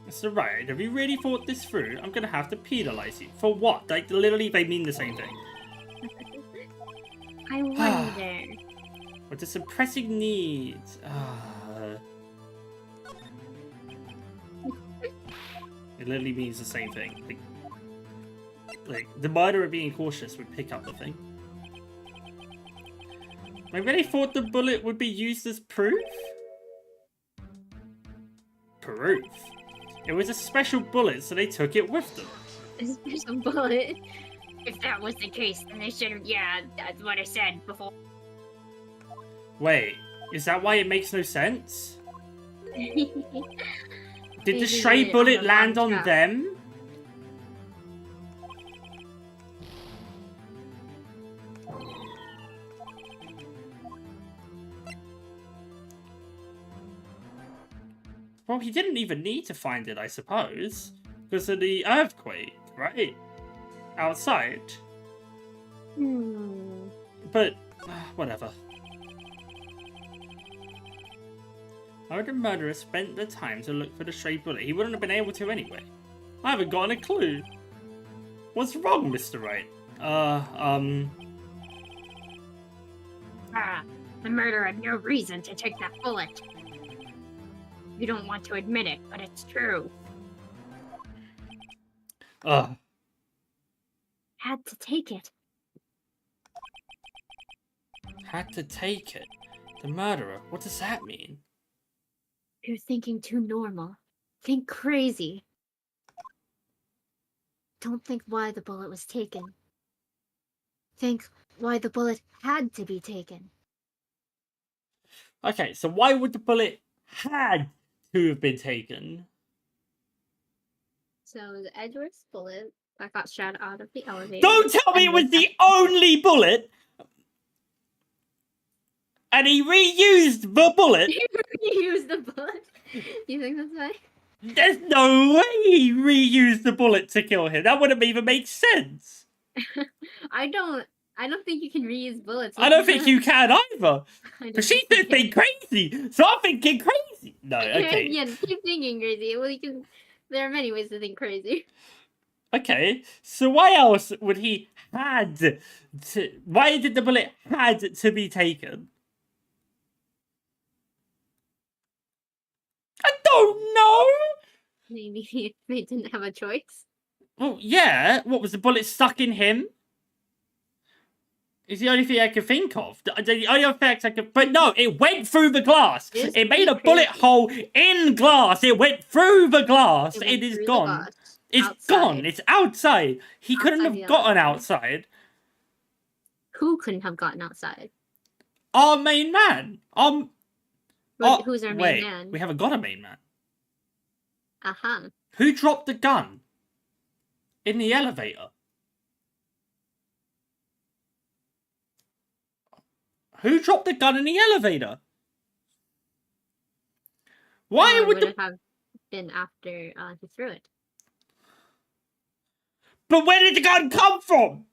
Mr. Wright, have you really thought this through? I'm gonna have to penalize you. For what? Like, literally, they mean the same thing. I wonder. With the suppressing needs. It literally means the same thing. Like, the murderer being cautious would pick up the thing. I really thought the bullet would be used as proof? Proof? It was a special bullet, so they took it with them. A special bullet. If that was the case, then they should have. Yeah, that's what I said before. Wait, is that why it makes no sense? Did Maybe the stray on bullet the land wrong on track. them? Well, he didn't even need to find it, I suppose. Because of the earthquake, right? Outside. But, whatever. Why would the murderer spent the time to look for the stray bullet? He wouldn't have been able to anyway. I haven't gotten a clue. What's wrong, Mr. Wright? The murderer had no reason to take that bullet. You don't want to admit it, but it's true. Had to take it. Had to take it. The murderer. What does that mean? You're thinking too normal. Think crazy. Don't think why the bullet was taken. Think why the bullet had to be taken. Okay, so why would the bullet had to have been taken? So the Edward's bullet that got shot out of the elevator. Don't tell me it was the only bullet! And he reused the bullet! He used the bullet? You think that's right? There's no way he reused the bullet to kill him. That wouldn't even make sense. I don't think you can reuse bullets. I don't think you can either. I don't But she's think you thinking crazy, so I'm thinking crazy. No, can. okay. Yeah, keep thinking crazy. Well, you can. There are many ways to think crazy. Okay, so why else would he had to... Why did the bullet had to be taken? I don't know! Maybe they didn't have a choice. Well, yeah. What, was the bullet stuck in him? It's the only thing I can think of. The only effect I could... But no, it went through the glass. It made a bullet hole in glass. It went through the glass. It is gone. It's gone. It's outside. He couldn't have gotten outside. Who couldn't have gotten outside? Our main man. Who's our main wait, man? we haven't got a main man. Uh-huh. Who dropped the gun? In the elevator. Who dropped the gun in the elevator? Why would it have been after he threw it? But where did the gun come from?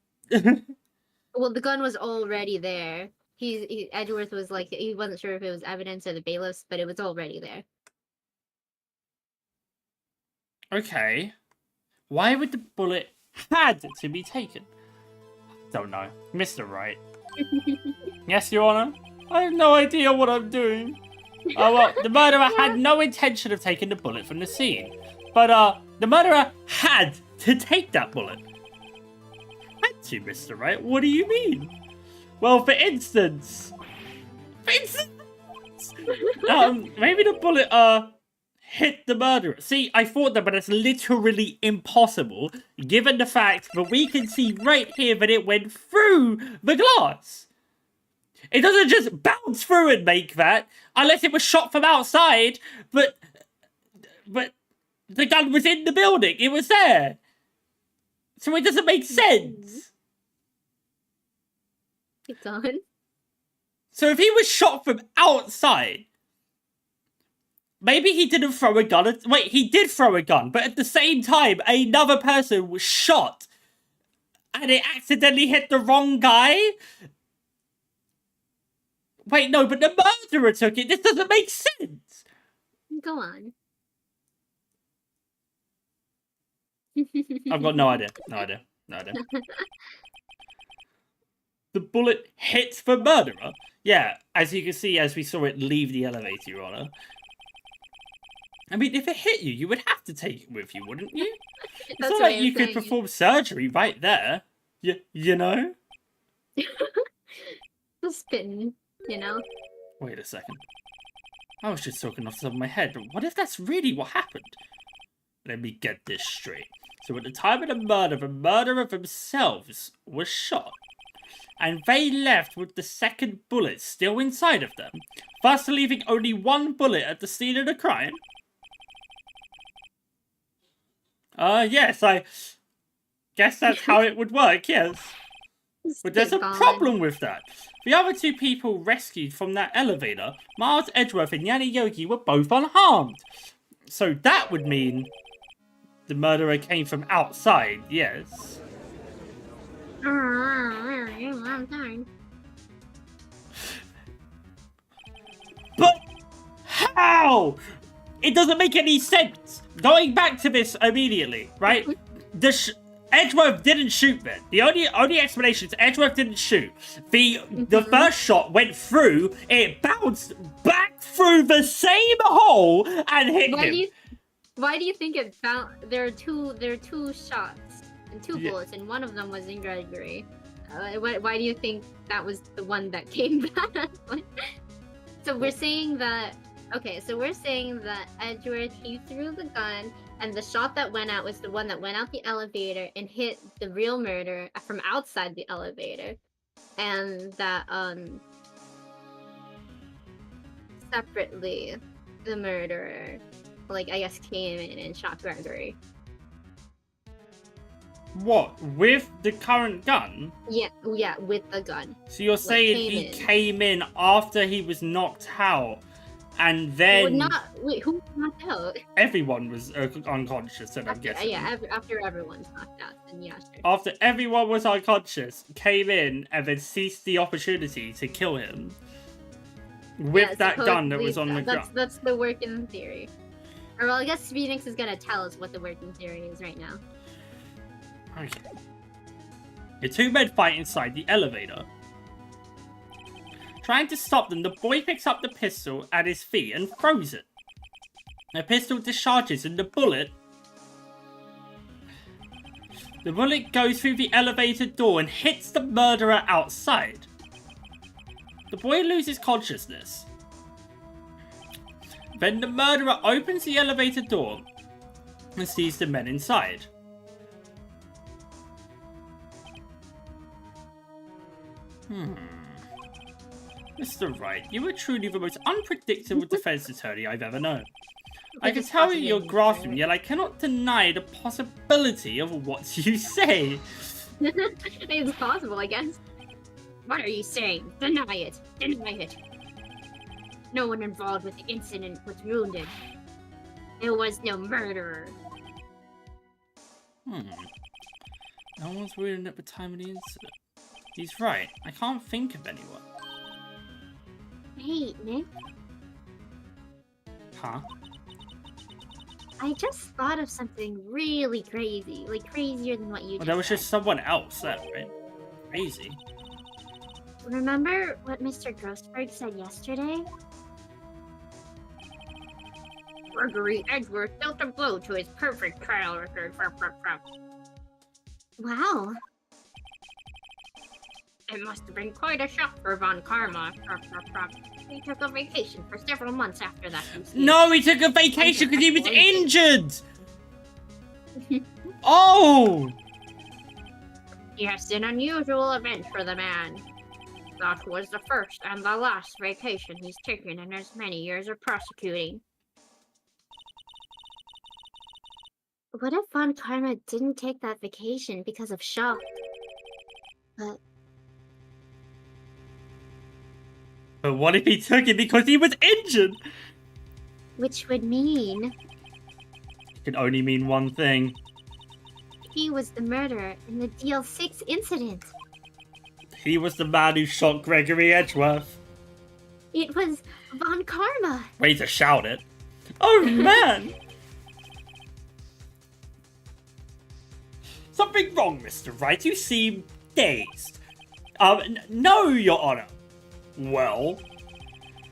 Well, the gun was already there. Edgeworth was like, he wasn't sure if it was evidence or the bailiffs, but it was already there. Okay. Why would the bullet had to be taken? Don't know. Mr. Wright. Yes, Your Honor? I have no idea what I'm doing. Well, the murderer had no intention of taking the bullet from the scene. But, the murderer had to take that bullet. Had to, Mr. Wright? What do you mean? Well, for instance, maybe the bullet hit the murderer. See, I thought that, but it's literally impossible, given the fact that we can see right here that it went through the glass. It doesn't just bounce through and make that, unless it was shot from outside, but the gun was in the building. It was there. So it doesn't make sense. It's on. So if he was shot from outside, maybe he didn't throw a gun. Wait, he did throw a gun, but at the same time, another person was shot, and it accidentally hit the wrong guy? Wait, no, but the murderer took it. This doesn't make sense. Go on. I've got no idea. No idea. The bullet hits the murderer. Yeah, as you can see, as we saw it leave the elevator, Your Honor. I mean, if it hit you, you would have to take it with you, wouldn't you? It's not like you could perform surgery right there. You know? The spin, you know? Wait a second. I was just talking off the top of my head, but what if that's really what happened? Let me get this straight. So at the time of the murderer themselves was shot, and they left with the second bullet still inside of them, thus leaving only one bullet at the scene of the crime? Yes, I guess that's how it would work, yes. But there's a problem with that. The other two people rescued from that elevator, Miles Edgeworth and Yanni Yogi, were both unharmed. So that would mean the murderer came from outside, yes. But how? It doesn't make any sense. Going back to this immediately, right? Edgeworth didn't shoot then. The only explanation is Edgeworth didn't shoot. The first shot went through, it bounced back through the same hole and hit him. Why do you think it bounced? There are two shots and two bullets, and one of them was in Gregory. Why do you think that was the one that came back? So we're saying that. Okay, so we're saying that Edgeworth, he threw the gun, and the shot that went out was the one that went out the elevator and hit the real murderer from outside the elevator. And that, separately, the murderer, like, I guess came in and shot Gregory. What? With the current gun? Yeah, with the gun. So you're saying he came in after he was knocked out? And then who knocked out? Everyone was unconscious, and I'm guessing. Yeah, after everyone's knocked out, then yeah, sure. After everyone was unconscious, came in and then seized the opportunity to kill him with that gun that was on the ground. That's the working theory. Or well, I guess Phoenix is gonna tell us what the working theory is right now. Okay. The two men fight inside the elevator. Trying to stop them, the boy picks up the pistol at his feet and throws it. The pistol discharges and the bullet goes through the elevator door and hits the murderer outside. The boy loses consciousness. Then the murderer opens the elevator door and sees the men inside. Mr. Wright, you are truly the most unpredictable defense attorney I've ever known. I can tell you're grasping, yet I cannot deny the possibility of what you say. It's possible, I guess. What are you saying? Deny it. Deny it. No one involved with the incident was wounded. There was no murderer. No one's wounded at the time of the incident. He's right. I can't think of anyone. Hey, Nick. Huh? I just thought of something really crazy. Like, crazier than what you Well, that was just someone else, that, right? Crazy. Remember what Mr. Grossberg said yesterday? Gregory Edgeworth dealt a blow to his perfect trial record. Wow. It must have been quite a shock for Von Karma. He took a vacation for several months after that. No, he took a vacation because he was injured! Oh! Yes, an unusual event for the man. That was the first and the last vacation he's taken in his many years of prosecuting. What if Von Karma didn't take that vacation because of shock? But what if he took it because he was injured? Which would mean It can only mean one thing. he was the murderer in the DL6 incident. He was the man who shot Gregory Edgeworth. It was Von Karma. Way to shout it. Oh, man! Something wrong, Mr. Wright. You seem dazed. No, Your Honor. Well,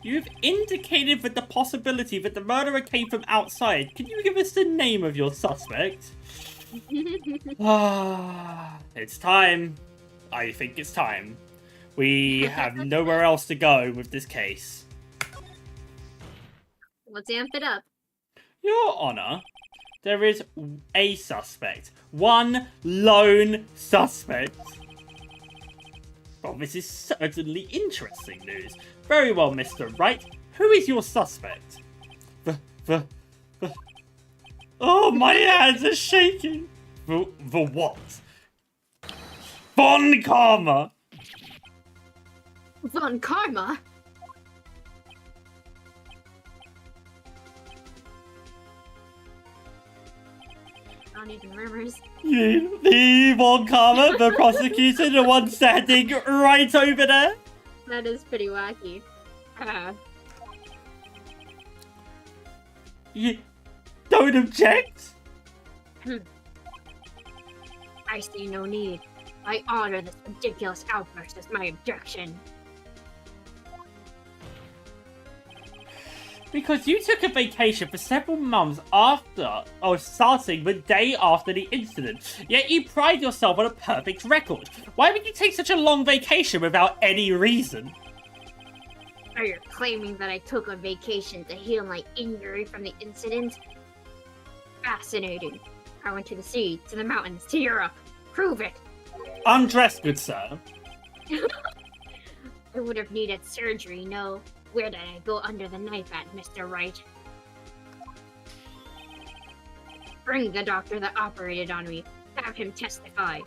you've indicated that the possibility that the murderer came from outside. Can you give us the name of your suspect? It's time. I think it's time. We have nowhere else to go with this case. Let's amp it up. Your Honor, there is a suspect. One lone suspect. Well, this is certainly interesting news. Very well, Mr. Wright. Who is your suspect? Oh, my hands are shaking. The what? Von Karma. Von Karma? Not even rumors. The Von Karma, the prosecutor, the one standing right over there. That is pretty wacky. You don't object? I see no need. I honor this ridiculous outburst as my objection. Because you took a vacation for several months after, or starting the day after the incident, yet you pride yourself on a perfect record. Why would you take such a long vacation without any reason? Are you claiming that I took a vacation to heal my injury from the incident? Fascinating. I went to the sea, to the mountains, to Europe. Prove it! Undressed, good sir. I would have needed surgery, no. Where did I go under the knife at, Mr. Wright? Bring the doctor that operated on me. Have him testify.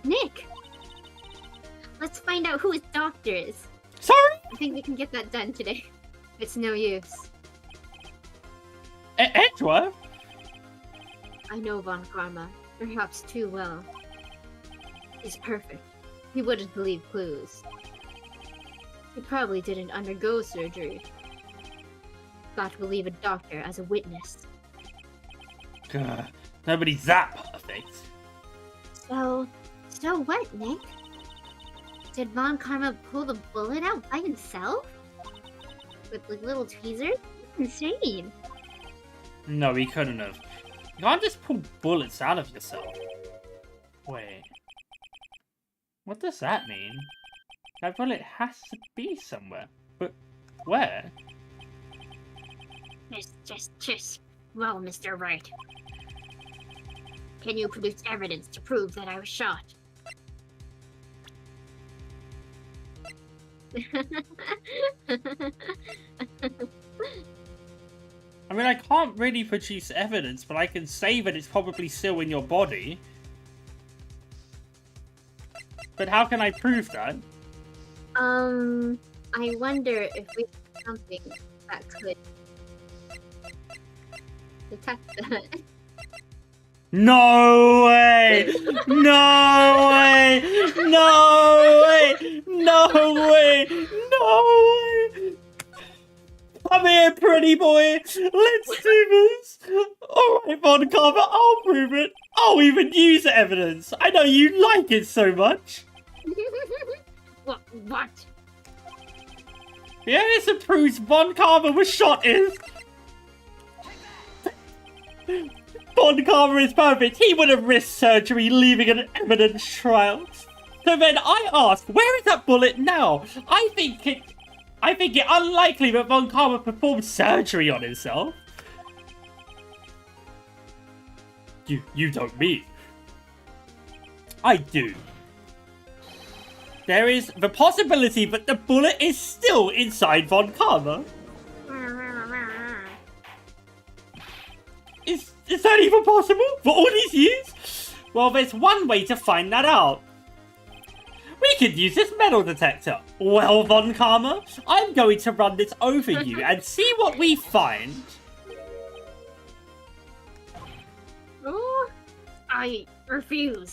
Nick! Let's find out who his doctor is. Sorry? I think we can get that done today. It's no use. Edgeworth? I know Von Karma, perhaps too well. He's perfect. He wouldn't leave clues. He probably didn't undergo surgery. But we'll leave a doctor as a witness. Nobody's that perfect. So what, Nick? Did Von Karma pull the bullet out by himself? With like little tweezers? Insane. No, he couldn't have. You can't just pull bullets out of yourself. Wait. What does that mean? That bullet has to be somewhere. But where? Just. Well, Mr. Wright. Can you produce evidence to prove that I was shot? I mean, I can't really produce evidence, but I can say that it's probably still in your body. But how can I prove that? I wonder if we have something that could detect that. No way! No way! No way! No way! No way! Come here, pretty boy! Let's do this! Alright, Von Karma, I'll prove it! I'll even use the evidence! I know you like it so much! What? The evidence that proves Von Karma was shot is... Von Karma is perfect. He would have risked surgery, leaving an evidence trail. So then I ask, where is that bullet now? I think it unlikely that Von Karma performed surgery on himself. You don't mean? I do. There is the possibility that the bullet is still inside Von Karma. Is that even possible? For all these years? Well, there's one way to find that out. We could use this metal detector. Well, Von Karma, I'm going to run this over you and see what we find. Oh, I refuse.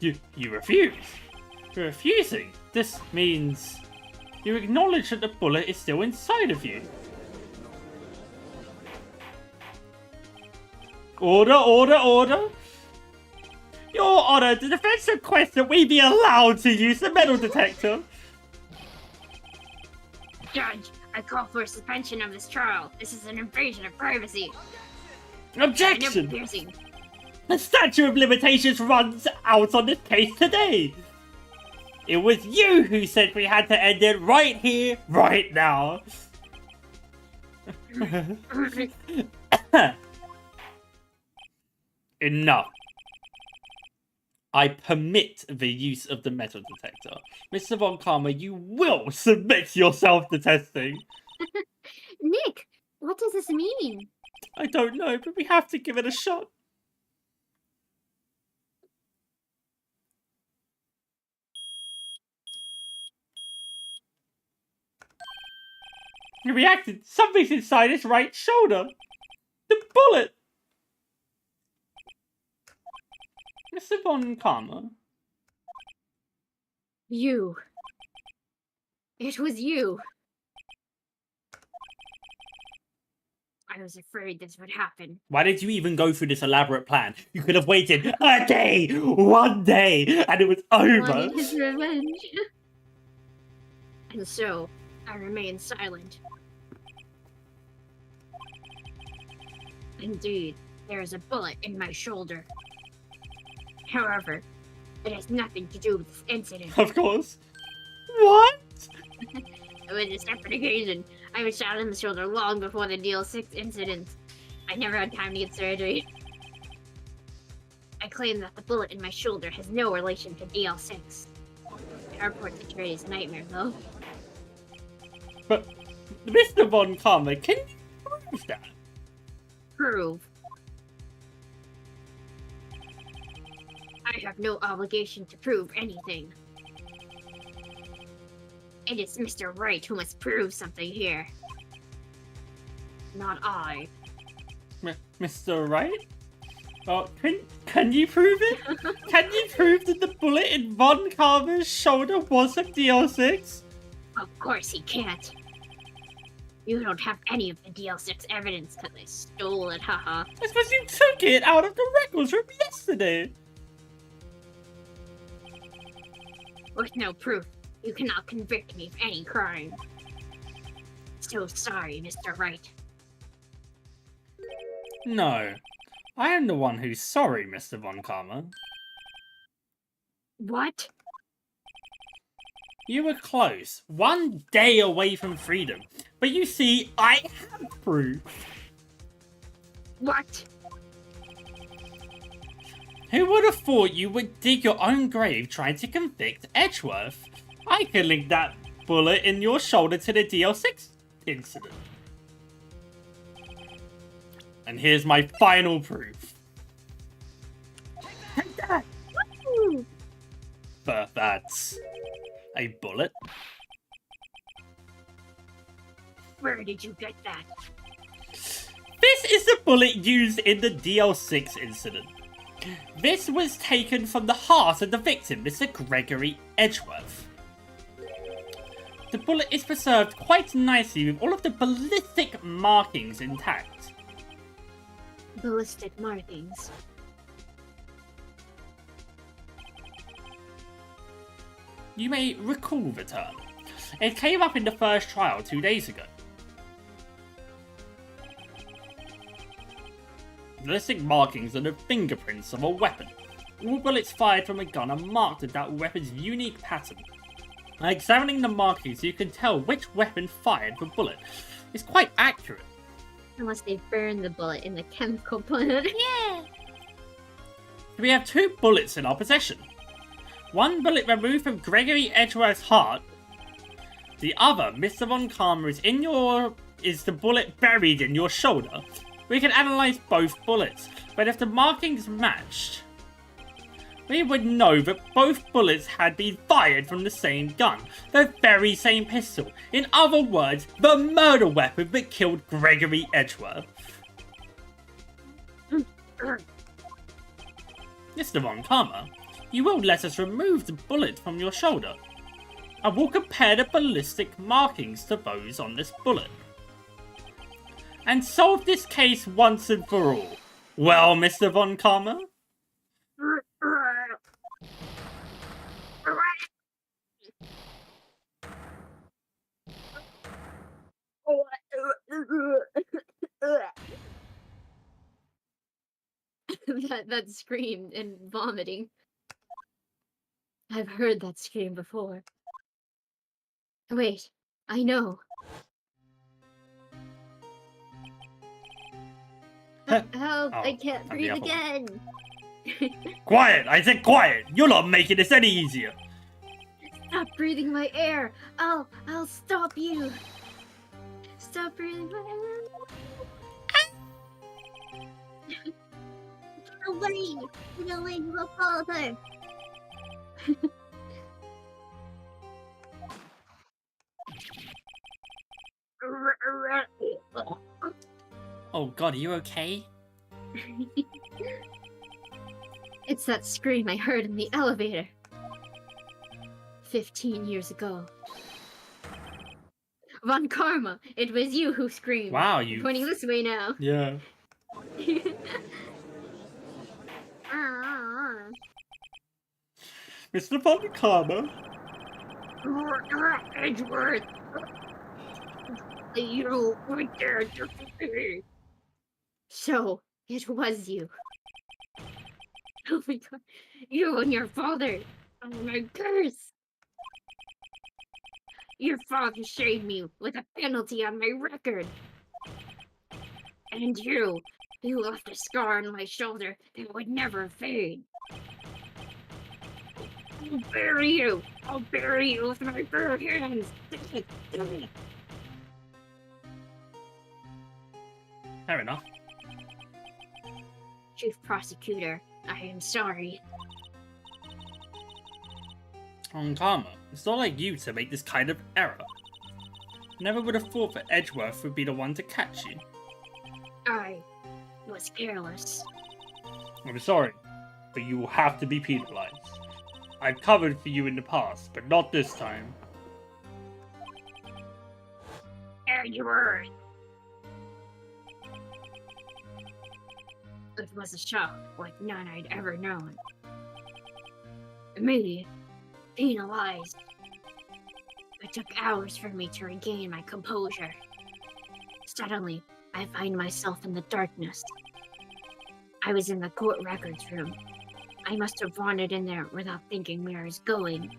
You refuse? You're refusing? This means you acknowledge that the bullet is still inside of you. Order, order, order! Your Honor, the defense requests that we be allowed to use the metal detector. Judge, I call for suspension of this trial. This is an invasion of privacy. Objection! No piercing. The statute of limitations runs out on this case today. It was you who said we had to end it right here, right now. Enough. I permit the use of the metal detector. Mr. Von Karma, you will submit yourself to testing. Nick, what does this mean? I don't know, but we have to give it a shot. He reacted. Something's inside his right shoulder. The bullet. Mr. Von Karma. You. It was you. I was afraid this would happen. Why did you even go through this elaborate plan? You could have waited a day, 1 day, and it was over. Wanted his revenge. And so, I remained silent. Indeed, there is a bullet in my shoulder. However, it has nothing to do with this incident. Of course. What? It was a separate occasion. I was shot in the shoulder long before the DL6 incident. I never had time to get surgery. I claim that the bullet in my shoulder has no relation to DL6. Airport security is a nightmare, though. But, Mr. Von Karma, can you prove that? Prove. I have no obligation to prove anything. It is Mr. Wright who must prove something here. Not I. Mr. Wright? Oh, can you prove it? Can you prove that the bullet in Von Karma's shoulder was a DL6? Of course he can't. You don't have any of the DL6 evidence because I stole it, haha. I suppose you took it out of the records from yesterday. With no proof, you cannot convict me of any crime. So sorry, Mr. Wright. No. I am the one who's sorry, Mr. Von Karma. What? You were close. 1 day away from freedom. But you see, I have proof. What? Who would have thought you would dig your own grave trying to convict Edgeworth? I can link that bullet in your shoulder to the DL6 incident. And here's my final proof. Take that! Woo! But that's a bullet. Where did you get that? This is the bullet used in the DL6 incident. This was taken from the heart of the victim, Mr. Gregory Edgeworth. The bullet is preserved quite nicely with all of the ballistic markings intact. Ballistic markings. You may recall the term. It came up in the first trial 2 days ago. The listing markings are the fingerprints of a weapon. All bullets fired from a gun are marked with that weapon's unique pattern. By examining the markings, you can tell which weapon fired the bullet. It's quite accurate. Unless they burn the bullet in the chemical plant. Yeah. We have 2 bullets in our possession. One bullet removed from Gregory Edgeworth's heart. The other, Mr. Von Karma, is the bullet buried in your shoulder. We can analyze both bullets, but if the markings matched, we would know that both bullets had been fired from the same gun, the very same pistol. In other words, the murder weapon that killed Gregory Edgeworth. Mr. Von Karma, you will let us remove the bullet from your shoulder. I will compare the ballistic markings to those on this bullet, and solve this case once and for all. Well, Mr. Von Karma? that scream and vomiting. I've heard that scream before. Wait, I know. Help, I can't breathe again. Quiet! I said quiet! You're not making this any easier! Stop breathing my air! I'll stop you! Stop breathing my air! Get away! Get away, my father! Oh god, are you okay? It's that scream I heard in the elevator. 15 years ago. Von Karma, it was you who screamed. Wow, I'm pointing this way now. Yeah. Mr. Von Karma? Edgeworth! You were there to me. So, it was you. Oh my god. You and your father are my curse. Your father shamed me with a penalty on my record. And you left a scar on my shoulder that would never fade. I'll bury you. I'll bury you with my bare hands. Fair enough. Chief Prosecutor, I am sorry. Von Karma, it's not like you to make this kind of error. Never would have thought that Edgeworth would be the one to catch you. I was careless. I'm sorry, but you will have to be penalized. I've covered for you in the past, but not this time. Edgeworth! It was a shock like none I'd ever known. Immediate, penalized. It took hours for me to regain my composure. Suddenly, I find myself in the darkness. I was in the court records room. I must have wandered in there without thinking where I was going.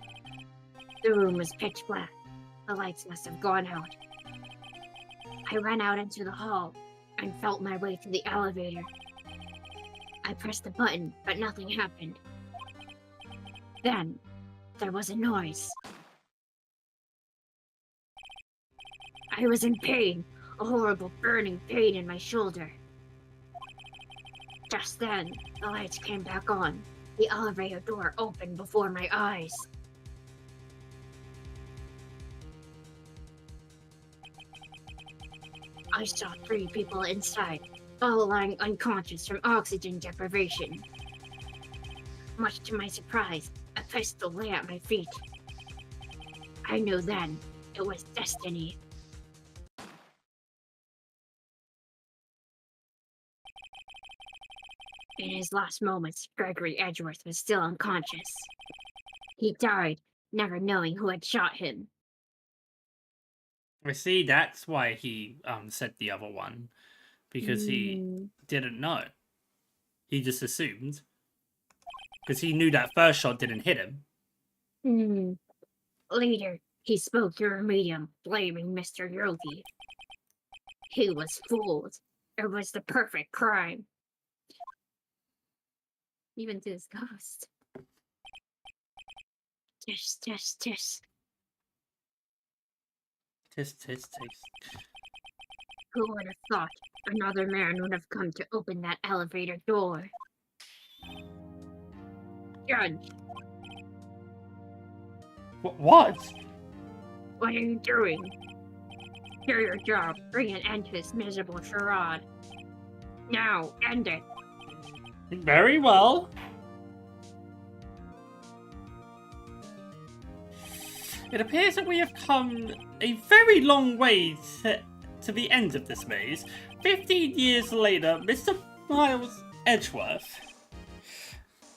The room was pitch black. The lights must have gone out. I ran out into the hall and felt my way to the elevator. I pressed the button, but nothing happened. Then, there was a noise. I was in pain, a horrible burning pain in my shoulder. Just then, the lights came back on. The elevator door opened before my eyes. I saw 3 people inside, all lying unconscious from oxygen deprivation. Much to my surprise, a pistol lay at my feet. I knew then it was destiny. In his last moments, Gregory Edgeworth was still unconscious. He died, never knowing who had shot him. I see, that's why he said the other one. Because he didn't know. He just assumed. Because he knew that first shot didn't hit him. Later, he spoke through a medium, blaming Mr. Yogi. He was fooled. It was the perfect crime. Even to his ghost. Tisk. Tisk, tisk, tisk. Who would have thought another man would have come to open that elevator door? Judge, What? what are you doing? Do your job. Bring an end to this miserable charade. Now, end it. Very well. It appears that we have come a very long way to the end of this maze. 15 years later, Mr. Miles Edgeworth.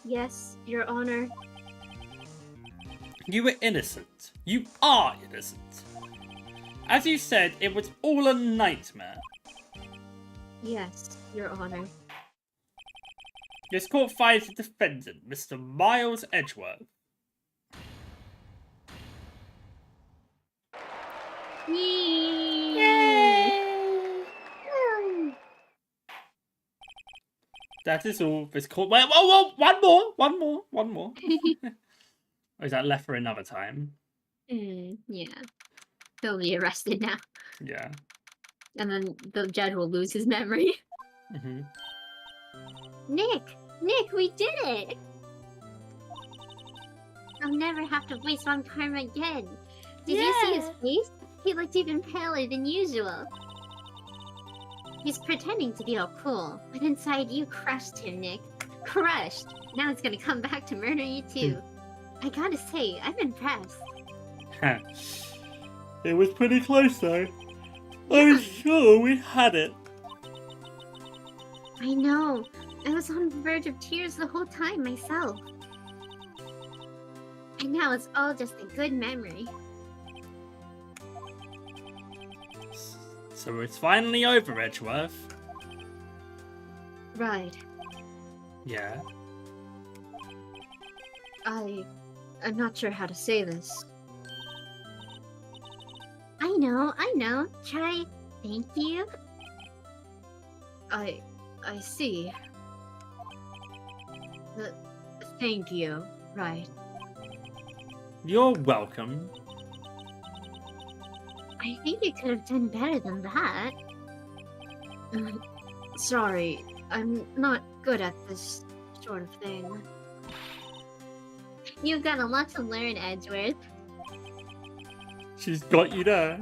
Yes, Your Honor. You were innocent. You are innocent. As you said, it was all a nightmare. Yes, Your Honor. This court finds the defendant, Mr. Miles Edgeworth. Yay! That is all. This court. Wait, whoa, one more. Or is that left for another time? Yeah. He'll be arrested now. Yeah. And then the judge will lose his memory. Nick, we did it! I'll never have to waste one karma again. Did you see his face? He looked even paler than usual. He's pretending to be all cool, but inside you crushed him, Nick. Crushed! Now he's gonna come back to murder you too. I gotta say, I'm impressed. It was pretty close though. I'm sure we had it. I know. I was on the verge of tears the whole time myself. And now it's all just a good memory. So it's finally over, Edgeworth. Right. Yeah. I'm not sure how to say this. I know. Try thank you. I see. Thank you, right. You're welcome. I think you could have done better than that. Sorry, I'm not good at this sort of thing. You've got a lot to learn, Edgeworth. She's got you there.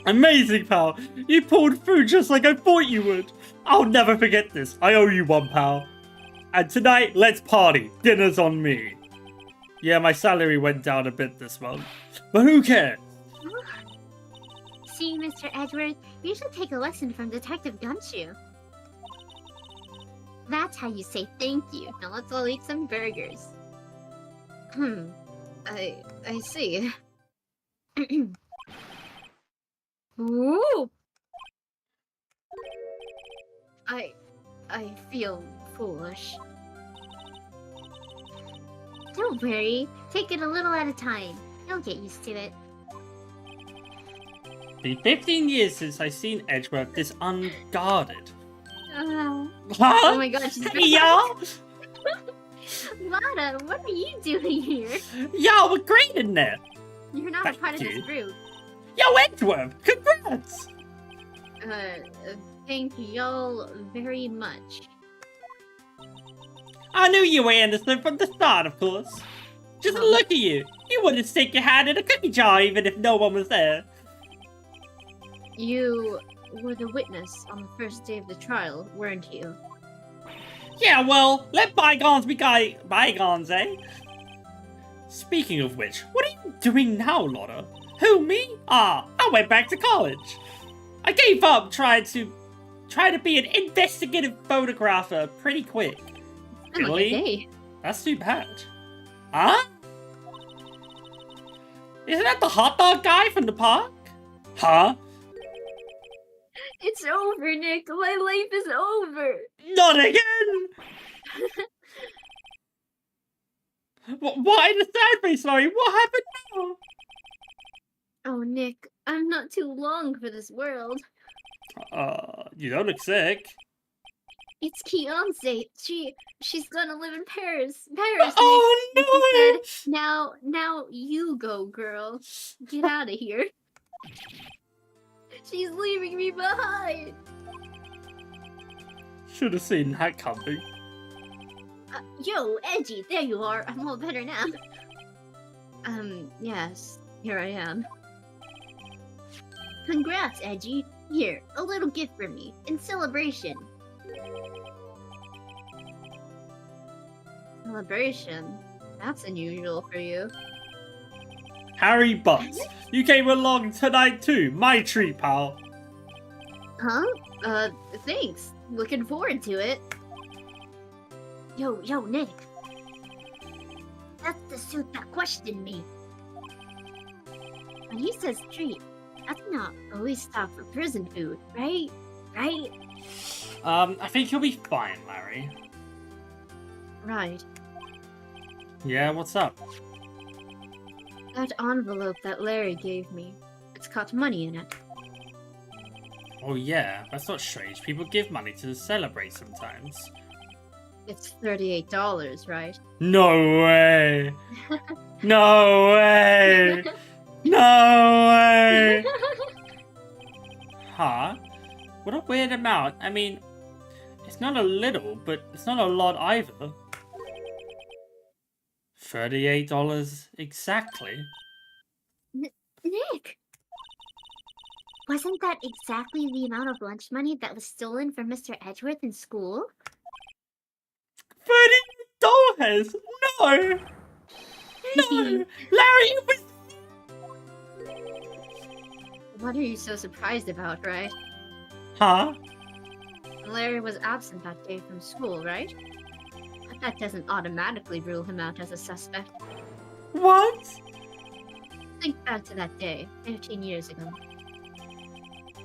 Amazing, pal. You pulled through just like I thought you would. I'll never forget this. I owe you one, pal. And tonight, let's party. Dinner's on me. Yeah, my salary went down a bit this month. But who cares? See, Mr. Edgeworth, you should take a lesson from Detective Gumshoe. That's how you say thank you. Now let's all eat some burgers. I see. Ooh! I feel foolish. Don't worry. Take it a little at a time. You'll get used to it. Been 15 years since I've seen Edgeworth this unguarded. Huh? Huh? Oh my gosh. Hey, y'all! Lada, what are you doing here? Y'all were great in there. You're not a part of Thank this you. group. Yo, Edgeworth, congrats! Thank y'all very much. I knew you were innocent from the start, of course. Just look at you. You wouldn't stick your hand in a cookie jar even if no one was there. You were the witness on the first day of the trial, weren't you? Yeah, well, let bygones be bygones, eh? Speaking of which, what are you doing now, Lotta? Who, me? I went back to college. I gave up trying to be an investigative photographer pretty quick. Really? That's too bad. Huh? Isn't that the hot dog guy from the park? Huh? It's over, Nick. My life is over. Not again! Why the sad face, Larry? What happened now? Oh, Nick, I'm not too long for this world. You don't look sick. It's Kianse. She's gonna live in Paris. Paris, Oh Nick. no! And she said, now you go, girl. Get out of here. She's leaving me behind. Should have seen that coming. Yo, Edgy, there you are. I'm all better now. Yes, here I am. Congrats, Edgy. Here, a little gift for me, in celebration. Celebration? That's unusual for you. Harry Butts, you came along tonight too. My treat, pal. Huh? Thanks. Looking forward to it. Yo, Nick. That's the suit that questioned me. When he says treat, that's not always stuff for prison food, right? Right? I think you'll be fine, Larry. Right. Yeah, what's up? That envelope that Larry gave me, it's got money in it. Oh yeah, that's not strange. People give money to celebrate sometimes. It's $38, right? No way! No way! No way! Huh? What a weird amount. I mean, it's not a little, but it's not a lot either. $38 exactly. Nick! Wasn't that exactly the amount of lunch money that was stolen from Mr. Edgeworth in school? $38? No! No! Larry, it was... What are you so surprised about, right? Huh? Larry was absent that day from school, right? But that doesn't automatically rule him out as a suspect. What? Think back to that day, 15 years ago.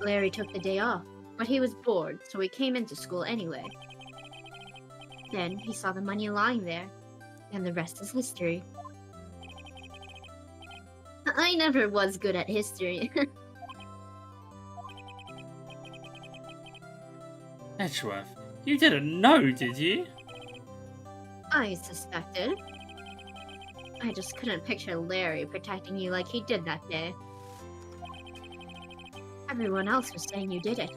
Larry took the day off, but he was bored, so he came into school anyway. Then he saw the money lying there, and the rest is history. I never was good at history. Edgeworth, you didn't know, did you? I suspected. I just couldn't picture Larry protecting you like he did that day. Everyone else was saying you did it.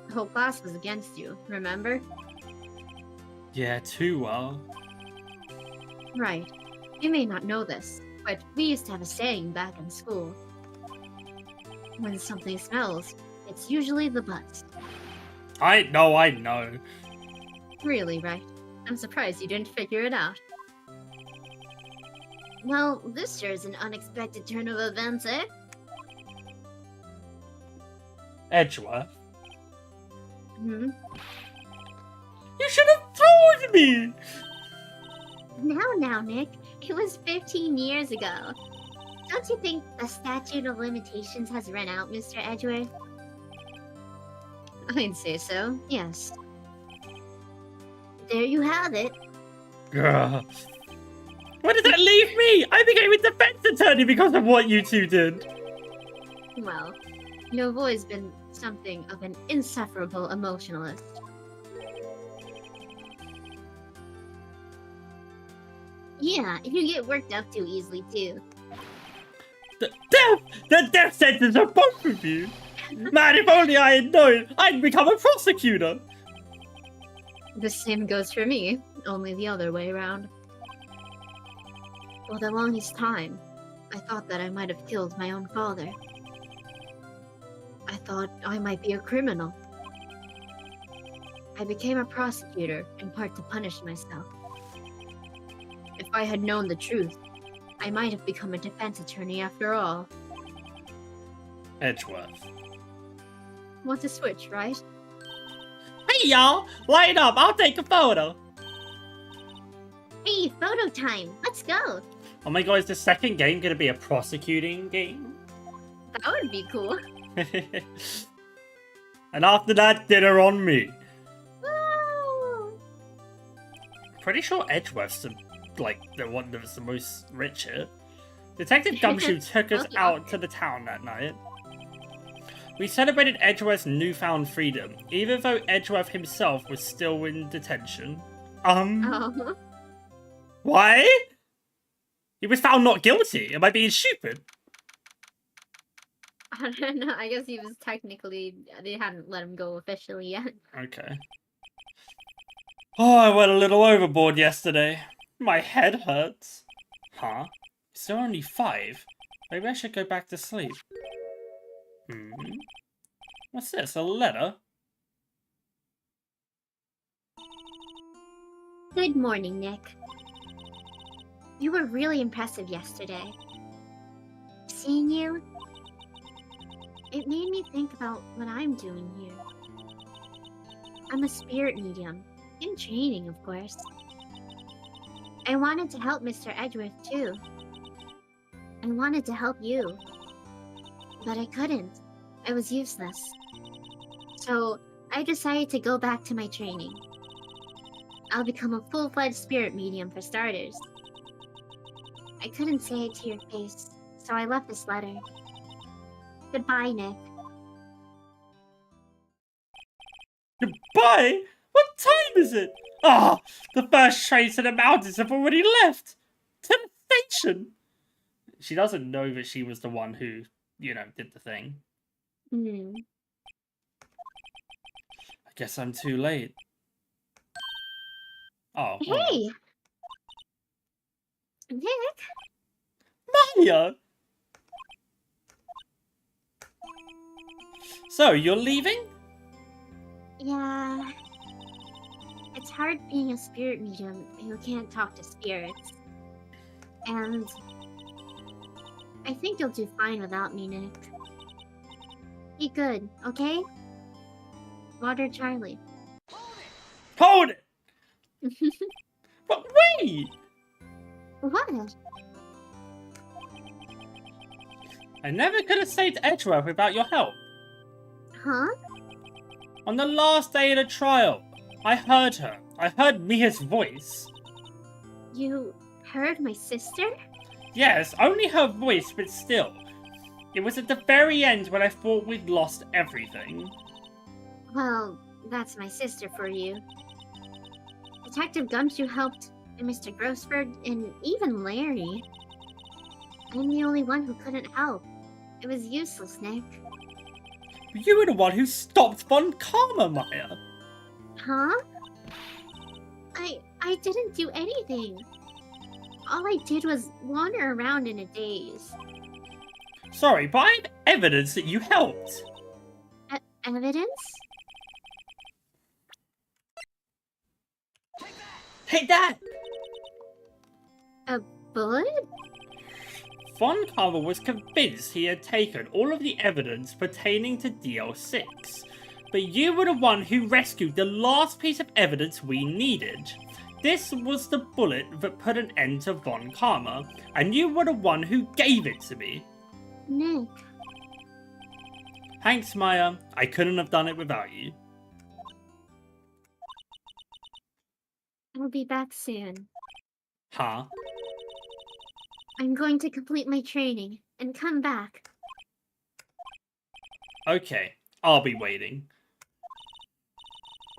The whole class was against you, remember? Yeah, too well. Right. You may not know this, but we used to have a saying back in school. When something smells, it's usually the butts. I know. Really, right? I'm surprised you didn't figure it out. Well, this sure is an unexpected turn of events, eh? Edgeworth, Hmm? you should have told me! Now, Nick. It was 15 years ago. Don't you think the statute of limitations has run out, Mr. Edgeworth? I'd say so, yes. There you have it. Grr. Where did that leave me? I became a defense attorney because of what you two did. Well, you've always been something of an insufferable emotionalist. Yeah, you get worked up too easily, too. The death sentence of both of you. Man, if only I had known, I'd become a prosecutor. The same goes for me, only the other way around. For the longest time, I thought that I might have killed my own father. I thought I might be a criminal. I became a prosecutor, in part to punish myself. If I had known the truth, I might have become a defense attorney after all. Edgeworth. Want to switch, right? Hey y'all, line up, I'll take a photo. Hey, photo time! Let's go! Oh my god, is the second game gonna be a prosecuting game? That would be cool. And after that, dinner on me. Woo! Pretty sure Edgeworth's the one that's the most rich here. Detective Gumshoe took us out to the town that night. We celebrated Edgeworth's newfound freedom, even though Edgeworth himself was still in detention. Oh. Why? He was found not guilty. Am I being stupid? I don't know. I guess he was technically... They hadn't let him go officially yet. Okay. Oh, I went a little overboard yesterday. My head hurts. Huh? It's still only 5. Maybe I should go back to sleep. What's this? A letter? Good morning, Nick. You were really impressive yesterday. Seeing you, it made me think about what I'm doing here. I'm a spirit medium, in training, of course. I wanted to help Mr. Edgeworth, too. I wanted to help you. But I couldn't. I was useless. So, I decided to go back to my training. I'll become a full-fledged spirit medium for starters. I couldn't say it to your face, so I left this letter. Goodbye, Nick. Goodbye? What time is it? Ah, the first train to the mountains have already left. To the station. She doesn't know that she was the one who, you know, did the thing. I guess I'm too late. Oh. Hey! Nick? Maya! So, you're leaving? Yeah... It's hard being a spirit medium who can't talk to spirits. And... I think you'll do fine without me, Nick. Be good, okay? Water Charlie. Hold it! But wait! What? I never could have saved Edgeworth without your help. Huh? On the last day of the trial, I heard her. I heard Mia's voice. You heard my sister? Yes, only her voice, but still. It was at the very end when I thought we'd lost everything. Well, that's my sister for you. Detective Gumshoe helped Mr. Grossford and even Larry. I'm the only one who couldn't help. It was useless, Nick. You were the one who stopped Von Karma, Maya. Huh? I didn't do anything. All I did was wander around in a daze. Sorry, but I have evidence that you helped. Evidence? Take that! A bullet? Von Karma was convinced he had taken all of the evidence pertaining to DL6. But you were the one who rescued the last piece of evidence we needed. This was the bullet that put an end to Von Karma, and you were the one who gave it to me. Nick. Thanks, Maya. I couldn't have done it without you. I'll be back soon. Huh? I'm going to complete my training and come back. Okay, I'll be waiting.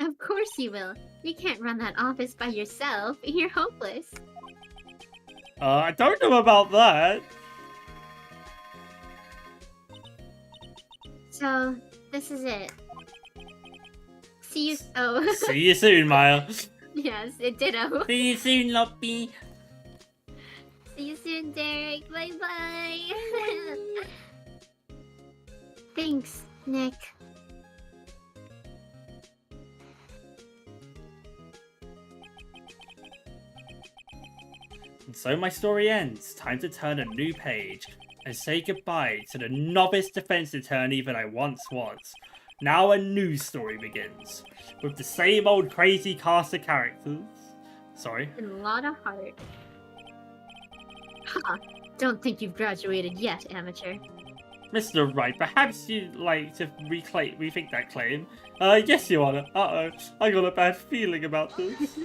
Of course you will. You can't run that office by yourself. You're hopeless. I don't know about that. So, this is it. See you. Oh. See you soon, Maya. Yes, it ditto. See you soon, Loppy. See you soon, Derek. Bye bye. Thanks, Nick. And so my story ends. Time to turn a new page and say goodbye to the novice defense attorney that I once was. Now a new story begins, with the same old crazy cast of characters. Sorry. And a lot of heart. Huh. Don't think you've graduated yet, amateur. Mr. Wright, perhaps you'd like to rethink that claim? Yes, Your Honor. Uh-oh, I got a bad feeling about this.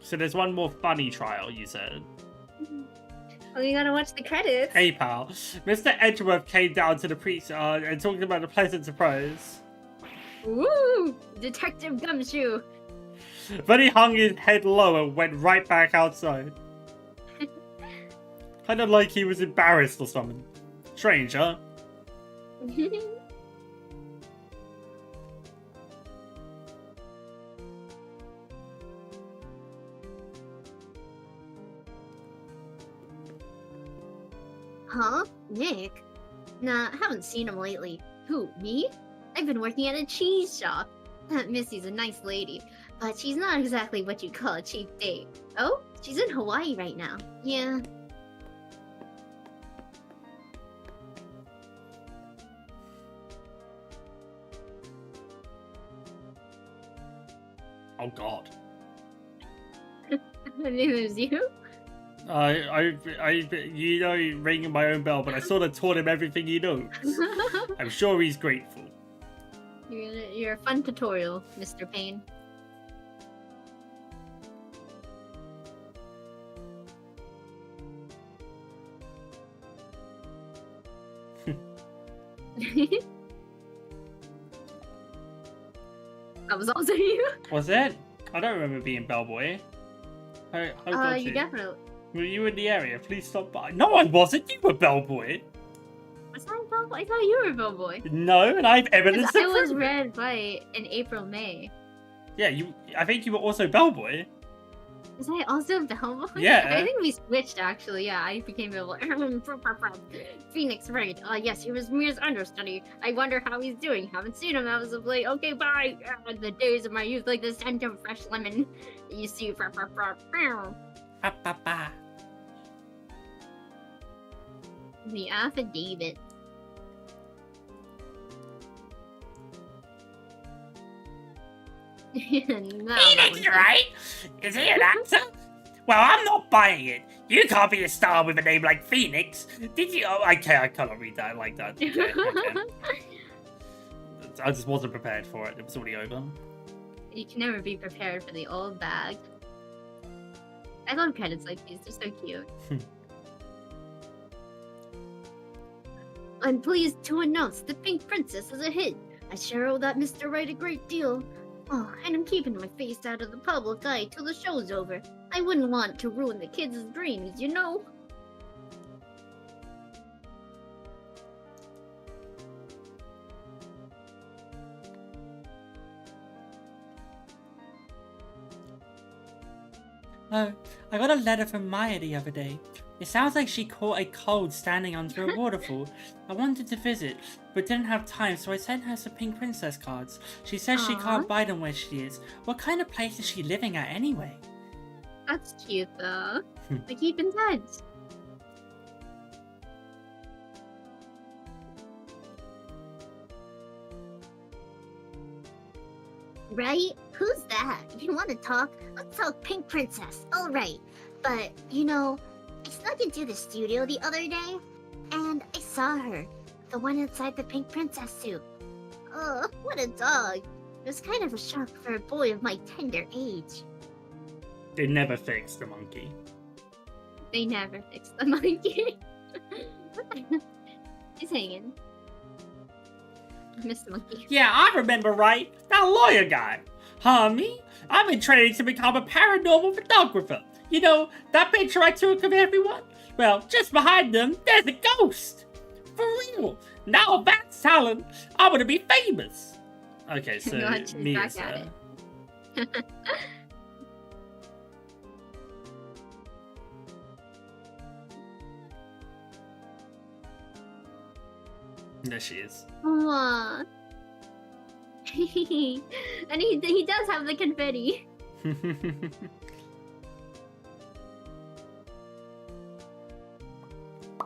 So there's one more funny trial, you said. Well, you gotta watch the credits. Hey, pal. Mr. Edgeworth came down to the preach and talked about a pleasant surprise. Woo! Detective Gumshoe. Then he hung his head low and went right back outside. Kind of like he was embarrassed or something. Strange, huh? Huh? Nick? Nah, I haven't seen him lately. Who, me? I've been working at a cheese shop. Missy's a nice lady, but she's not exactly what you'd call a cheap date. Oh? She's in Hawaii right now. Yeah. Oh, God. I knew it was you. You know, ringing my own bell, but I sort of taught him everything he knows. I'm sure he's grateful. You're a fun tutorial, Mr. Payne. That was also you? Was it? I don't remember being bellboy. You definitely... Were you in the area? Please stop by. No, I wasn't. You were bellboy. Was I Bellboy? I thought you were Bellboy. No, and I have evidence. I was Red, White in April, May. Yeah, I think you were also bellboy. Was I also Bellboy? Yeah. I think we switched actually. Yeah, I became Bellboy. Phoenix, right? Yes, he was Mir's understudy. I wonder how he's doing. Haven't seen him as of late. Okay, bye. The days of my youth, like the scent of fresh lemon. You see, the affidavit. No, Phoenix, right? Is he an actor? Well, I'm not buying it. You can't be a star with a name like Phoenix. Did you? Oh, I cannot read that like that. Okay. I just wasn't prepared for it. It was already over. You can never be prepared for the old bag. I love credits like these. They're so cute. I'm pleased to announce the Pink Princess is a hit. I sure owe that Mr. Wright a great deal. Oh, and I'm keeping my face out of the public eye till the show's over. I wouldn't want to ruin the kids' dreams, you know? Oh, I got a letter from Maya the other day. It sounds like she caught a cold standing under a waterfall. I wanted to visit, but didn't have time, so I sent her some Pink Princess cards. She says she can't buy them where she is. What kind of place is she living at anyway? That's cute, though. I keep in touch. Right? Who's that? If you want to talk, let's talk Pink Princess. All right. But, you know, I snuck into the studio the other day, and I saw her. The one inside the Pink Princess suit. Oh, what a dog. It was kind of a shock for a boy of my tender age. They never fixed the monkey. They never fixed the monkey. He's hanging. Mr. Monkey. Yeah, I remember, right? That lawyer guy. Huh, me? I've been training to become a paranormal photographer. You know, that picture I took of everyone? Well, just behind them, there's a ghost. For real. Now that's talent. I'm gonna be famous. Okay, so me is there she is. Aww. And he does have the confetti.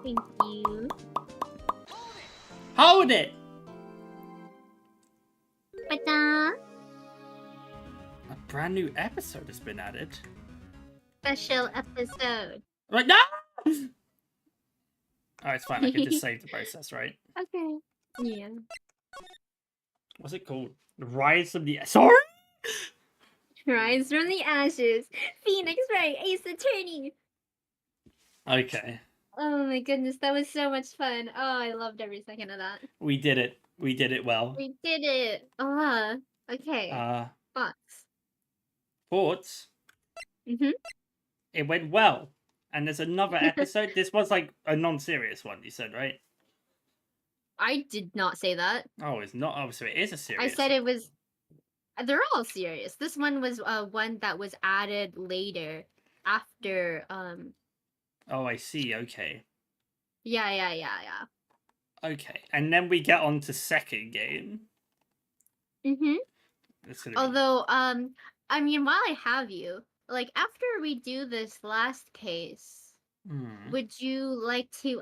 Thank you. Hold it! Ta-da! brand new episode has been added. Special episode. Right, no! Oh, it's fine. I can just save the process, right? Okay. Yeah. What's it called? The Rise of the... Sorry? Rise from the ashes. Phoenix Wright, Ace Attorney. Okay. Oh my goodness, that was so much fun. Oh, I loved every second of that. We did it. We did it well. We did it. Okay. Thoughts. Thoughts? Mm-hmm. It went well. And there's another episode. This was like a non-serious one, you said, right? I did not say that. Oh, it's not. Oh, so it is a serious. I said it was. They're all serious. This one was one that was added later after. Oh, I see. Okay. Yeah. Okay. And then we get on to second game. Mm-hmm. It's gonna be... Although, I mean, while I have you, like after we do this last case, would you like to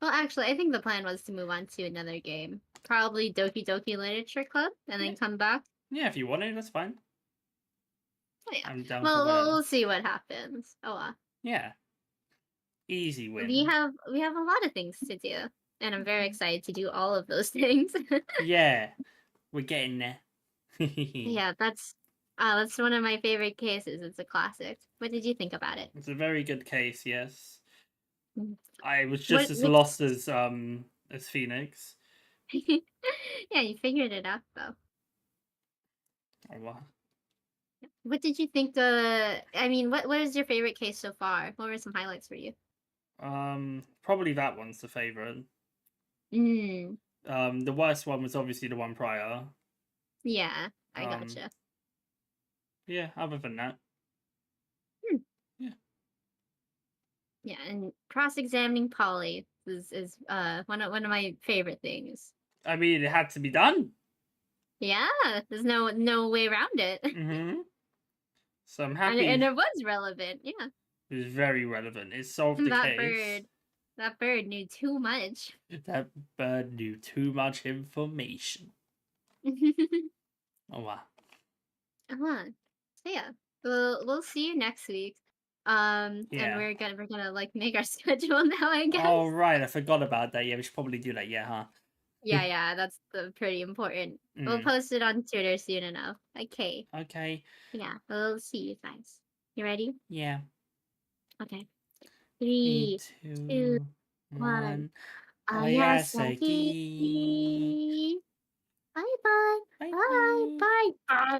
Well, actually, I think the plan was to move on to another game. Probably Doki Doki Literature Club, and then come back. Yeah, if you want to, that's fine. Oh, yeah. I'm down Well, for whatever. we'll see what happens. Oh, Yeah. Easy win. we have a lot of things to do, and I'm very excited to do all of those things. Yeah, we're getting there. Yeah, that's one of my favorite cases. It's a classic. What did you think about it? It's a very good case, yes. Mm. I was just as lost as Phoenix. Yeah, you figured it out though. Oh, wow. What did you think? I mean, what is your favorite case so far? What were some highlights for you? Probably that one's the favorite. Mm. The worst one was obviously the one prior. Yeah, I gotcha. Yeah, other than that. Yeah, and cross-examining Polly is one of my favorite things. I mean, it had to be done. Yeah, there's no way around it. Mm-hmm. So I'm happy. And it was relevant. Yeah. It was very relevant. It solved the case. That bird knew too much. That bird knew too much information. Oh wow. So yeah, we'll see you next week. And we're gonna like make our schedule now, I guess. Oh right, I forgot about that. Yeah, we should probably do that. Yeah, huh? Yeah, that's pretty important. We'll post it on Twitter soon enough. Okay. Okay. Yeah, we'll see you guys. You ready? Yeah. Okay. 3, 2, 1. Ayasaki. Bye. Bye.